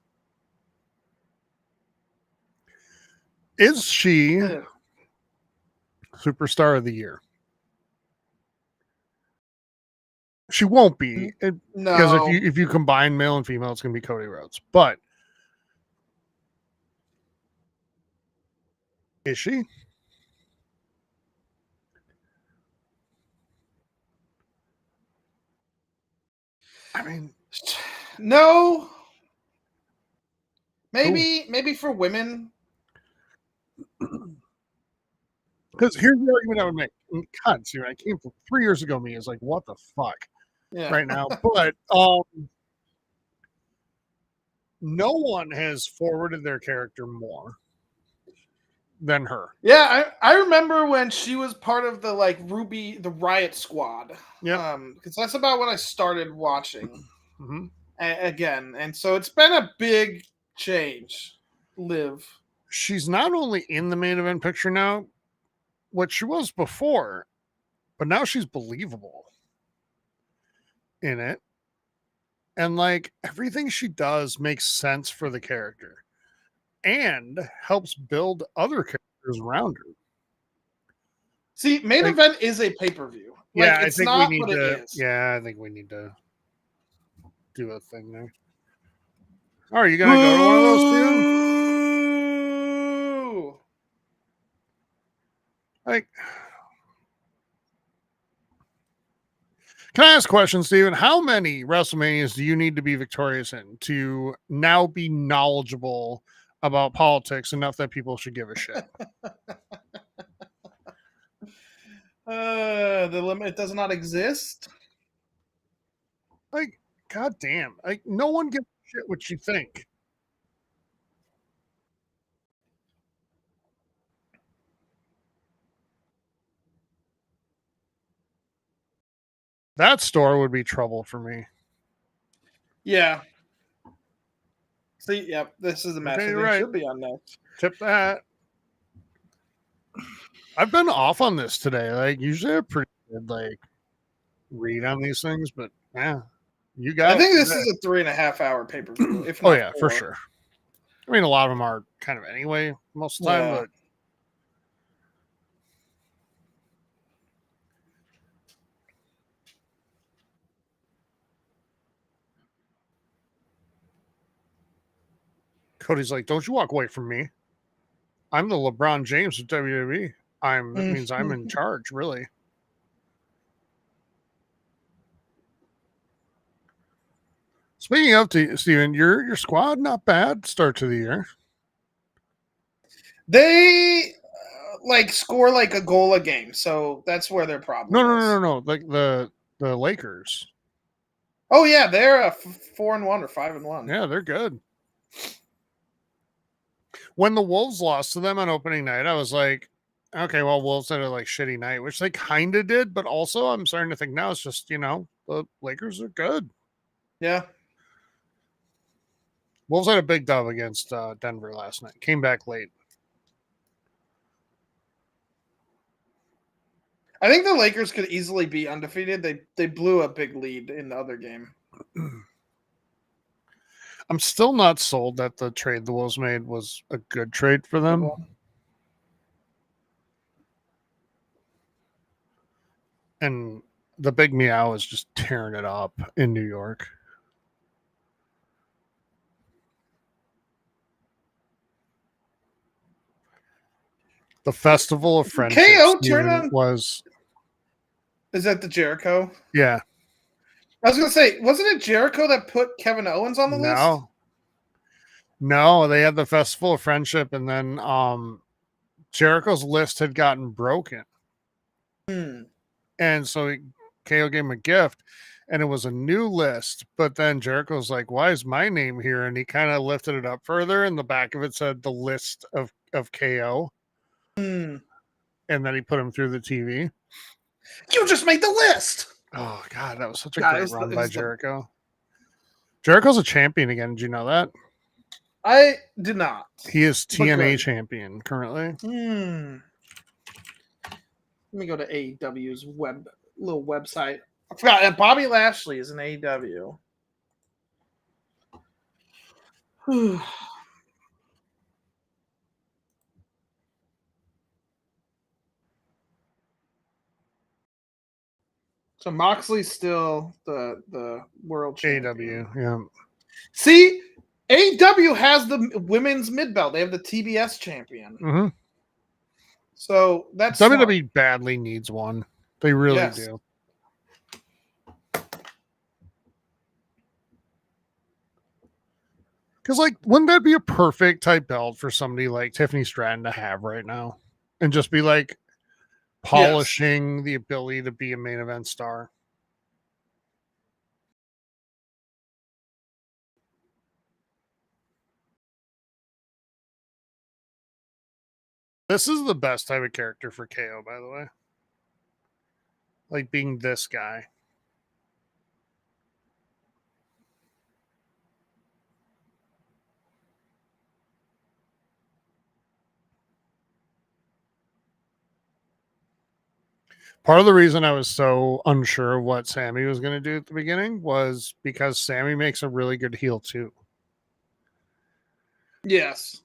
Is she Superstar of the Year? She won't be. No. Because if you combine male and female, it's going to be Cody Rhodes. But is she? I mean, no. Maybe for women. Because here's the argument I would make. God, see, I came from 3 years ago. Me is like, what the fuck, right now? But no one has forwarded their character more than her. Yeah, I remember when she was part of the the Riot Squad. Yeah, because that's about when I started watching again, and so it's been a big change. Liv. She's not only in the main event picture now, what she was before, but now she's believable in it. And like everything she does makes sense for the character and helps build other characters around her. See, main event is a pay-per-view. Yeah, it's I think not we need what to. it is. Yeah, I think we need to do a thing there. Are you gonna go to one of those too? Like, can I ask a question, Steven? How many WrestleManias do you need to be victorious in to now be knowledgeable about politics enough that people should give a shit? The limit does not exist. Like, goddamn! Like, no one gives a shit what you think. That store would be trouble for me. Yeah. See, yep, this is the match that should be on next. Tip that. I've been off on this today. Like, usually a pretty good read on these things, but yeah, you got. I think this is a 3.5 hour pay-per-view. If not, oh yeah, for sure. I mean, a lot of them are kind of anyway most of the time, but Cody's like, "Don't you walk away from me. I'm the LeBron James of WWE. That means I'm in charge, really." Speaking of Steven, your squad not bad start to the year. They like score like a goal a game, so that's where their problem is. No. Like the Lakers. Oh yeah, they're a 4-1 or 5-1. Yeah, they're good. When the Wolves lost to them on opening night, I was like, okay, well, Wolves had a like shitty night, which they kind of did, but also I'm starting to think now it's just, the Lakers are good. Yeah. Wolves had a big dub against Denver last night. Came back late. I think the Lakers could easily be undefeated. They blew a big lead in the other game. I'm still not sold that the trade the Wolves made was a good trade for them. And the big meow is just tearing it up in New York. The Festival of Friendship KO turn on was. Is that the Jericho? Yeah. I was gonna say, wasn't it Jericho that put Kevin Owens on the list? No, they had the Festival of Friendship, and then Jericho's list had gotten broken. And so KO gave him a gift, and it was a new list. But then Jericho's like, why is my name here? And he kind of lifted it up further, and the back of it said the list of KO. And then he put him through the TV. You just made the list. Oh, God, that was such a great run by Jericho. Jericho's a champion again. Did you know that? I did not. He is TNA champion currently. Let me go to AEW's little website. I forgot that Bobby Lashley is an AEW. So Moxley's still the world champion. AEW, yeah. See, AEW has the women's mid belt. They have the TBS champion. Mm-hmm. So that's WWE smart. badly needs one. They really do. Because, like, wouldn't that be a perfect type belt for somebody like Tiffany Stratton to have right now? And just be like polishing the ability to be a main event star. This is the best type of character for KO, by the way. Like being this guy. Part of the reason I was so unsure of what Sammy was going to do at the beginning was because Sammy makes a really good heel too. Yes.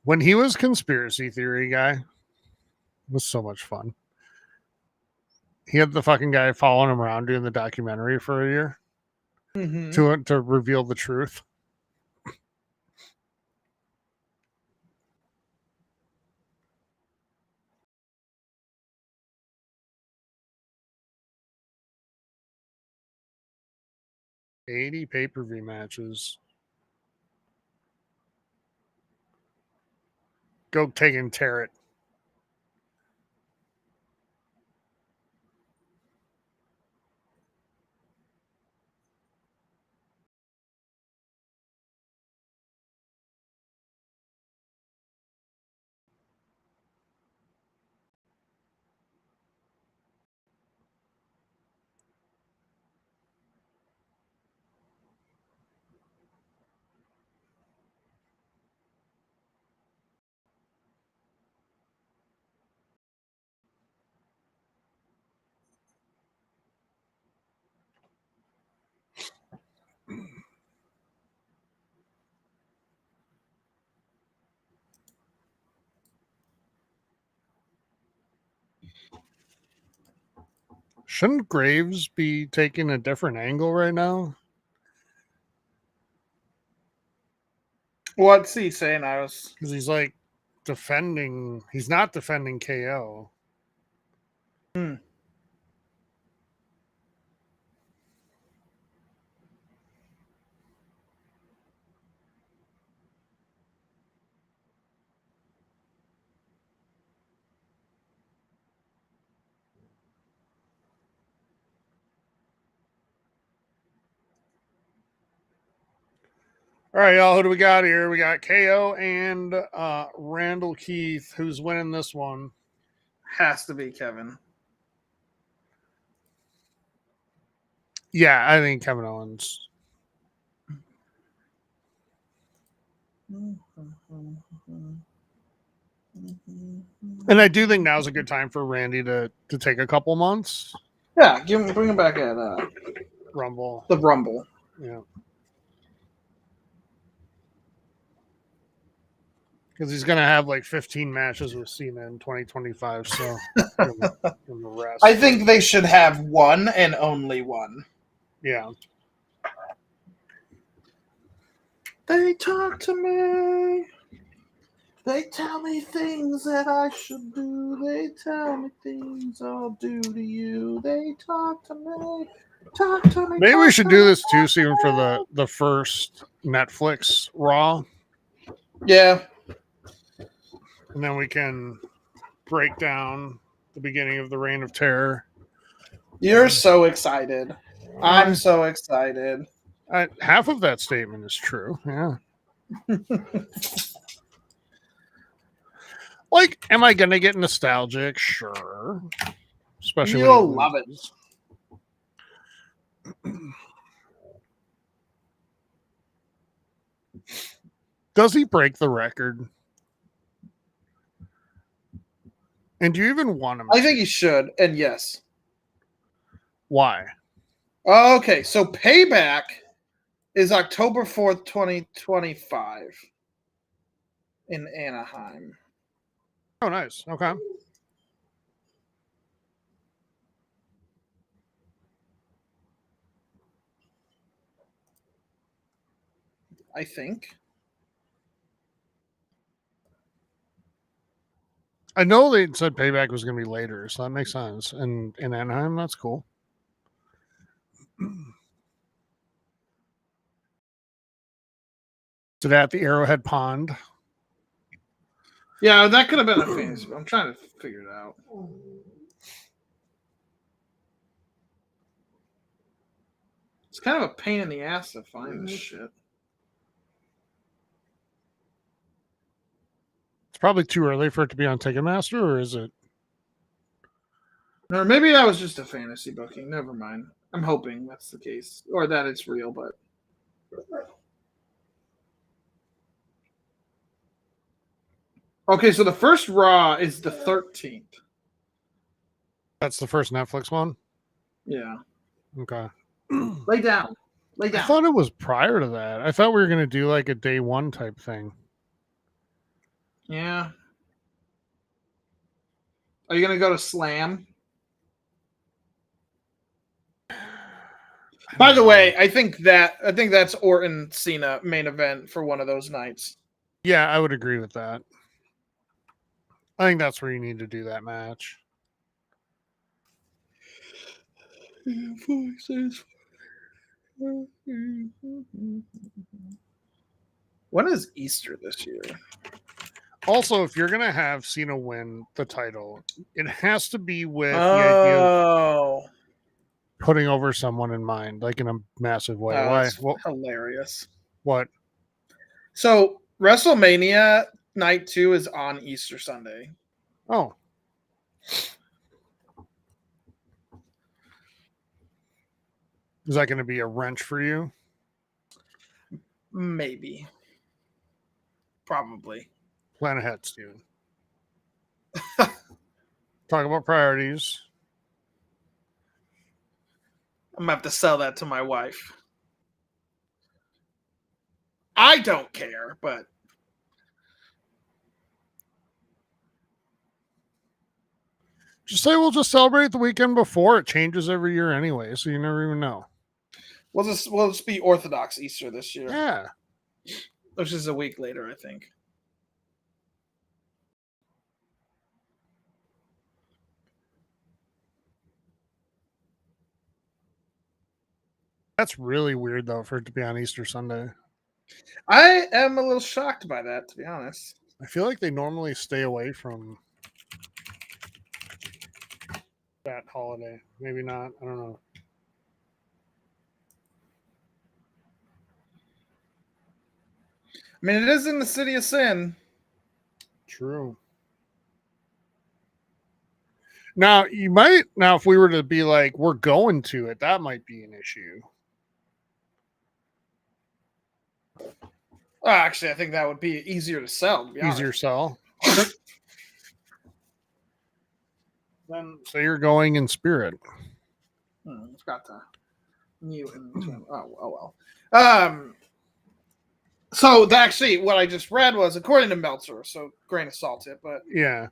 When he was conspiracy theory guy, it was so much fun. He had the fucking guy following him around doing the documentary for a year to reveal the truth. $80 pay-per-view matches. Go take and tear it. Shouldn't Graves be taking a different angle right now? What's he saying? Because he's like defending. He's not defending KO. All right, y'all. Who do we got here? We got KO and Randall Keith. Who's winning this one? Has to be Kevin. Yeah, I think Kevin Owens. And I do think now's a good time for Randy to take a couple months. Yeah, bring him back at Rumble. the Rumble. Yeah. Because he's going to have like 15 matches with Cena in 2025. So give him the rest. I think they should have one and only one. Yeah. They talk to me. They tell me things that I should do. They tell me things I'll do to you. They talk to me. Talk to me. Maybe we should do this too, Steven, for the first Netflix Raw. Yeah. And then we can break down the beginning of the Reign of Terror. You're so excited. I'm so excited. Half of that statement is true. Yeah. Like, am I going to get nostalgic? Sure. Especially you'll love it. Does he break the record? And do you even want him? I think he should. And yes. Why? Okay, so Payback is October 4th, 2025 in Anaheim. Oh, nice. Okay. I think. I know they said Payback was going to be later, so that makes sense. And in Anaheim, that's cool. Is it at the Arrowhead Pond? Yeah, that could have been a fantasy. I'm trying to figure it out. It's kind of a pain in the ass to find this shit. It's probably too early for it to be on Ticketmaster, or is it? Or maybe that was just a fantasy booking. Never mind. I'm hoping that's the case. Or that it's real, but. Okay, so the first Raw is the 13th. That's the first Netflix one? Yeah. Okay. Lay down. Lay down. I thought it was prior to that. I thought we were going to do like a day one type thing. Yeah. Are you going to go to Slam? By the way, I think that's Orton Cena main event for one of those nights. Yeah, I would agree with that. I think that's where you need to do that match. When is Easter this year? Also, if you're going to have Cena win the title, it has to be with the idea of putting over someone in mind, like in a massive way. Why? Well, hilarious. What? So WrestleMania Night 2 is on Easter Sunday. Oh. Is that going to be a wrench for you? Maybe. Probably. Plan ahead, Steven. Talk about priorities. I'm going to have to sell that to my wife. I don't care, but. Just say we'll just celebrate the weekend before. It changes every year anyway, so you never even know. We'll just be Orthodox Easter this year. Yeah. Which is a week later, I think. That's really weird, though, for it to be on Easter Sunday. I am a little shocked by that, to be honest. I feel like they normally stay away from that holiday. Maybe not. I don't know. mean, it is in the city of sin. True. Now if we were to be like, we're going to it, that might be an issue. Well, actually, I think that would be easier to sell. To be Easier honest. sell. Then so you're going in spirit. Forgot to mute in between. Oh well. So actually, what I just read was according to Meltzer. So grain of salt it, but Yeah.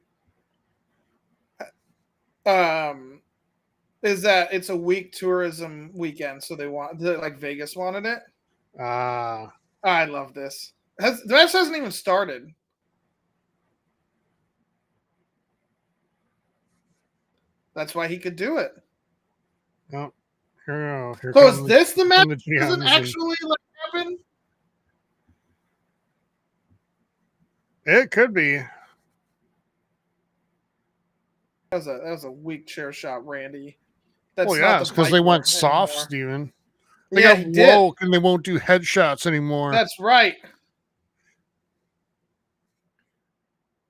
Is that it's a week tourism weekend, so they want like Vegas wanted it. I love this. The match hasn't even started. That's why he could do it. Oh, here so is this the match? Doesn't actually like happen? It could be. That was a weak chair shot, Randy. Well, yeah, it's because they went soft, anymore. Steven. They Yeah, got woke and they won't do headshots anymore. That's right.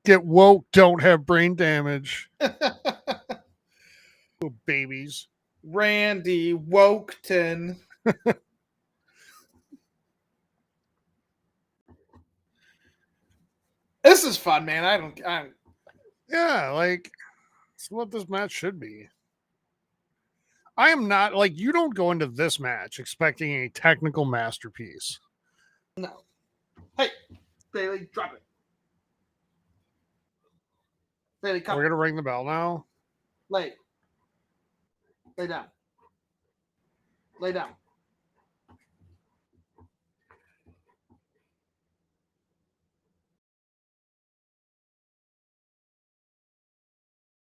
Get woke, don't have brain damage. Oh, babies. Randy Woketon. This is fun, man. Yeah, like it's what this match should be. I am not like you don't go into this match expecting a technical masterpiece. No. Hey, Bailey, drop it. Bailey, come. We're gonna ring the bell now. Lay down. Lay down.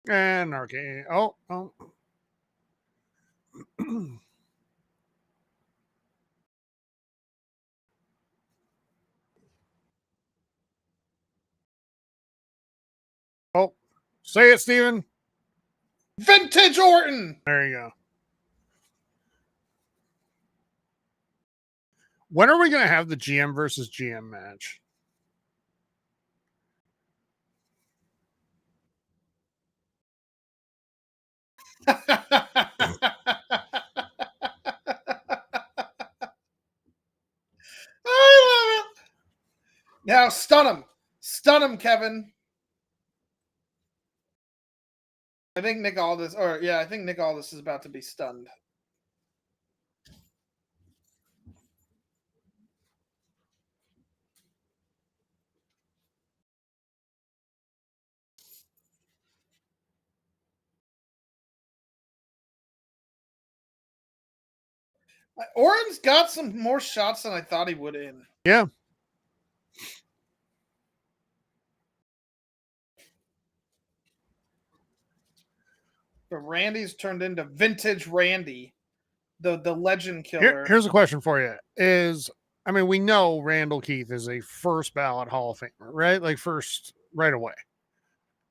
And arcade. Oh. Oh, say it, Steven. Vintage Orton. There you go. When are we going to have the GM versus GM match? I love it. Now stun him, Kevin. I think Nick Aldis is about to be stunned. Orton's got some more shots than I thought he would in. Yeah. But Randy's turned into vintage Randy, the legend killer. Here's a question for you: we know Randall Keith is a first ballot Hall of Famer, right? Like first right away.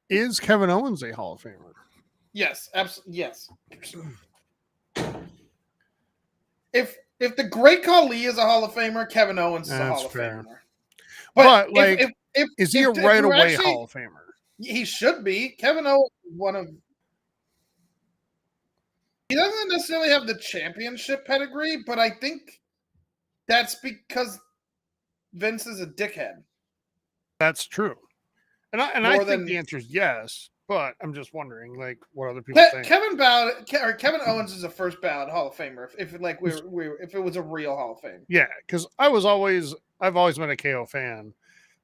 Is Kevin Owens a Hall of Famer? Yes, absolutely. Yes. If the Great Khali is a Hall of Famer, Kevin Owens is a Hall of Famer. But like, is he a right away Hall of Famer? He should be. Kevin Owens is one of. He doesn't necessarily have the championship pedigree, but I think that's because Vince is a dickhead. That's true, and I think the answer is yes. But I'm just wondering, like, what other people think. Kevin Owens is a first ballot Hall of Famer. If it was a real Hall of Fame. Yeah, because I've always been a KO fan,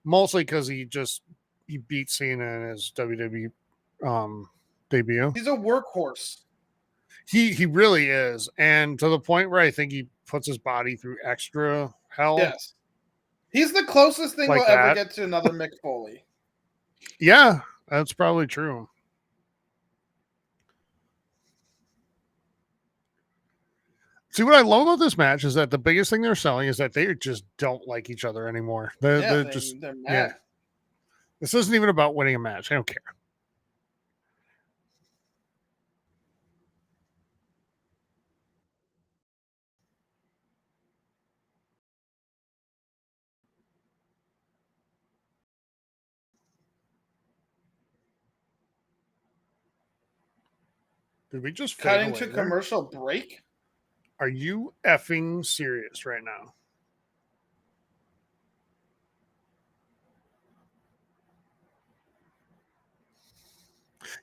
mostly because he beat Cena in his WWE debut. He's a workhorse. He really is, and to the point where I think he puts his body through extra hell. Yes, he's the closest thing we'll ever get to another Mick Foley. Yeah, that's probably true. See, what I love about this match is that the biggest thing they're selling is that they just don't like each other anymore. They're mad. Yeah. This isn't even about winning a match. I don't care. Did we just fade Cutting away to there? commercial break. Are you effing serious right now?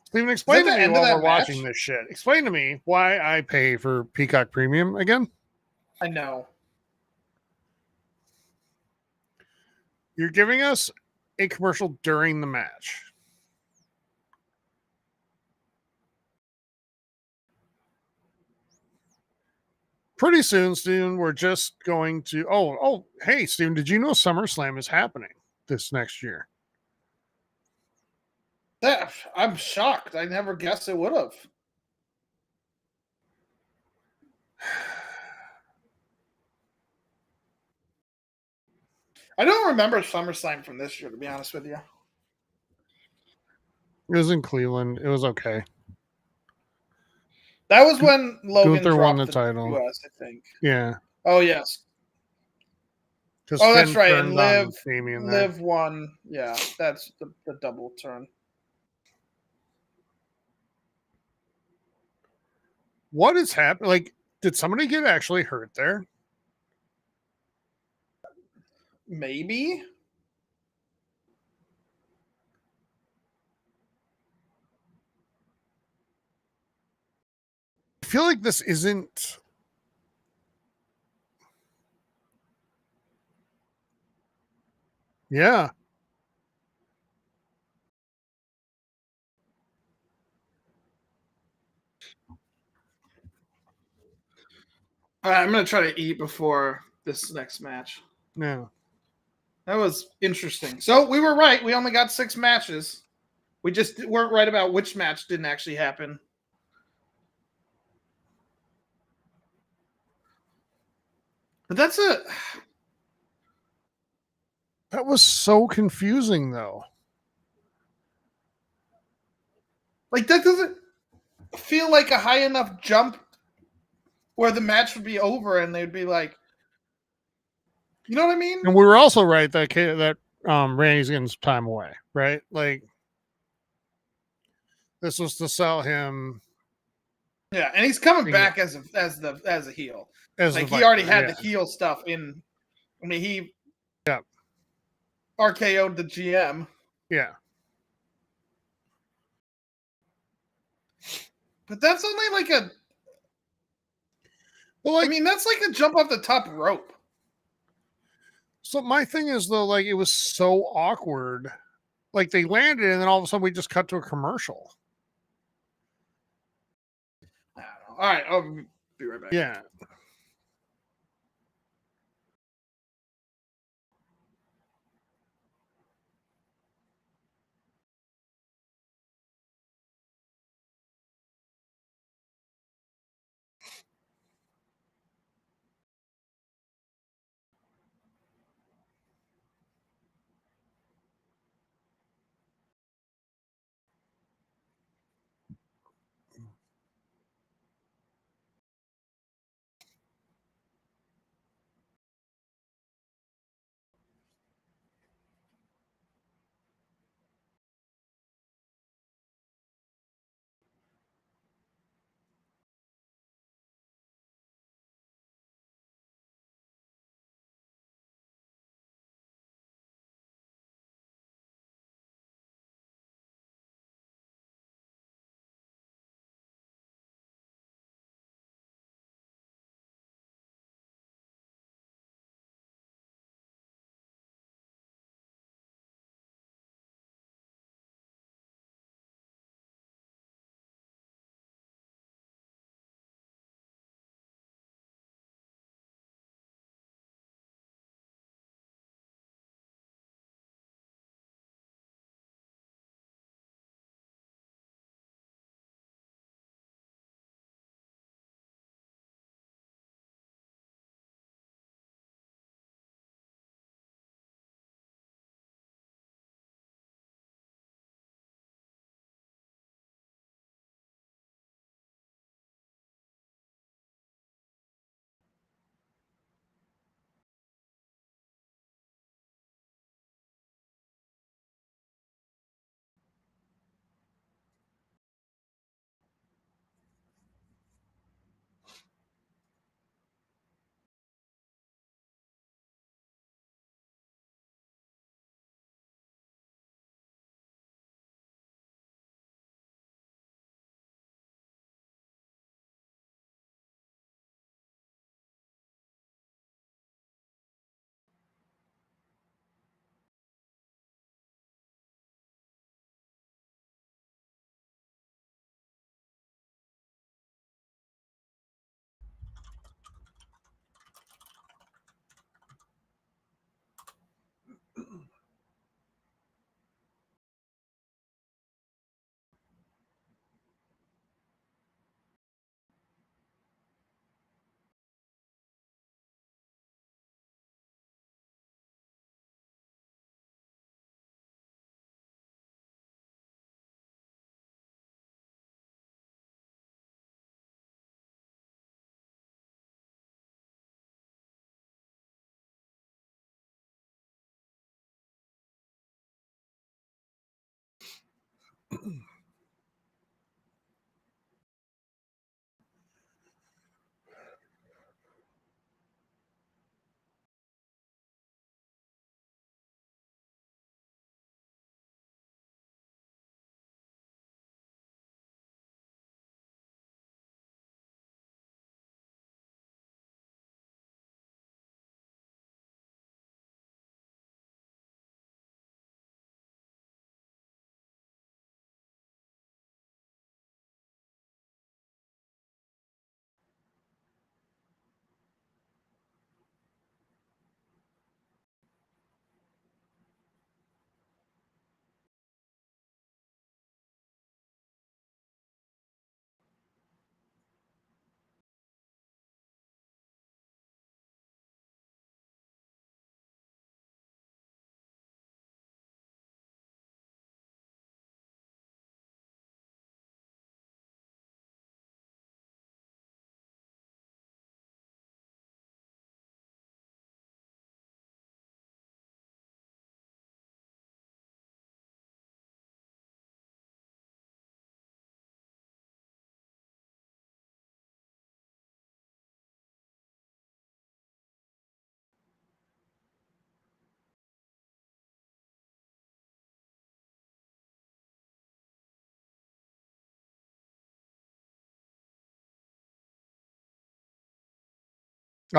Steven, explain to the me end of while that we're watching match? this shit. Explain to me why I pay for Peacock Premium again. I know. You're giving us a commercial during the match. Pretty soon, Steven, we're just going to. Hey, Steven, did you know SummerSlam is happening this next year? I'm shocked. I never guessed it would have. I don't remember SummerSlam from this year, to be honest with you. It was in Cleveland. It was okay. That was when Logan Gunther won dropped the title. US, I think. Yeah. Oh, yes. Oh, that's right. And Damien Liv won. Yeah, that's the double turn. What is happening? Like, did somebody get actually hurt there? Maybe. I feel like this isn't. Yeah. All right, I'm going to try to eat before this next match. Yeah. That was interesting. So we were right. We only got 6 matches. We just weren't right about which match didn't actually happen. But that was so confusing, though. Like, that doesn't feel like a high enough jump where the match would be over and they'd be like, you know what I mean? And we were also right that Randy's getting some time away, right? Like, this was to sell him. Yeah, and he's coming back as a heel. Like, he already had the heel stuff in. I mean, he RKO'd the GM. Yeah. But that's only like a. Well, like, I mean, that's like a jump off the top rope. So my thing is, though, like, it was so awkward. Like, they landed, and then all of a sudden we just cut to a commercial. I don't know. All right, I'll be right back. Yeah. All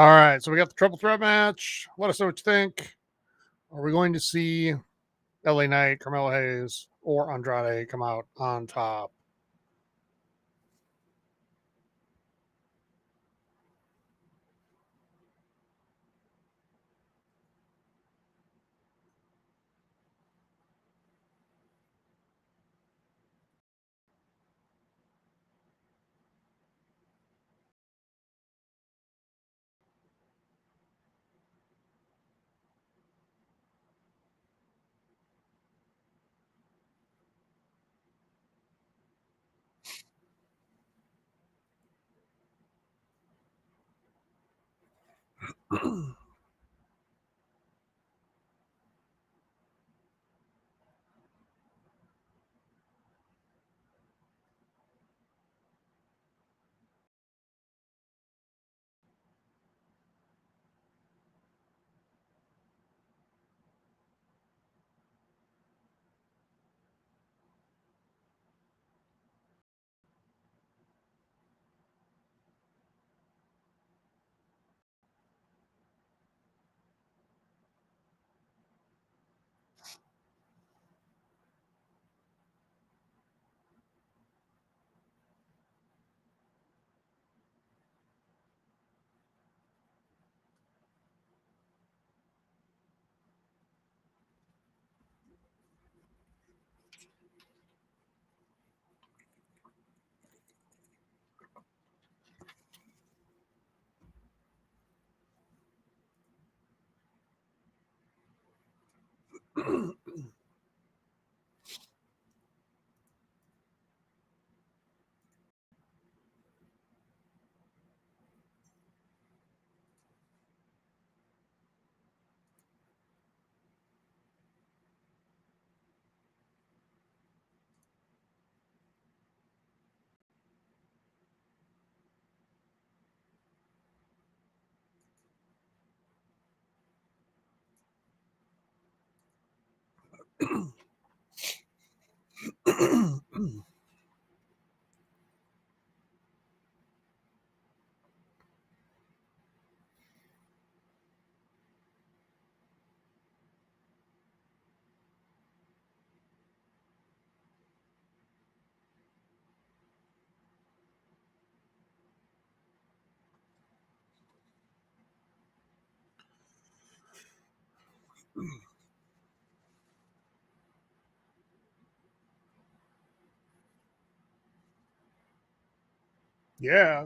right, so we got the triple threat match. Let us know what you think. Are we going to see LA Knight, Carmelo Hayes, or Andrade come out on top? Yeah,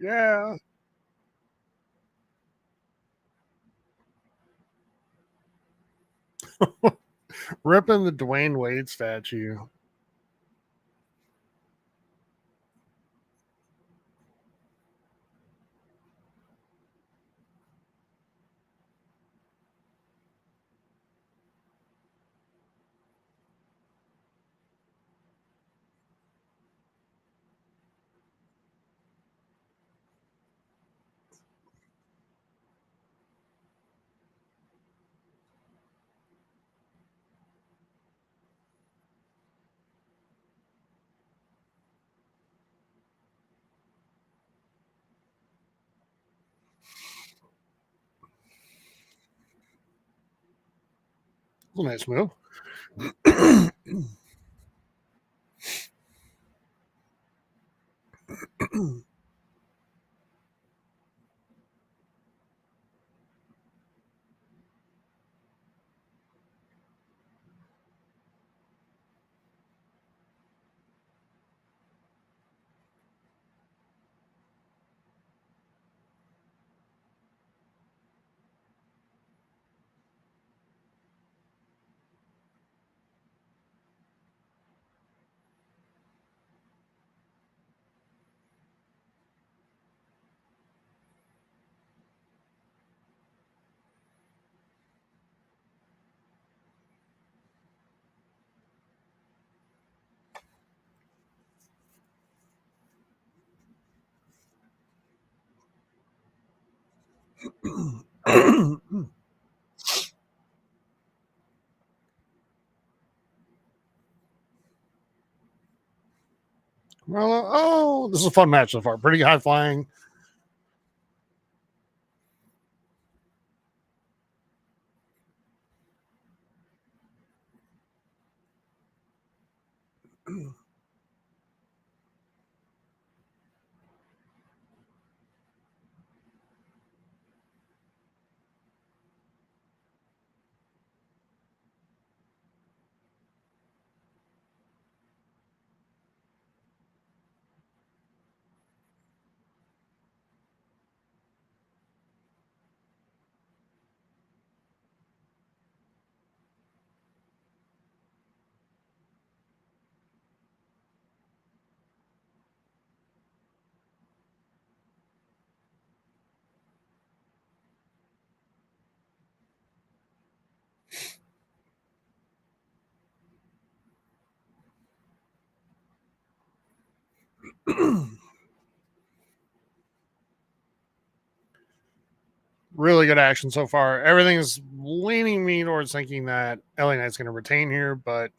yeah. Ripping the Dwayne Wade statue. a nice move. Well, oh, this is a fun match so far. Pretty high flying. Really good action so far. Everything is leaning me towards thinking that LA Knight's going to retain here, but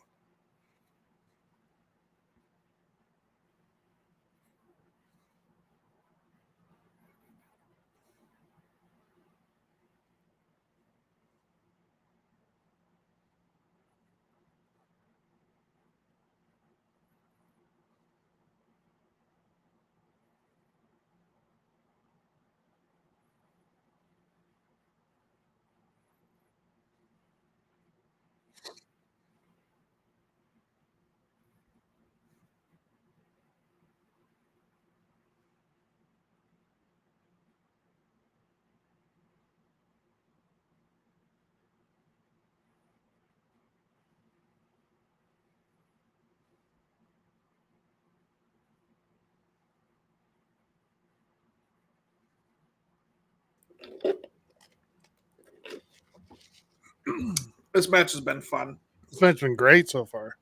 This match has been fun. this match has been great so far.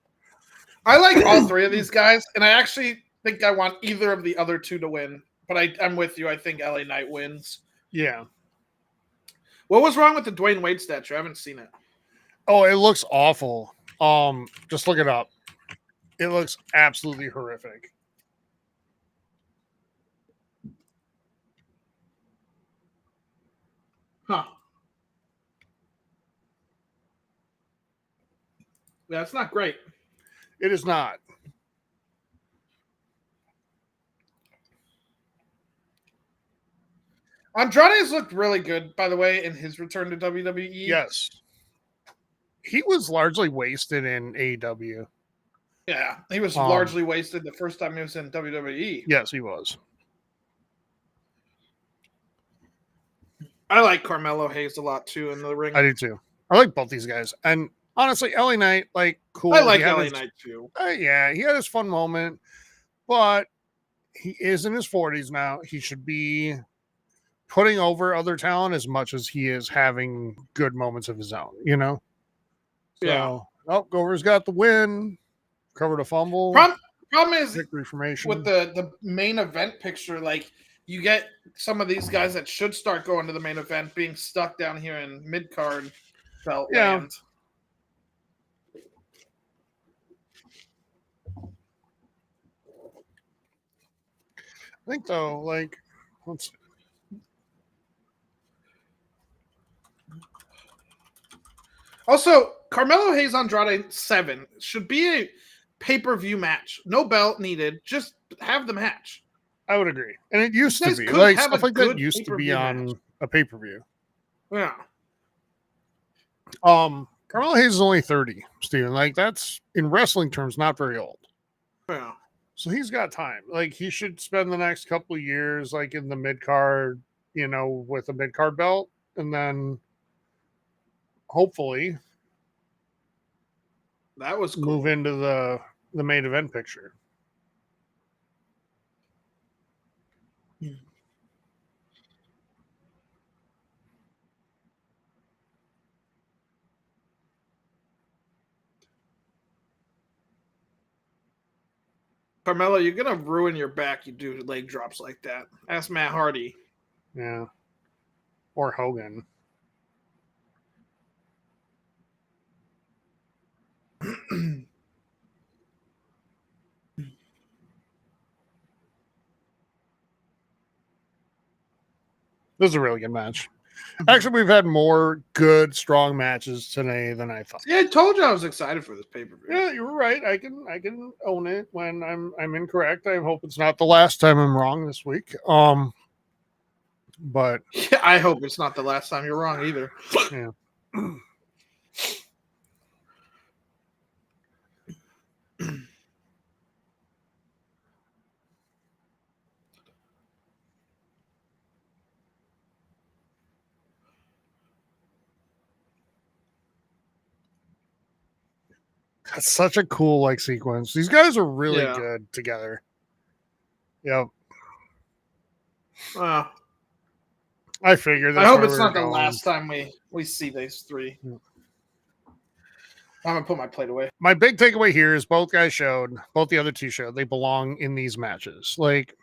I like all three of these guys, and I actually think I want either of the other two to win. But I'm with you. I think LA Knight wins. Yeah. What was wrong with the Dwayne Wade statue? I haven't seen it. Oh, it looks awful. Just look it up. It looks absolutely horrific. Huh. Yeah, it's not great. It is not. Andrade's looked really good, by the way, in his return to WWE. Yes. He was largely wasted in AEW. Yeah, he was largely wasted the first time he was in WWE. Yes, he was. I like Carmelo Hayes a lot, too, in the ring. I do, too. I like both these guys. And honestly, LA Knight, like, cool. I like LA Knight, too. Yeah, he had his fun moment, but he is in his 40s now. He should be putting over other talent as much as he is having good moments of his own, you know? So, Yeah. Oh, Gover's got the win. Covered a fumble. Problem is, victory formation. With the main event picture, like, you get some of these guys that should start going to the main event being stuck down here in mid-card belt land. I think, though, like, let's see. Also, Carmelo Hayes Andrade 7 should be a pay-per-view match. No belt needed. Just have the match. I would agree. And it used to guys be. could Like, have a stuff like that good used to be pay-per-view on match. a pay-per-view. Yeah. Carmelo Hayes is only 30, Steven. Like, that's, in wrestling terms, not very old. Yeah. So he's got time. Like, he should spend the next couple of years, like, in the mid-card, you know, with a mid-card belt. And then, hopefully, That was cool. move into the main event picture. Carmelo, you're gonna ruin your back. You do leg drops like that. Ask Matt Hardy. Yeah. Or Hogan. This is a really good match. Actually, we've had more good, strong matches today than I thought. Yeah, I told you I was excited for this pay-per-view. Yeah, you were right. I can own it when I'm incorrect. I hope it's not the last time I'm wrong this week. But Yeah, I hope it's not the last time you're wrong either. yeah. That's such a cool like sequence. These guys are really good together. Yep. I figured. I hope it's not the last time we see these three. Yeah. I'm gonna put my plate away. My big takeaway here is both the other two showed they belong in these matches. Like,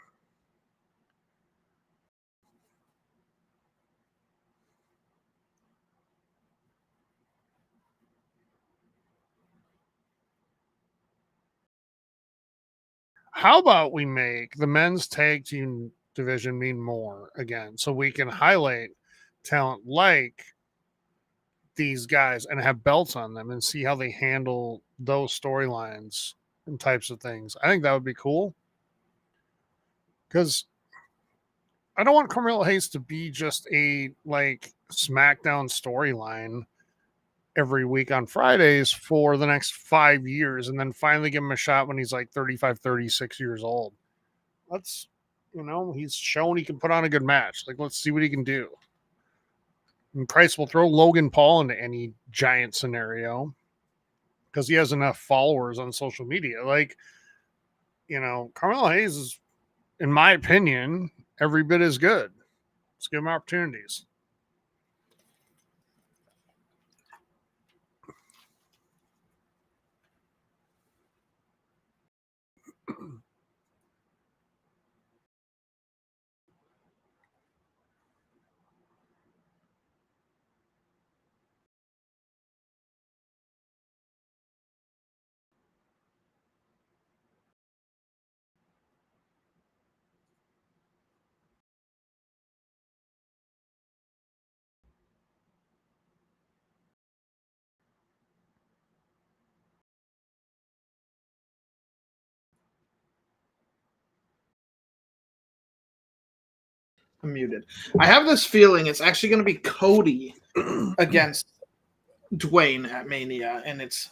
how about we make the men's tag team division mean more again, so we can highlight talent like these guys and have belts on them and see how they handle those storylines and types of things. I think that would be cool, because I don't want Carmelo Hayes to be just a like SmackDown storyline every week on Fridays for the next 5 years and then finally give him a shot when he's like 35, 36 years old. Let's, he's shown he can put on a good match. Like, let's see what he can do. And Christ will throw Logan Paul into any giant scenario because he has enough followers on social media. Like, Carmelo Hayes is, in my opinion, every bit as good. Let's give him opportunities. I'm muted. I have this feeling it's actually going to be Cody against Dwayne at Mania, and it's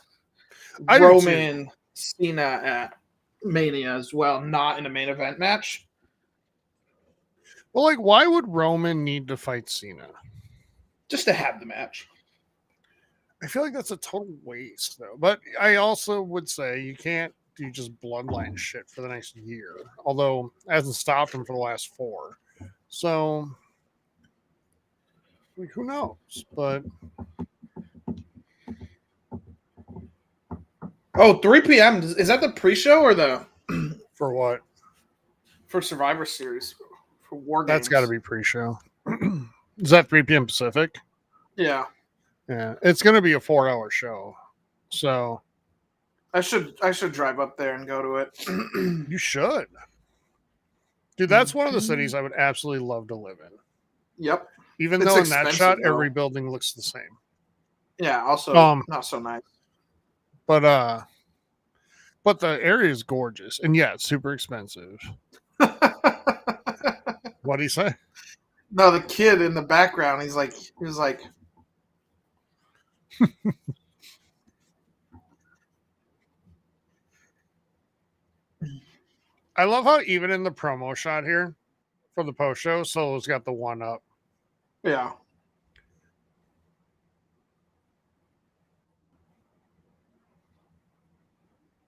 Roman Cena at Mania as well, not in a main event match. Well, like, why would Roman need to fight Cena? Just to have the match. I feel like that's a total waste, though. But I also would say you can't do just bloodline shit for the next year, although it hasn't stopped him for the last 4. So, like, who knows? But 3 p.m. Is that the pre-show or the for what? For Survivor Series for War Games? That's got to be pre-show. Is that 3 p.m. Pacific? Yeah. Yeah, it's going to be a 4-hour show. So I should drive up there and go to it. You should. Dude, that's one of the cities I would absolutely love to live in. Yep. Even though in that shot, every building looks the same. Yeah, also not so nice. But the area is gorgeous, and yeah, it's super expensive. What'd he say? No, the kid in the background, he was like, I love how even in the promo shot here for the post show, Solo's got the one up. yeah.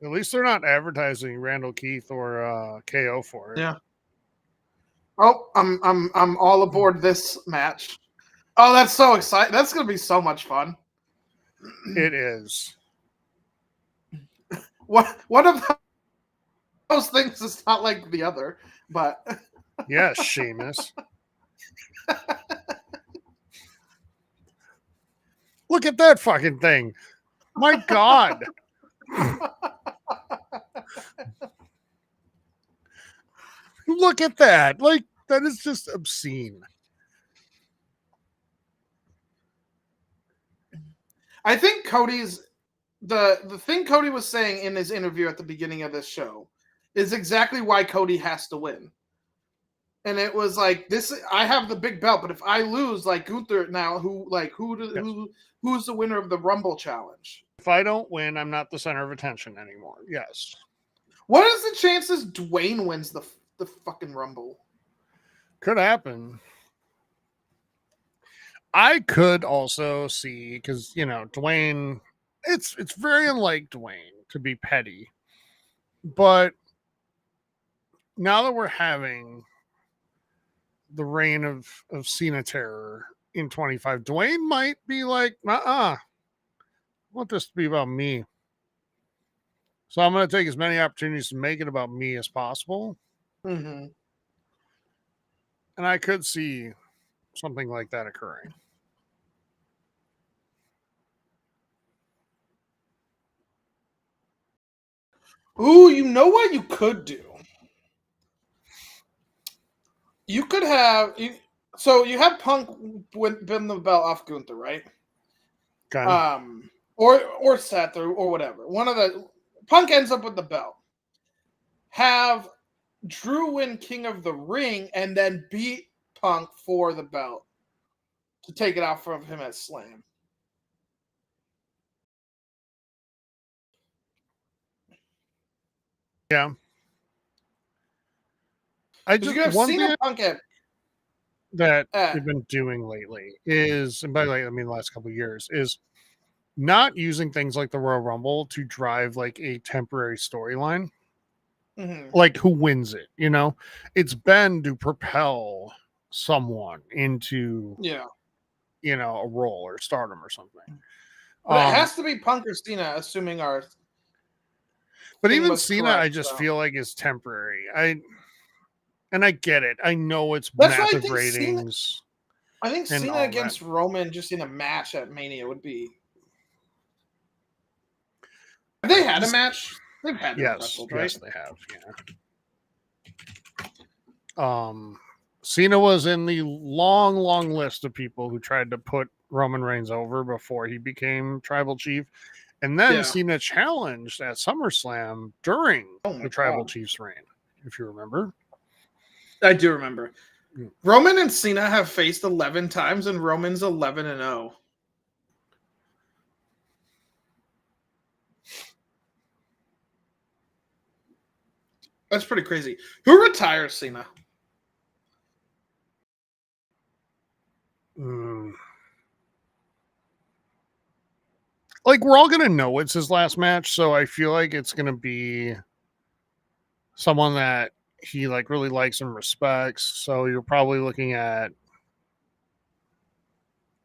At least they're not advertising Randall Keith or KO for it. Yeah. Oh, I'm all aboard this match. Oh, that's so exciting. That's gonna be so much fun. It is. One of those things is not like the other, but Yeah, Sheamus. Look at that fucking thing. My God. Look at that. Like, that is just obscene. I think Cody's the thing Cody was saying in his interview at the beginning of this show is exactly why Cody has to win. And it was like, this, I have the big belt, but if I lose, like Gunther now, who's the winner of the Rumble challenge? If I don't win, I'm not the center of attention anymore. Yes. What is the chances Dwayne wins the fucking Rumble? Could happen. I could also see, because, you know, Dwayne, it's very unlike Dwayne to be petty. But now that we're having the reign of Cena terror in 25, Dwayne might be like, I want this to be about me. So I'm going to take as many opportunities to make it about me as possible. Mm-hmm. And I could see something like that occurring. Ooh, you know what you could do? You could have so you have Punk win the belt off Gunther, right? Okay. Or Seth or whatever. One of the Punk ends up with the belt. Have Drew win King of the Ring and then beat Punk for the belt to take it out from him at Slam. Yeah. I just one thing Punk at, that they've been doing lately is, and by lately I mean the last couple of years, is not using things like the Royal Rumble to drive like a temporary storyline. Mm-hmm. Like who wins it, you know? It's been to propel someone into you know, a role or stardom or something. But it has to be Punk or Cena, assuming our but even Cena, correct, I just feel like is temporary. I get it. I know it's massive ratings. I think Cena against Roman just in a match at Mania would be. Have they had a match? They've had wrestled, right? Yes, they have. Yeah. Cena was in the long, long list of people who tried to put Roman Reigns over before he became Tribal Chief. And then Cena challenged at SummerSlam during the Tribal Chief's reign, if you remember. I do remember. Roman and Cena have faced 11 times, and Roman's 11-0. That's pretty crazy. Who retires Cena? Like, we're all going to know it's his last match, so I feel like it's going to be someone that he like really likes and respects. So you're probably looking at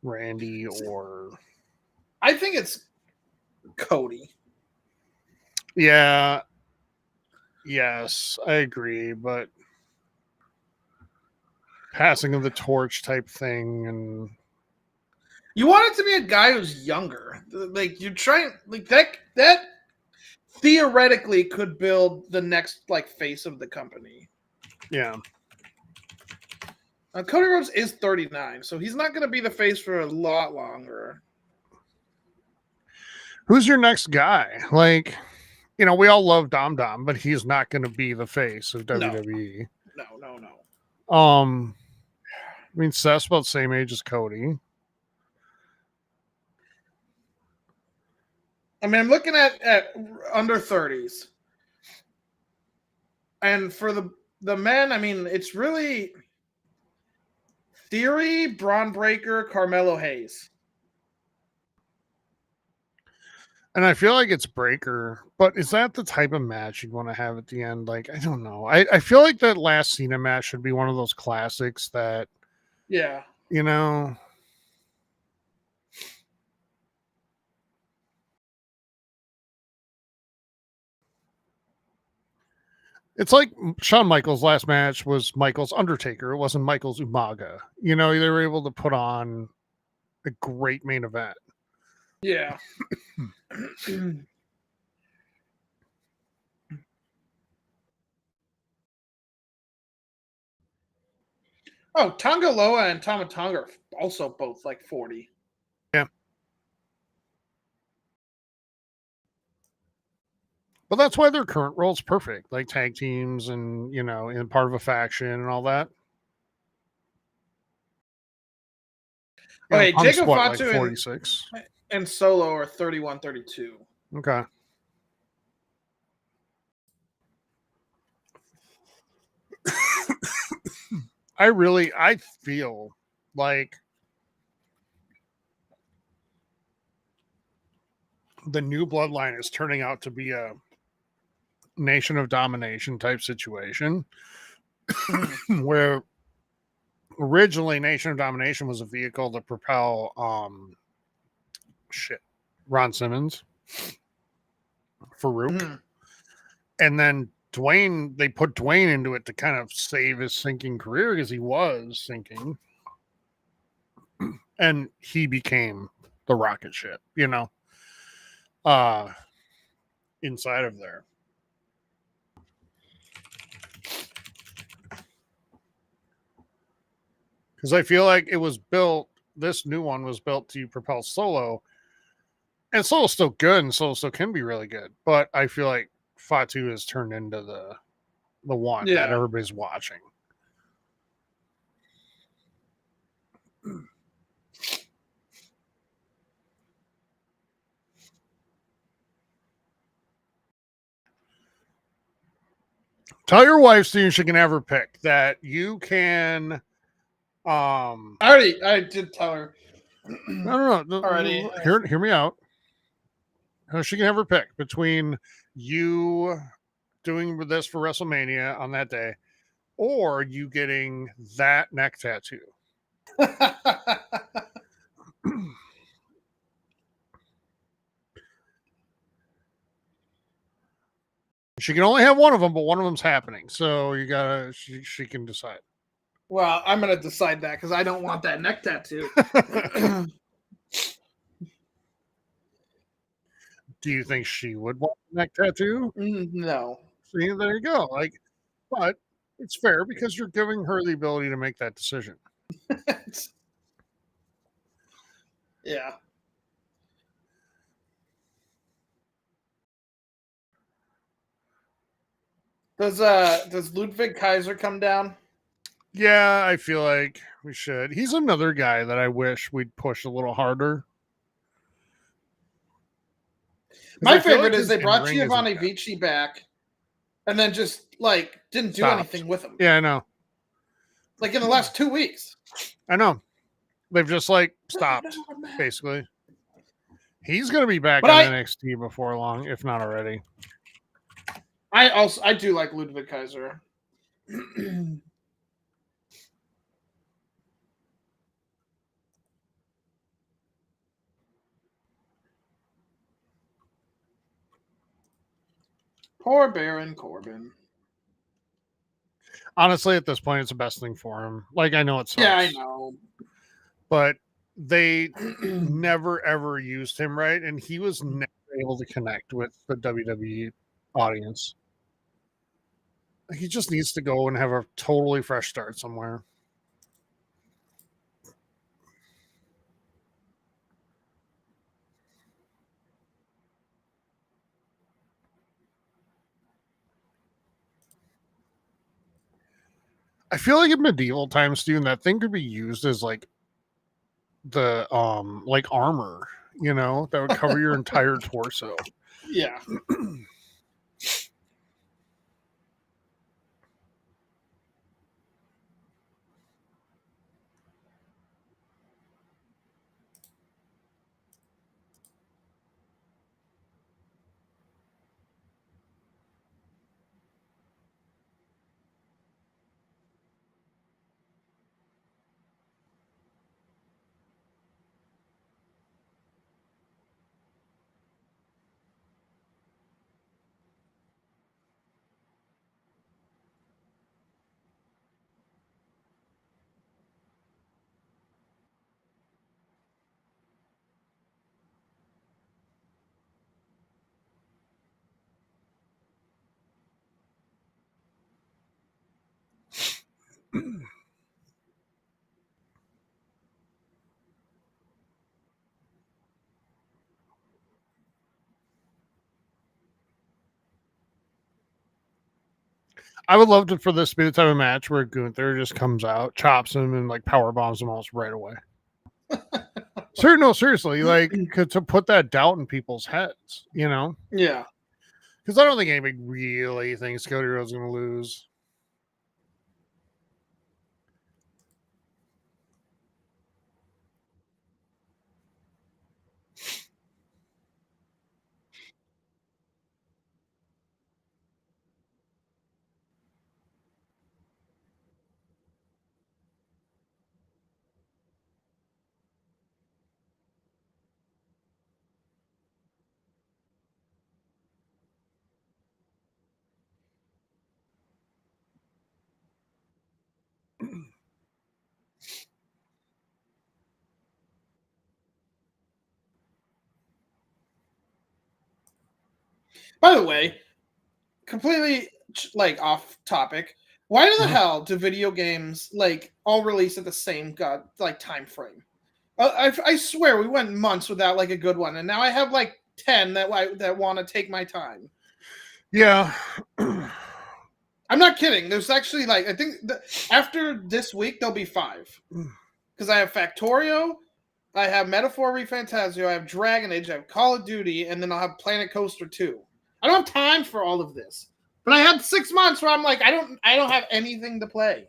Randy or I think it's Cody. Yeah. Yes, I agree, but passing of the torch type thing, and you want it to be a guy who's younger. Like you're trying like that theoretically could build the next like face of the company. Yeah. Cody Rhodes is 39, so he's not going to be the face for a lot longer. Who's your next guy? Like, you know, we all love Dom Dom, but he's not going to be the face of No. WWE. No. I mean, Seth's about the same age as Cody. I mean, I'm looking at under 30s. And for the men, I mean, it's really Theory, Braun Breaker, Carmelo Hayes. And I feel like it's Breaker, but is that the type of match you'd want to have at the end? Like, I don't know. I feel like that last Cena match should be one of those classics that, Yeah. you know, it's like Shawn Michaels' last match was Michaels Undertaker. It wasn't Michaels Umaga. You know, they were able to put on a great main event. Yeah. Oh, Tonga Loa and Tama Tonga are also both like 40. Yeah. But that's why their current role's perfect, like tag teams and, you know, in part of a faction and all that. You Okay, know, Punk's Jacob what, like Fatu 46? and Solo are 31, 32. Okay. I feel like the new Bloodline is turning out to be a Nation of Domination type situation where originally Nation of Domination was a vehicle to propel Ron Simmons, Farouk. Mm-hmm. And then they put Dwayne into it to kind of save his sinking career because he was sinking. And he became the rocket ship, you know, inside of there. Because I feel like this new one was built to propel Solo. And Solo's still good and Solo still can be really good. But I feel like Fatu has turned into the one that everybody's watching. Tell your wife soon she can have her pick that you can. I did tell her. No. Already. Hear me out. She can have her pick between you doing this for WrestleMania on that day, or you getting that neck tattoo. She can only have one of them, but one of them's happening. So you gotta. She can decide. Well, I'm gonna decide that because I don't want that neck tattoo. Do you think she would want a neck tattoo? No. See, there you go. Like, but it's fair because you're giving her the ability to make that decision. Yeah. Does Ludwig Kaiser come down? Yeah, I feel like we should. He's another guy that I wish we'd push a little harder. My favorite is they brought Giovanni Vici back and then just like didn't do anything with him. Yeah, I know. Like in the last 2 weeks. I know. They've just like stopped, basically. He's gonna be back on NXT before long, if not already. I do like Ludwig Kaiser. Poor Baron Corbin. Honestly, at this point, it's the best thing for him. Like, I know it sucks. Yeah, I know. But they never, ever used him right, and he was never able to connect with the WWE audience. He just needs to go and have a totally fresh start somewhere. I feel like in medieval times, Stu, that thing could be used as like the like armor, you know, that would cover your entire torso. Yeah. I would love to for this to be the type of match where Gunther just comes out, chops him, and like power bombs him almost right away. Seriously, like to put that doubt in people's heads, you know? Yeah. Because I don't think anybody really thinks Cody Rhodes is going to lose. By the way, completely like off topic. Why the hell do video games like all release at the same like time frame? I swear we went months without like a good one, and now I have like 10 that want to take my time. Yeah. I'm not kidding. There's actually like I think after this week there'll be 5 because I have Factorio, I have Metaphor ReFantazio, I have Dragon Age, I have Call of Duty, and then I'll have Planet Coaster 2. I don't have time for all of this. But I had 6 months where I'm like, I don't have anything to play.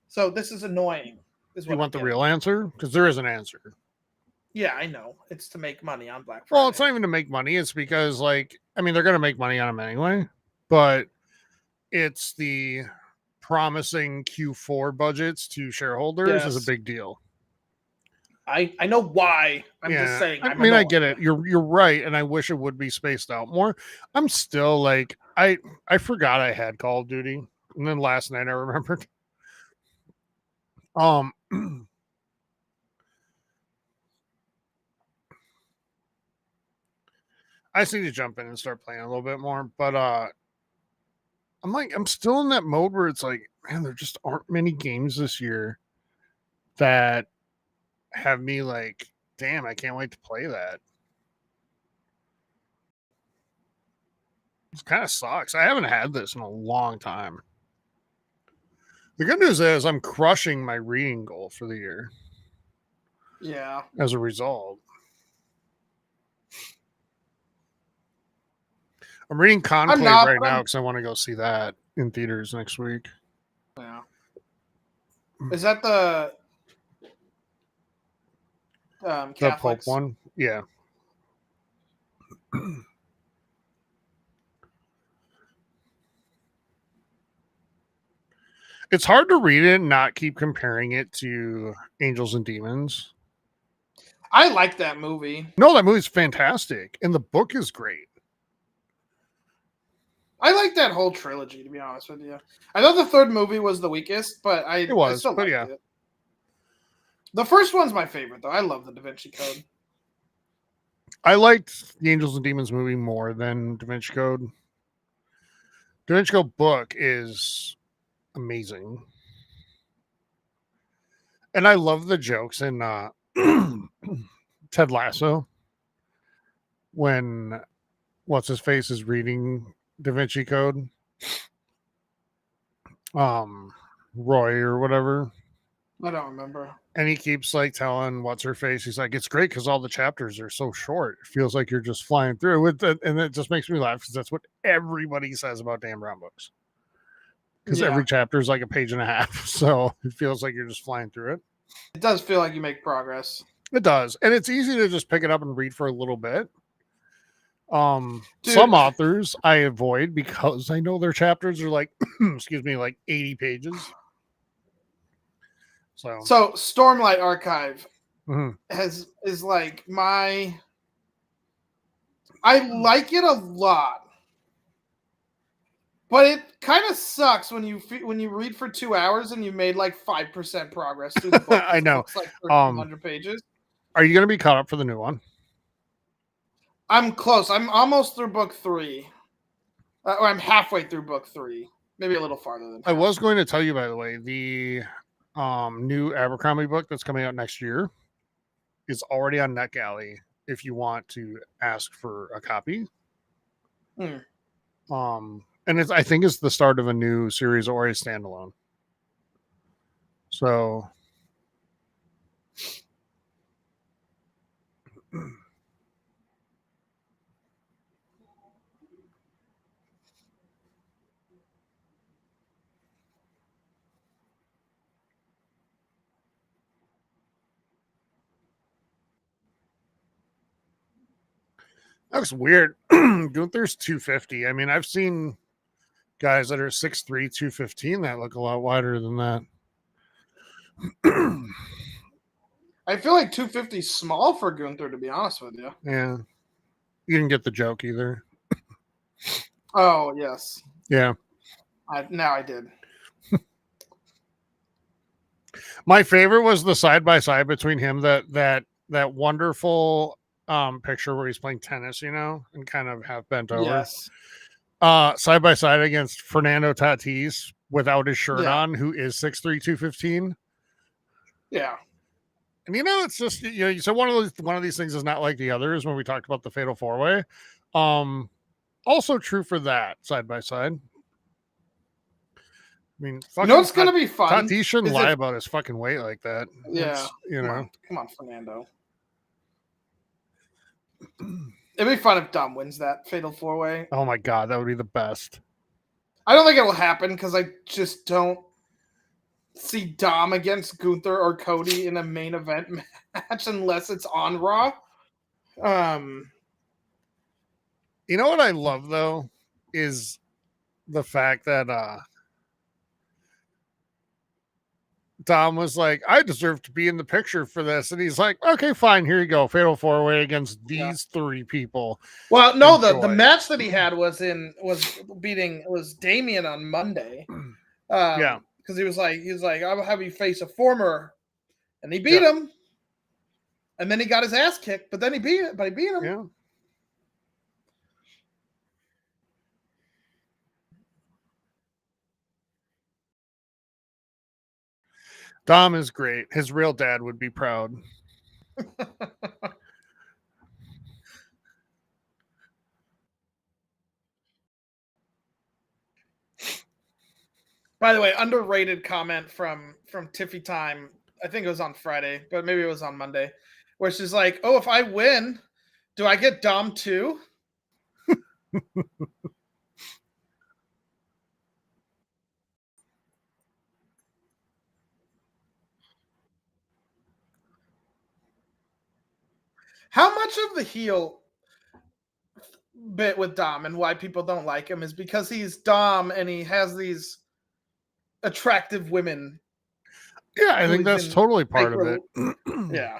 So this is annoying. You want the real answer? Because there is an answer. Yeah, I know. It's to make money on Black Friday. Well, it's not even to make money. It's because, like, I mean, they're going to make money on them anyway. But it's the promising Q4 budgets to shareholders is a big deal. I know why. I'm just saying. I mean, I get it. You're right, and I wish it would be spaced out more. I'm still like I forgot I had Call of Duty, and then last night I remembered. I just need to jump in and start playing a little bit more, but I'm still in that mode where it's like, man, there just aren't many games this year that have me like, damn, I can't wait to play that. It kind of sucks. I haven't had this in a long time. The good news is I'm crushing my reading goal for the year. Yeah. As a result. I'm reading Conclave right now because I want to go see that in theaters next week. Yeah. Is that the Pope one? Yeah. It's hard to read it and not keep comparing it to Angels and Demons. I like that movie. No, that movie's fantastic. And the book is great. I like that whole trilogy, to be honest with you. I thought the third movie was the weakest, but I still liked it. The first one's my favorite, though. I love the Da Vinci Code. I liked the Angels and Demons movie more than Da Vinci Code. Da Vinci Code book is amazing. And I love the jokes in Ted Lasso when what's his face is reading Da Vinci Code. Roy or whatever. I don't remember. And he keeps like telling what's her face. He's like, it's great because all the chapters are so short. It feels like you're just flying through it, and it just makes me laugh because that's what everybody says about Dan Brown books. Because every chapter is like a page and a half, so it feels like you're just flying through it. It does feel like you make progress. It does, and it's easy to just pick it up and read for a little bit. Dude. Some authors I avoid because I know their chapters are like, excuse me, like 80 pages. So Stormlight Archive mm-hmm. is like I like it a lot, but it kind of sucks when you read for 2 hours and you made like 5% progress through the book. I know. It's like 1,300 pages. Are you going to be caught up for the new one? I'm close. I'm almost through book 3. Or I'm halfway through book 3. Maybe a little farther than half. I was going to tell you, by the way, the new Abercrombie book that's coming out next year is already on NetGalley if you want to ask for a copy. And I think it's the start of a new series or a standalone. So that was weird. Gunther's 250. I mean, I've seen guys that are 6'3", 215 that look a lot wider than that. I feel like 250 is small for Gunther, to be honest with you. Yeah. You didn't get the joke either. Oh, yes. Yeah. Now I did. My favorite was the side-by-side between him, that wonderful picture where he's playing tennis, and kind of half bent over. Yes. Side by side against Fernando Tatis without his shirt on, who is 6'3", 215. Yeah. And it's just you said one of these things is not like the others when we talked about the Fatal 4-Way. Also true for that side by side. I mean, it's gonna be fun. Tatis shouldn't lie about his fucking weight like that. Yeah. Come on, Fernando. It'd be fun if Dom wins that Fatal 4-Way. Oh my god, that would be the best. I don't think it will happen because I just don't see Dom against Gunther or Cody in a main event match unless it's on Raw. You know what I love though is the fact that Dom was like, I deserve to be in the picture for this. And he's like, okay, fine. Here you go. Fatal 4-Way against these 3 people. Well, no, the match that he had was Damian on Monday. Yeah. Because he was like, I will have you face a former, and he beat him. And then he got his ass kicked, but then he beat him. Yeah. Dom is great. His real dad would be proud. By the way, underrated comment from Tiffy Time. I think it was on Friday, but maybe it was on Monday, where she's like, "Oh, if I win, do I get Dom too?" How much of the heel bit with Dom and why people don't like him is because he's Dom and he has these attractive women. Yeah, I think that's totally part of it. Yeah.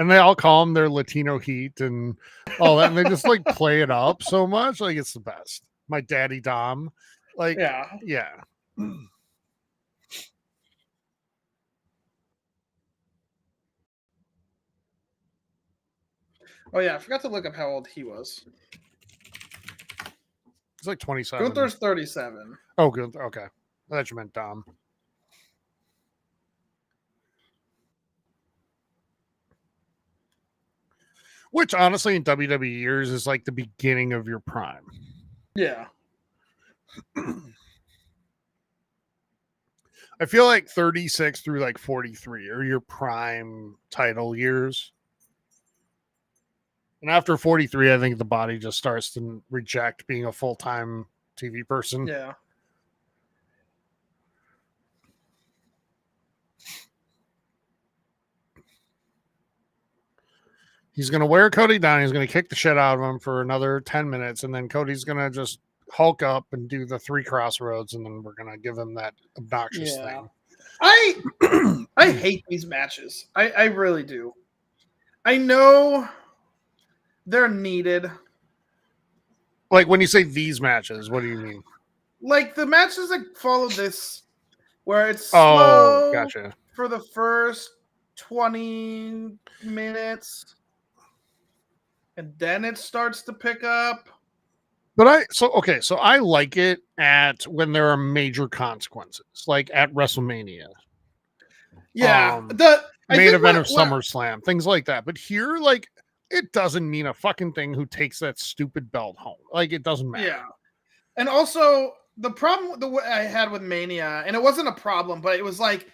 And they all call him their Latino heat and all that. And they just like play it up so much. Like it's the best. My daddy Dom. Like, yeah. Oh, yeah. I forgot to look up how old he was. He's like 27. Gunther's 37. Oh, Gunther. Okay. I thought you meant Dom. Which, honestly, in WWE years is like the beginning of your prime. Yeah. I feel like 36 through like 43 are your prime title years. And after 43, I think the body just starts to reject being a full-time TV person. Yeah. He's going to wear Cody down. He's going to kick the shit out of him for another 10 minutes. And then Cody's going to just hulk up and do the 3 crossroads. And then we're going to give him that obnoxious thing. I hate these matches. I really do. I know they're needed. Like when you say these matches, what do you mean? Like the matches that follow this, where it's slow gotcha. for the first 20 minutes, and then it starts to pick up. But so I like it at when there are major consequences, like at WrestleMania. Yeah, the main event of SummerSlam, things like that. But here, like, it doesn't mean a fucking thing who takes that stupid belt home. Like, it doesn't matter. Yeah. And also, the problem I had with Mania, and it wasn't a problem, but it was like,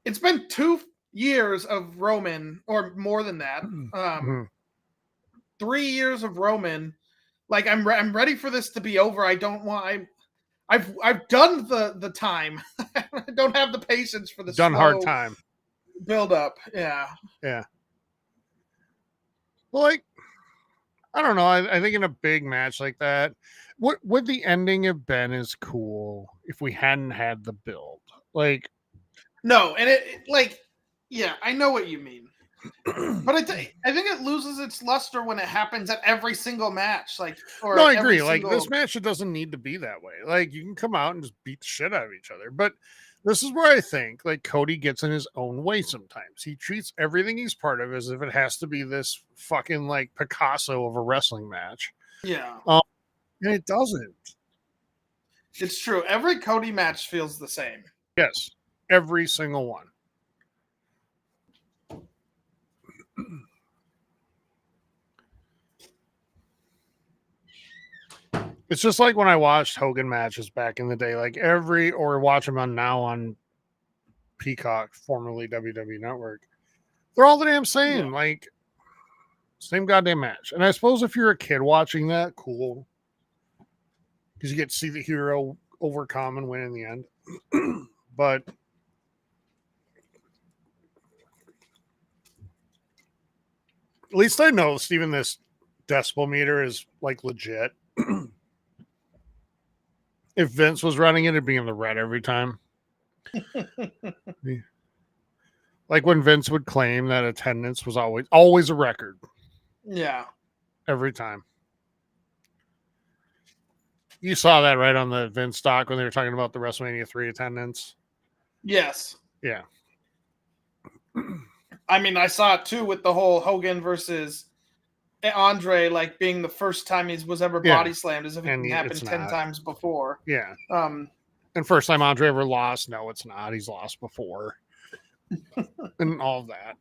it's been 2 years of Roman, or more than that. 3 years of Roman. Like, I'm ready for this to be over. I don't want. I've done the time. I don't have the patience for the done hard time build up. Yeah. Well, like, I don't know. I think in a big match like that, what would the ending have been as cool if we hadn't had the build? Like, no, and it like, yeah, I know what you mean. But I think it loses its luster when it happens at every single match. Like, or no, I agree. Like this match, it doesn't need to be that way. Like you can come out and just beat the shit out of each other. But this is where I think like Cody gets in his own way sometimes. He treats everything he's part of as if it has to be this fucking like Picasso of a wrestling match. Yeah. And it doesn't. It's true. Every Cody match feels the same. Yes. Every single one. It's just like when I watched Hogan matches back in the day, like or watch them on Peacock, formerly WWE Network. They're all the damn same, like same goddamn match. And I suppose if you're a kid watching that, cool, because you get to see the hero overcome and win in the end. But at least I know, Steven, this decibel meter is like legit. If Vince was running it, it'd be in the red every time. Like when Vince would claim that attendance was always a record. Yeah. Every time. You saw that right on the Vince doc when they were talking about the WrestleMania 3 attendance. Yes. Yeah. I mean, I saw it too with the whole Hogan versus Andre, like being the first time he was ever body slammed, as if it happened 10 times before. Yeah. And first time Andre ever lost, no, it's not. He's lost before. And all of that.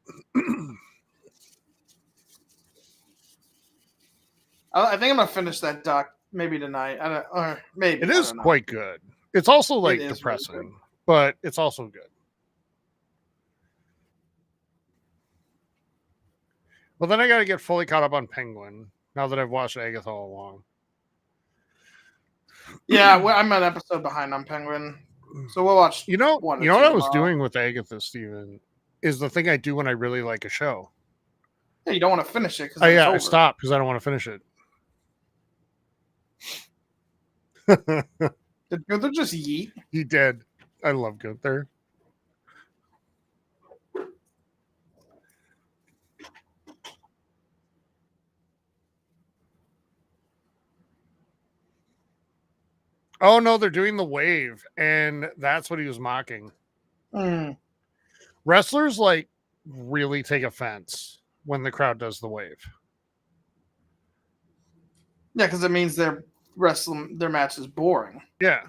I think I'm gonna finish that doc maybe tonight. Or maybe it is quite good. It's also like depressing, really, but it's also good. Well, then I got to get fully caught up on Penguin now that I've watched Agatha all along. Yeah, I'm an episode behind on Penguin, so we'll watch. You know what I was doing with Agatha, Steven, is the thing I do when I really like a show. Yeah, you don't want to finish it. I stopped because I don't want to finish it. Did Gunther just yeet? He did. I love Gunther. Oh no, they're doing the wave, and that's what he was mocking. Wrestlers like really take offense when the crowd does the wave. Yeah, because it means their match is boring. Yeah.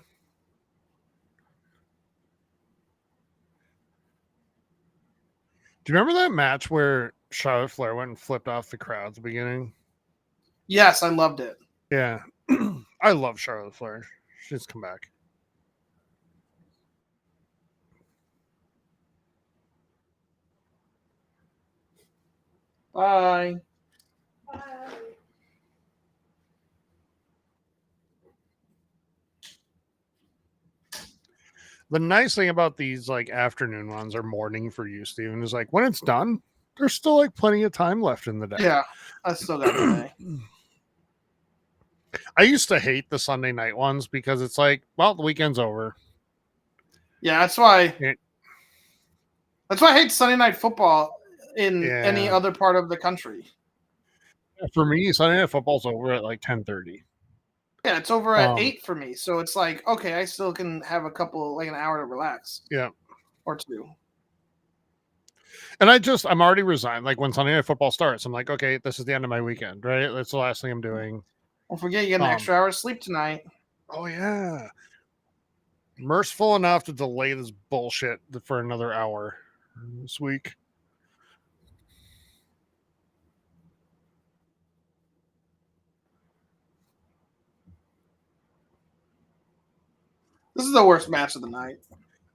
Do you remember that match where Charlotte Flair went and flipped off the crowd at the beginning? Yes, I loved it. Yeah. I love Charlotte Flair. She's come back. Bye. The nice thing about these like afternoon ones or morning for you, Steven, is like when it's done, there's still like plenty of time left in the day. Yeah, I still got the day. I used to hate the Sunday night ones because it's like, well, the weekend's over. Yeah, that's why. It- That's why I hate Sunday night football in Yeah. any other part of the country. For me, Sunday night football's over at like 10:30. Yeah, it's over at 8 for me. So it's like, okay, I still can have a couple, like an hour to relax. Yeah. Or two. And I'm already resigned. Like when Sunday night football starts, I'm like, okay, this is the end of my weekend, right? That's the last thing I'm doing. Don't forget, you get an extra hour of sleep tonight. Oh, yeah. Merciful enough to delay this bullshit for another hour this week. This is the worst match of the night.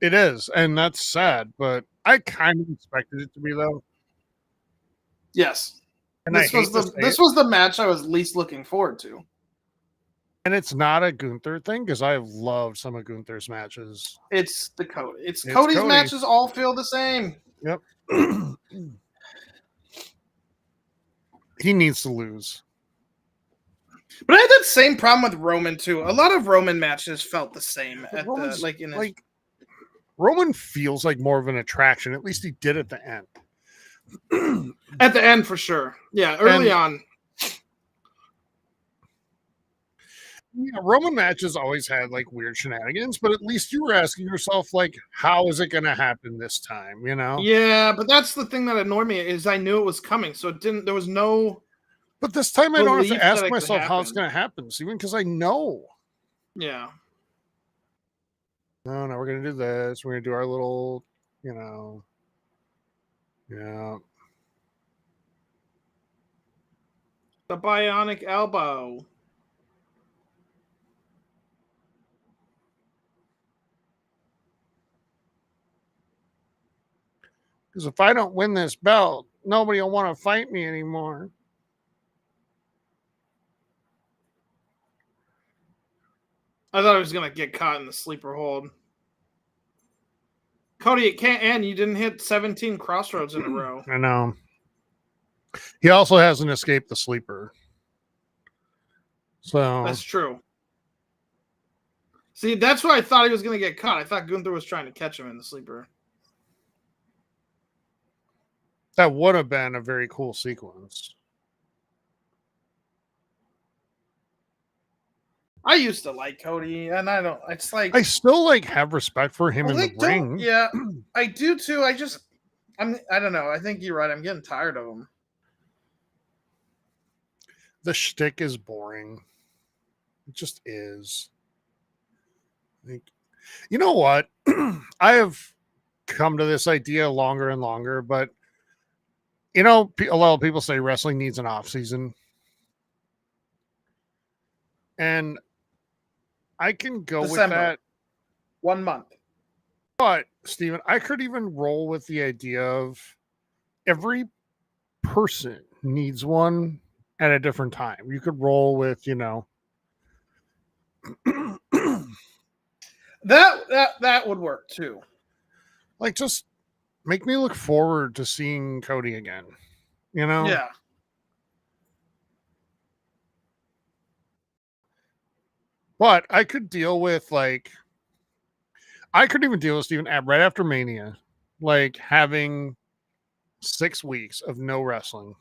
It is, and that's sad, but I kind of expected it to be, though. Yes. And this was the match I was least looking forward to. And it's not a Gunther thing because I've loved some of Gunther's matches. It's the Cody. It's Cody's Cody. Matches all feel the same. Yep. He needs to lose. But I had that same problem with Roman too. A lot of Roman matches felt the same at Roman's, the Roman feels like more of an attraction. At least he did at the end. At the end, for sure. Yeah, early on. Yeah, Roman matches always had like weird shenanigans, but at least you were asking yourself, like, how is it going to happen this time? You know? Yeah, but that's the thing that annoyed me is I knew it was coming, so it didn't. There was no. But this time I don't have to ask myself how it's going to happen, Steven, because I know. Yeah. No, we're going to do this. We're going to do our little, yeah. The bionic elbow. Because if I don't win this belt, nobody will want to fight me anymore. I thought I was going to get caught in the sleeper hold. Cody, it can't end. You didn't hit 17 crossroads in a row. I know. He also hasn't escaped the sleeper. So that's true. See, that's why I thought he was going to get caught. I thought Gunther was trying to catch him in the sleeper. That would have been a very cool sequence. I used to like Cody, and I don't. It's like I still have respect for him in the ring. Yeah, I do too. I don't know. I think you're right. I'm getting tired of him. The shtick is boring. It just is. You know what? I have come to this idea longer and longer, but a lot of people say wrestling needs an off season. And I can go with that. 1 month. But, Steven, I could even roll with the idea of every person needs one at a different time. You could roll with, that would work too. Like, just make me look forward to seeing Cody again. Yeah. But I could deal with I could even deal with Steven right after Mania, having 6 weeks of no wrestling,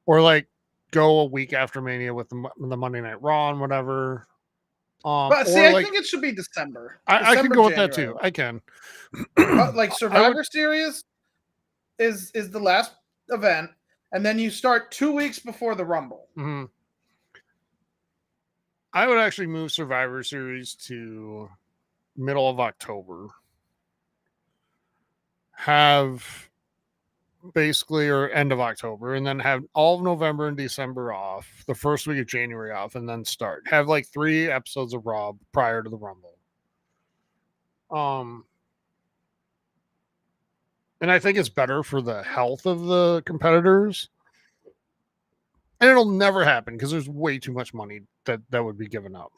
or go a week after Mania with the Monday Night Raw and whatever. But see, I think it should be December. I can go with that too. I can. But Survivor Series is the last event, and then you start 2 weeks before the Rumble. Mm-hmm. I would actually move Survivor Series to middle of October. Have basically, or end of October, and then have all of November and December off, the first week of January off, and then start. Have 3 episodes of Raw prior to the Rumble. And I think it's better for the health of the competitors. And it'll never happen because there's way too much money that would be given up.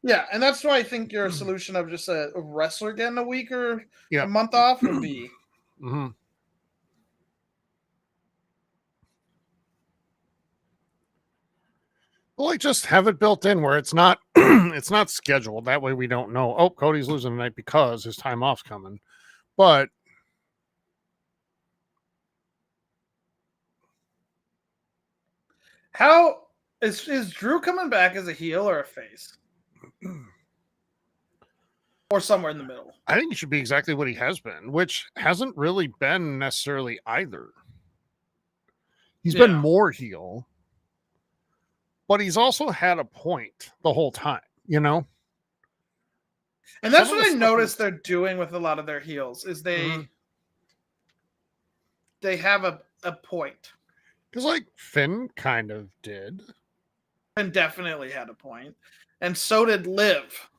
Yeah, and that's why I think your solution of just a wrestler getting a week or Yeah. a month off would be. Mm-hmm. Well, like just have it built in where it's not it's not scheduled. That way we don't know, oh, Cody's losing tonight because his time off's coming. But How is Drew coming back as a heel or a face? Or somewhere in the middle? I think he should be exactly what he has been, which hasn't really been necessarily either. He's been more heel, but he's also had a point the whole time, you know? And that's what I noticed they're doing with a lot of their heels is they have a point. Because like Finn kind of did. And definitely had a point. And so did Liv.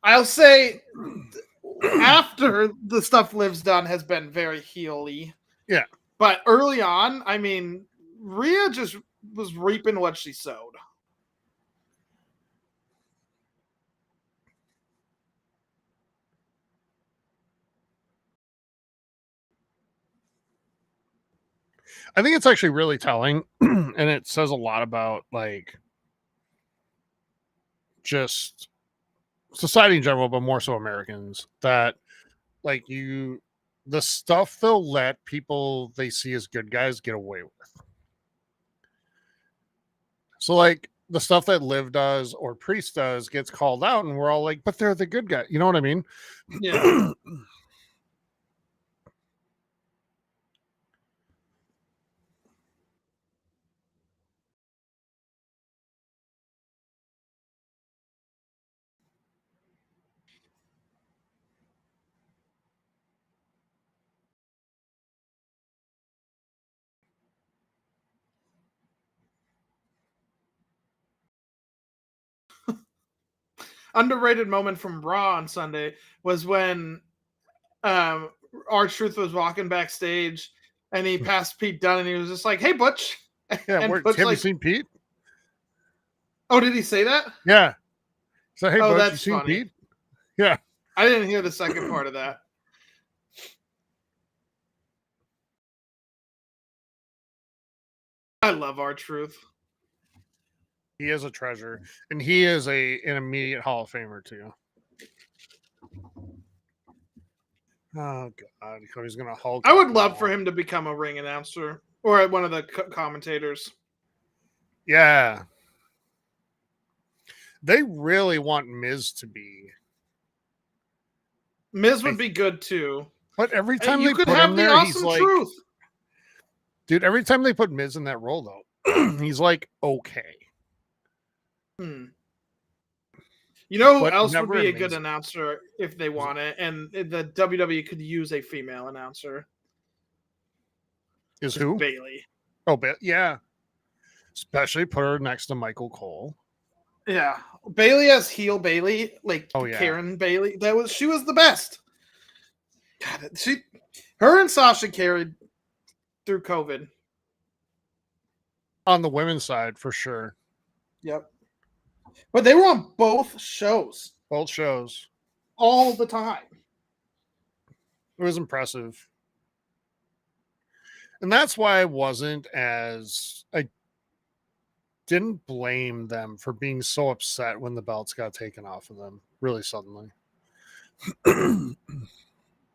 I'll say after the stuff Liv's done has been very heel-y. Yeah. But early on, I mean, Rhea just was reaping what she sowed. I think it's actually really telling, and it says a lot about like just society in general, but more so Americans, that like the stuff they'll let people they see as good guys get away with. So like the stuff that Liv does or Priest does gets called out, and we're all like, but they're the good guy. You know what I mean? Yeah. Underrated moment from Raw on Sunday was when R-Truth was walking backstage and he passed Pete Dunne and he was just like, "Hey, Butch." Yeah, and Butch, have you seen Pete? Oh, did he say that? Yeah. So hey, Butch, that's you seen funny. Pete? Yeah. I didn't hear the second part of that. I love R-Truth. He is a treasure, and he is an immediate Hall of Famer too. Oh God, Cody's gonna Hulk. I would love for him to become a ring announcer or one of the commentators. Yeah, they really want Miz to be. Miz would be good too. But every time you they could put have him the there, awesome he's like, Truth. Dude, every time they put Miz in that role, though, he's like, okay. You know who But else would never be a amazing. good announcer if they want it, and the WWE could use a female announcer? Is who? Bailey. Oh, yeah. Especially put her next to Michael Cole. Yeah, Bailey as heel Bailey, like Karen Bailey. She was the best. God, her and Sasha carried through COVID. On the women's side, for sure. Yep. But they were on both shows. Both shows. All the time. It was impressive. And that's why I didn't blame them for being so upset when the belts got taken off of them really suddenly. Who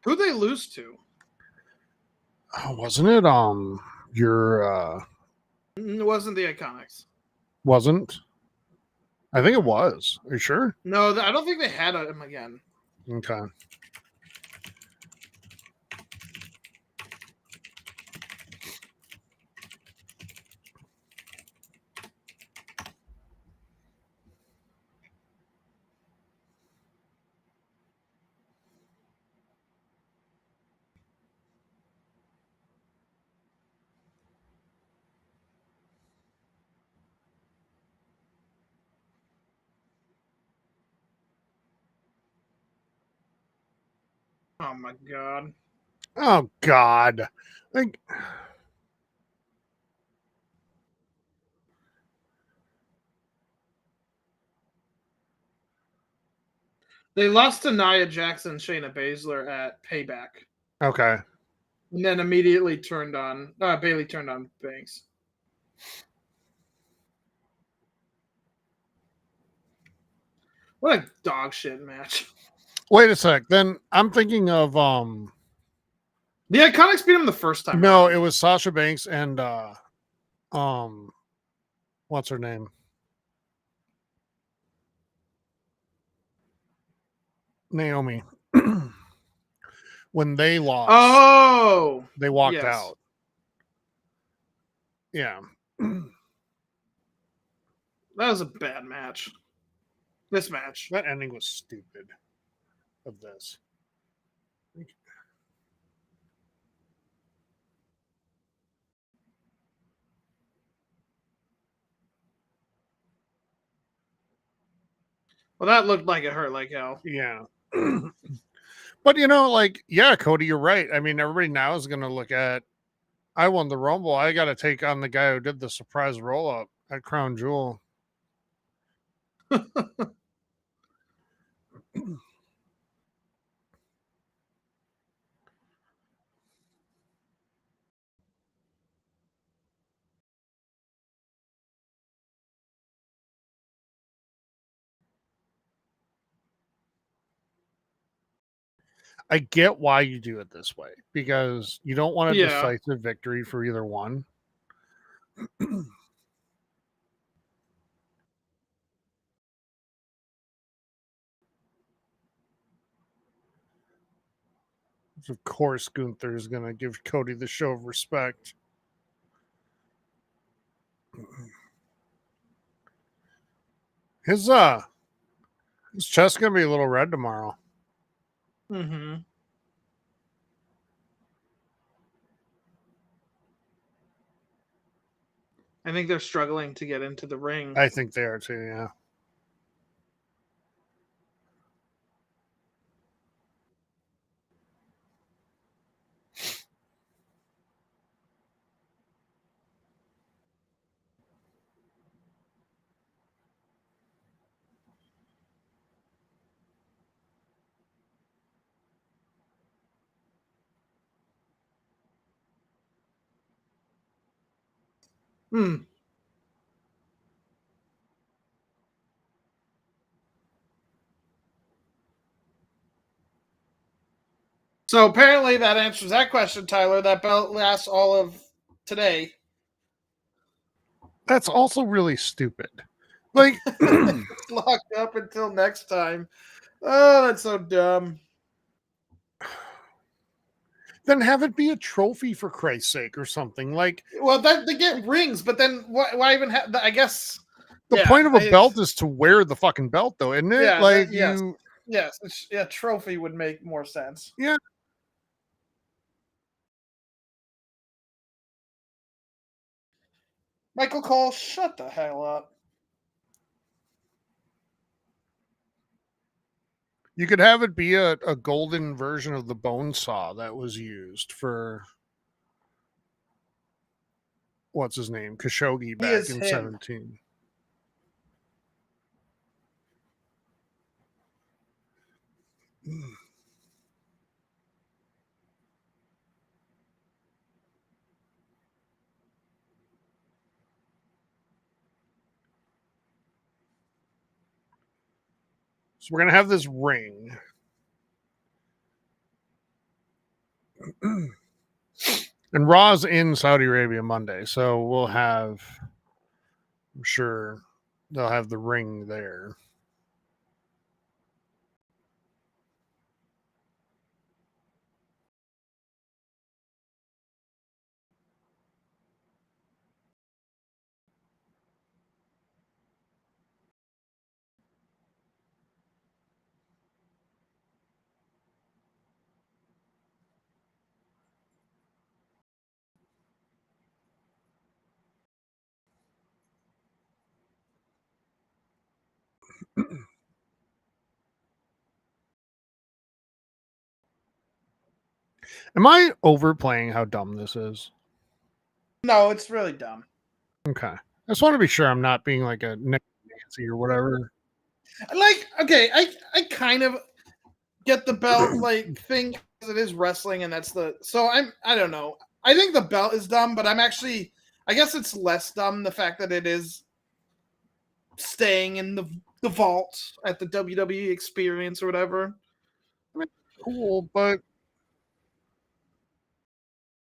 they lose to? Wasn't it your It wasn't the Iconics. Wasn't? I think it was. Are you sure? No, I don't think they had him again. Okay. Oh my God. Oh God. Like They lost to Nia Jax and Shayna Baszler at Payback, okay. and then immediately Bailey turned on Banks. What a dog shit match. Wait a sec. Then I'm thinking of The Iconics beat him the first time. no, around. it was Sasha Banks and um what's her name? Naomi. When they lost, Oh, they walked yes. out. Yeah. That was a bad match. This match. That ending was stupid of this. Well, that looked like it hurt like hell. Yeah. But you know, like, yeah, Cody, you're right. I mean, everybody now is gonna look at I won the Rumble. I gotta take on the guy who did the surprise roll up at Crown Jewel. I get why you do it this way because you don't want a Yeah. decisive victory for either one. Of course, Gunther is going to give Cody the show of respect. His chest's going to be a little red tomorrow. Mm-hmm. I think they're struggling to get into the ring. I think they are too. Yeah. Hmm. So apparently that answers that question, Tyler. That belt lasts all of today. That's also really stupid. Like, It's locked up until next time. Oh, that's so dumb. then have it be a trophy for Christ's sake or something. Like, Well, that they get rings, but then why even have? I guess. the Yeah. point of a belt is to wear the fucking belt, though, isn't it? Yeah. Like, Yes. you, Yes. Yeah. Trophy would make more sense. yeah. Michael Cole, shut the hell up. You could have it be a golden version of the bone saw that was used for what's his name, Khashoggi He back is in him. 17. So we're gonna have this ring. And Raw's in Saudi Arabia Monday, so we'll have, I'm sure they'll have the ring there. Am I overplaying how dumb this is? No, it's really dumb. Okay. I just want to be sure I'm not being like a Nick Nancy or whatever. Like, okay, I kind of get the belt like thing because it is wrestling, and that's the so I don't know. I think the belt is dumb, but I guess it's less dumb the fact that it is staying in the vault at the WWE experience or whatever. I mean, cool, but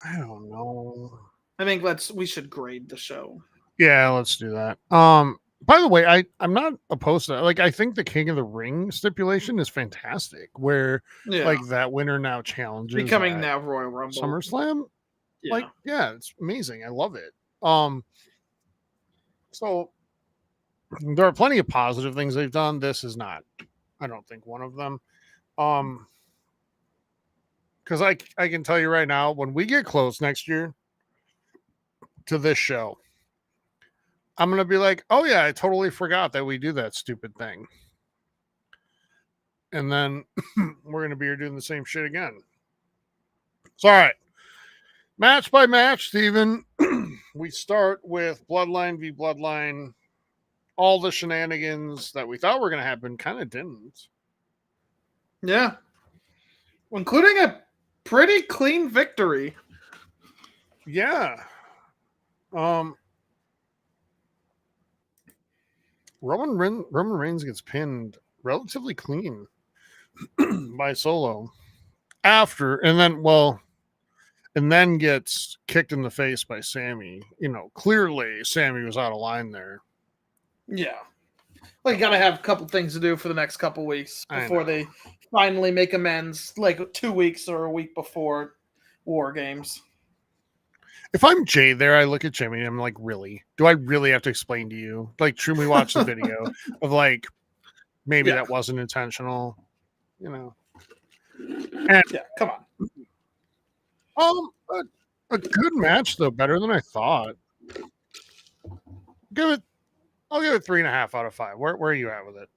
I don't know. I think we should grade the show. Yeah, let's do that. By the way, I'm not opposed to that. Like I think the King of the Ring stipulation is fantastic where Yeah, like that winner now challenges becoming at now Royal Rumble. SummerSlam. Yeah. Like, yeah, it's amazing. I love it. So there are plenty of positive things they've done. This is not, I don't think, one of them. Because I can tell you right now, when we get close next year to this show, I'm gonna be like, oh yeah, I totally forgot that we do that stupid thing. And then we're gonna be here doing the same shit again. So all right. Match by match, Steven. We start with Bloodline v Bloodline. All the shenanigans that we thought were going to happen kind of didn't. Yeah. Including a pretty clean victory. Yeah. Roman Reigns gets pinned relatively clean by Solo and then gets kicked in the face by Sammy. You know, clearly Sammy was out of line there. Yeah. Well, you got to have a couple things to do for the next couple weeks before they finally make amends, like 2 weeks or a week before War Games. If I'm Jay there, I look at Jimmy and I'm like, really? Do I really have to explain to you? Like, truly watch the video of like, maybe that wasn't intentional, you know? And, yeah, come on. A good match though, better than I thought. I'll give it 3.5 out of 5. Where are you at with it?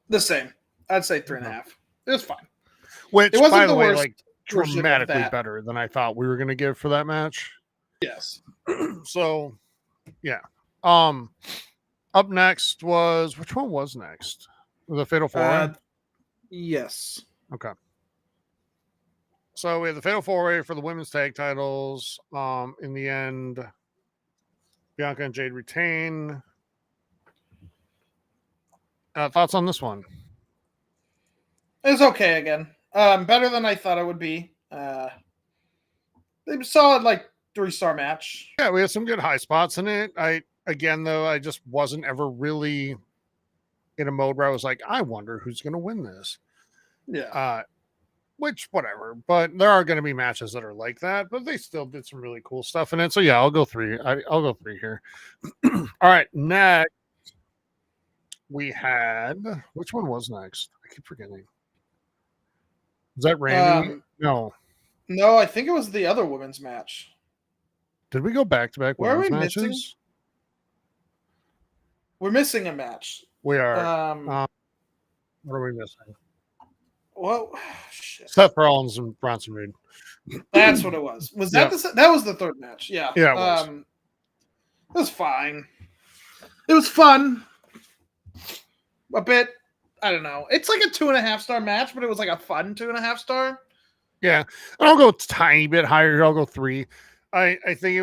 The same. I'd say 3.5. It was fine. Which, it wasn't by the way, worst like dramatically better than I thought we were going to give for that match. Yes. So, yeah. Up next was which one was next? The Fatal 4-Way? Yes. Okay. So we have the Fatal 4-Way for the women's tag titles. In the end, Bianca and Jade retain. Thoughts on this one? It was okay again. Better than I thought it would be. They solid, like 3-star match. Yeah, we had some good high spots in it. I just wasn't ever really in a mode where I was like, I wonder who's going to win this. Yeah. Which, whatever. But there are going to be matches that are like that, but they still did some really cool stuff in it. So yeah, I'll go 3. I'll go 3 here. All right, next we had which one was next? I keep forgetting. Was that Randy? No, I think it was the other women's match. Did we go back-to-back women's matches? Missing? We're missing a match. We are. What are we missing? Well, shit. Seth Rollins and Bronson Reed. That's what it was. Was that that was the third match? Yeah. Yeah, it was. It was fine. It was fun. A bit. I don't know. It's like a 2.5-star match, but it was like a fun 2.5-star. Yeah, I'll go a tiny bit higher. I'll go 3. I think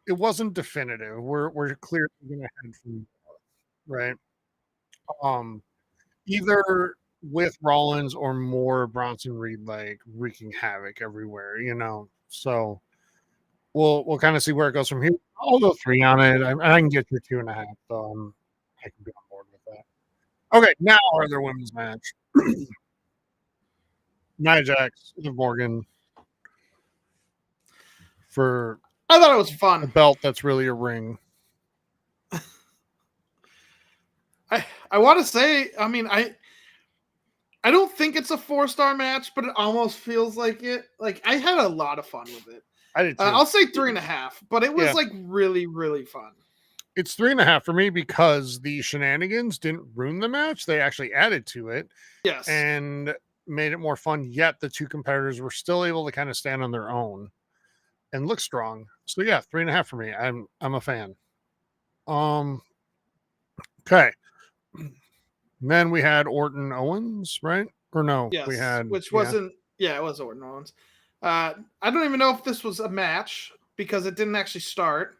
it wasn't definitive. We're clearly going to head from right. Either with Rollins or more Bronson Reed like wreaking havoc everywhere, you know. So we'll kind of see where it goes from here. I'll go 3 on it. I can get your 2.5. So I can be on board with that. Okay, now our other women's match. Nia Jax, Liv Morgan for I thought it was fun. A belt that's really a ring. I want to say, I mean, I don't think it's a 4-star match, but it almost feels like it. Like I had a lot of fun with it. I did too. I'll say 3.5, but it was like really, really fun. It's 3.5 for me because the shenanigans didn't ruin the match. They actually added to it. Yes. And made it more fun, yet the two competitors were still able to kind of stand on their own and look strong. So yeah, 3.5 for me. I'm a fan. Okay. Then we had Orton Owens, right? Or no, Yes, we had which wasn't. Yeah, it was Orton Owens. I don't even know if this was a match because it didn't actually start,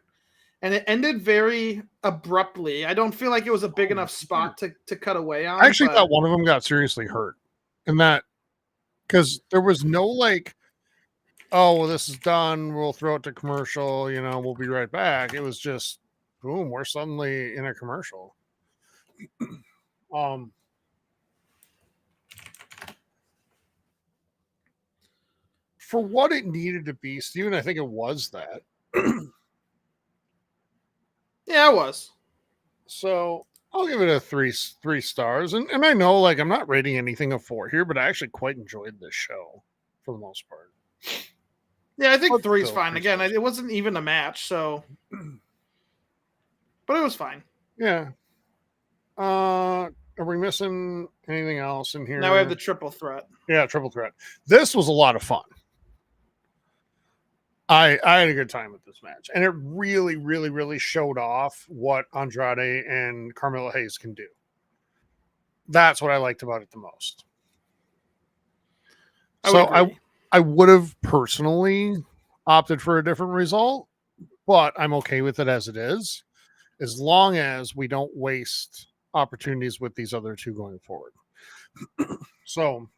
and it ended very abruptly. I don't feel like it was a big enough spot to cut away on. I actually but thought one of them got seriously hurt, and that because there was no like, oh well, this is done. We'll throw it to commercial. We'll be right back. It was just boom. We're suddenly in a commercial. For what it needed to be, Steven, I think it was that. yeah, it was. So I'll give it a three stars. And I know like I'm not rating anything a 4 here, but I actually quite enjoyed this show for the most part. Yeah, I think But 3 is still, fine. 3 Again, stars. it wasn't even a match, so but it was fine. Yeah. Are we missing anything else in here? Now we have the triple threat. Yeah, triple threat. This was a lot of fun. I had a good time with this match, and it really, really, really showed off what Andrade and Carmelo Hayes can do. That's what I liked about it the most. I would have personally opted for a different result, but I'm okay with it as it is, as long as we don't waste opportunities with these other two going forward. So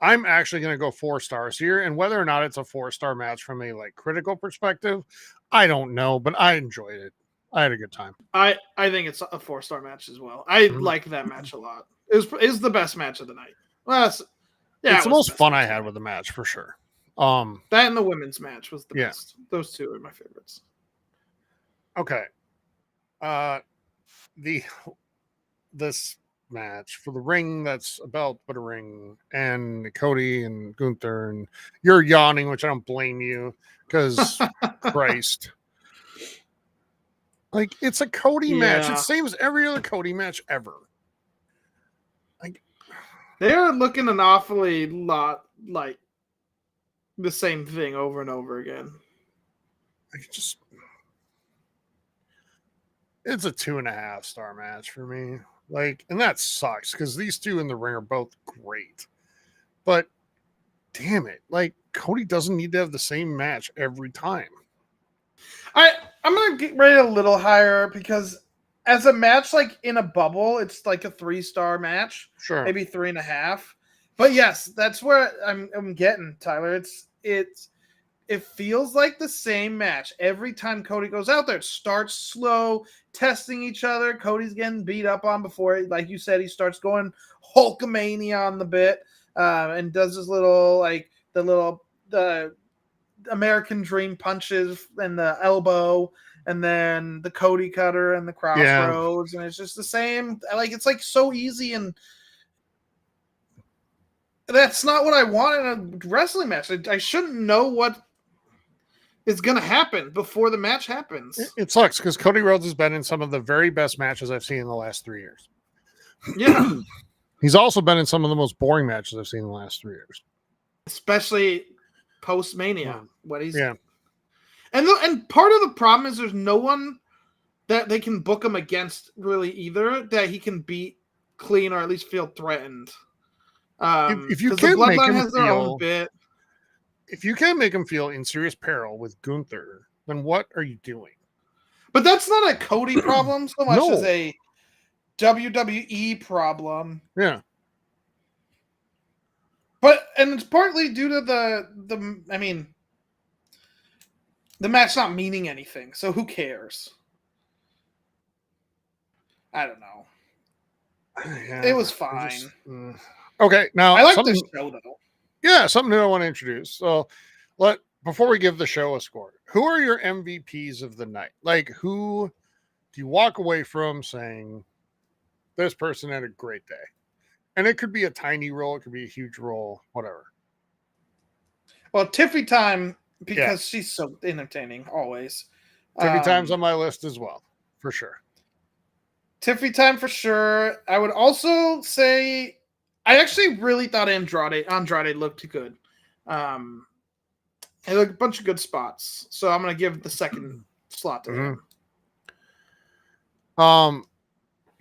I'm actually going to go 4 stars here, and whether or not it's a 4-star match from a like critical perspective, I don't know, but I enjoyed it. I had a good time. I think it's a 4-star match as well. I like that match a lot. It was the best match of the night. Well, it's the most fun I had with the match for sure. That and the women's match was the best. Those two are my favorites. Okay. This match for the ring that's a belt but a ring, and Cody and Gunther, and you're yawning, which I don't blame you because Christ. Like, it's a Cody match. It saves every other Cody match ever. Like, they're looking an awfully lot like the same thing over and over again. It's a 2.5-star match for me. Like, and that sucks because these two in the ring are both great. But damn it, like Cody doesn't need to have the same match every time. I'm gonna get rate it a little higher because as a match, like in a bubble, it's like a 3-star match. Sure. Maybe 3.5. But yes, that's where I'm getting, Tyler. It feels like the same match every time Cody goes out there. It starts slow, testing each other. Cody's getting beat up on before, like you said, he starts going Hulkamania on the bit, and does his little the American Dream punches and the elbow, and then the Cody cutter and the crossroads, and it's just the same. Like, it's like so easy, and that's not what I want in a wrestling match. I shouldn't know what is going to happen before the match happens. It sucks because Cody Rhodes has been in some of the very best matches I've seen in the last 3 years. Yeah. He's also been in some of the most boring matches I've seen in the last 3 years. Especially post-Mania. Yeah. And part of the problem is there's no one that they can book him against really either that he can beat clean or at least feel threatened. If you can make him has their own bit. If you can't make him feel in serious peril with Gunther, then what are you doing? But that's not a Cody problem so much as a WWE problem. Yeah. And it's partly due to the match not meaning anything. So who cares? I don't know. Yeah, it was fine. Okay, now I like the show though. Yeah, something new I want to introduce. So before we give the show a score, who are your MVPs of the night? Like, who do you walk away from saying this person had a great day? And it could be a tiny role, it could be a huge role, whatever. Well, Tiffy Time, because she's so entertaining always. Tiffy Time's on my list as well, for sure. Tiffy Time for sure. I would also say I actually really thought Andrade looked good. He looked a bunch of good spots. So I'm gonna give the second slot to him.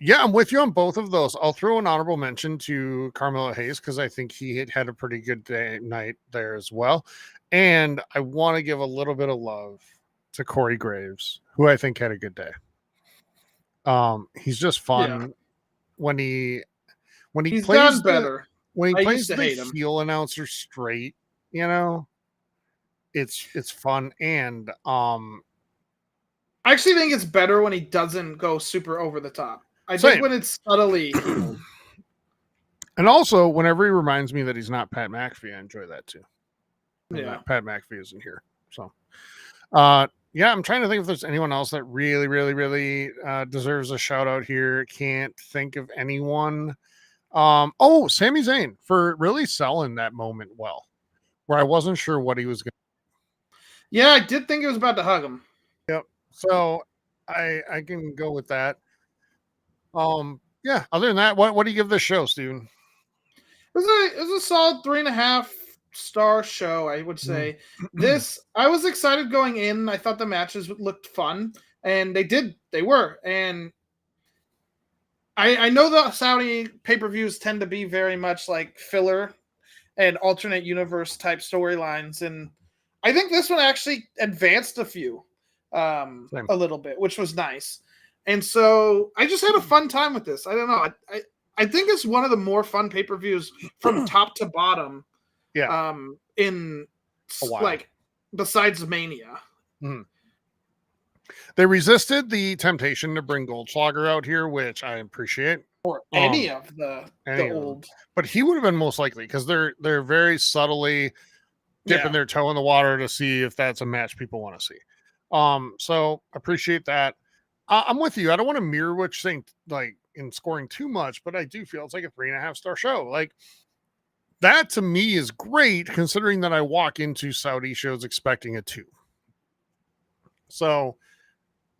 Yeah, I'm with you on both of those. I'll throw an honorable mention to Carmelo Hayes because I think he had a pretty good night there as well. And I want to give a little bit of love to Corey Graves, who I think had a good day. He's just fun when he He's plays done better. when he I plays used to the hate him. heel announcer straight, you know, it's fun. And I actually think it's better when he doesn't go super over the top. I Same. think when it's subtly. And also, whenever he reminds me that he's not Pat McAfee, I enjoy that too. And Yeah. that Pat McAfee isn't here. So, yeah, I'm trying to think if there's anyone else that really, really, really deserves a shout out here. Can't think of anyone. Oh, Sami Zayn for really selling that moment well, where I wasn't sure what he was going to. Yeah, I did think he was about to hug him. Yep. So I can go with that. Yeah. Other than that, what do you give this show, Steven? It was a solid 3.5-star show, I would say. I was excited going in. I thought the matches looked fun, and they were. And I know the Saudi pay-per-views tend to be very much like filler and alternate universe type storylines, and I think this one actually advanced a few a little bit, which was nice. And so I just had a fun time with this. I don't know. I think it's one of the more fun pay-per-views from top to bottom. Yeah. In like besides Mania. Mm-hmm. They resisted the temptation to bring Goldschlager out here, which I appreciate. Or any of the old. But he would have been most likely because they're very subtly dipping their toe in the water to see if that's a match people want to see. So appreciate that. I'm with you. I don't want to mirror what you're saying, like in scoring too much, but I do feel it's like a 3.5-star show. Like that to me is great considering that I walk into Saudi shows expecting a 2. So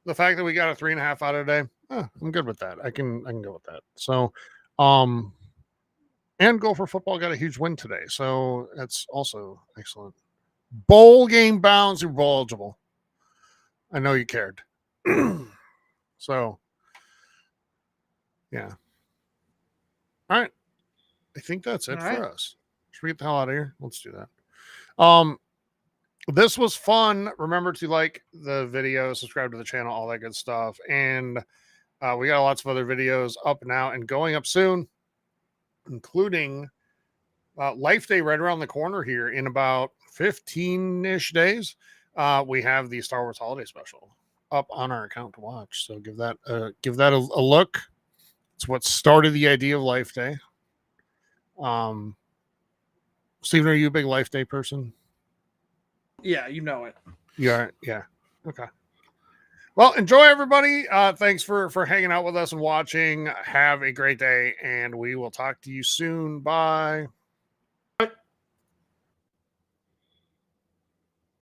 the fact that we got a 3.5 out of today, I'm good with that. I can go with that. So, and Go for Football got a huge win today. So that's also excellent. Bowl game bound, Super Bowl eligible. I know you cared. So, yeah. All right. I think that's it for us. Should we get the hell out of here? Let's do that. This was fun. Remember to like the video, subscribe to the channel, all that good stuff. And we got lots of other videos up now and going up soon, including Life Day right around the corner here in about 15-ish days. We have the Star Wars Holiday Special up on our account to watch. So give that a look. It's what started the idea of Life Day. Steven, are you a big Life Day person? Yeah, you know it. Yeah. Okay. Well, enjoy everybody. Thanks for hanging out with us and watching. Have a great day, and we will talk to you soon. Bye.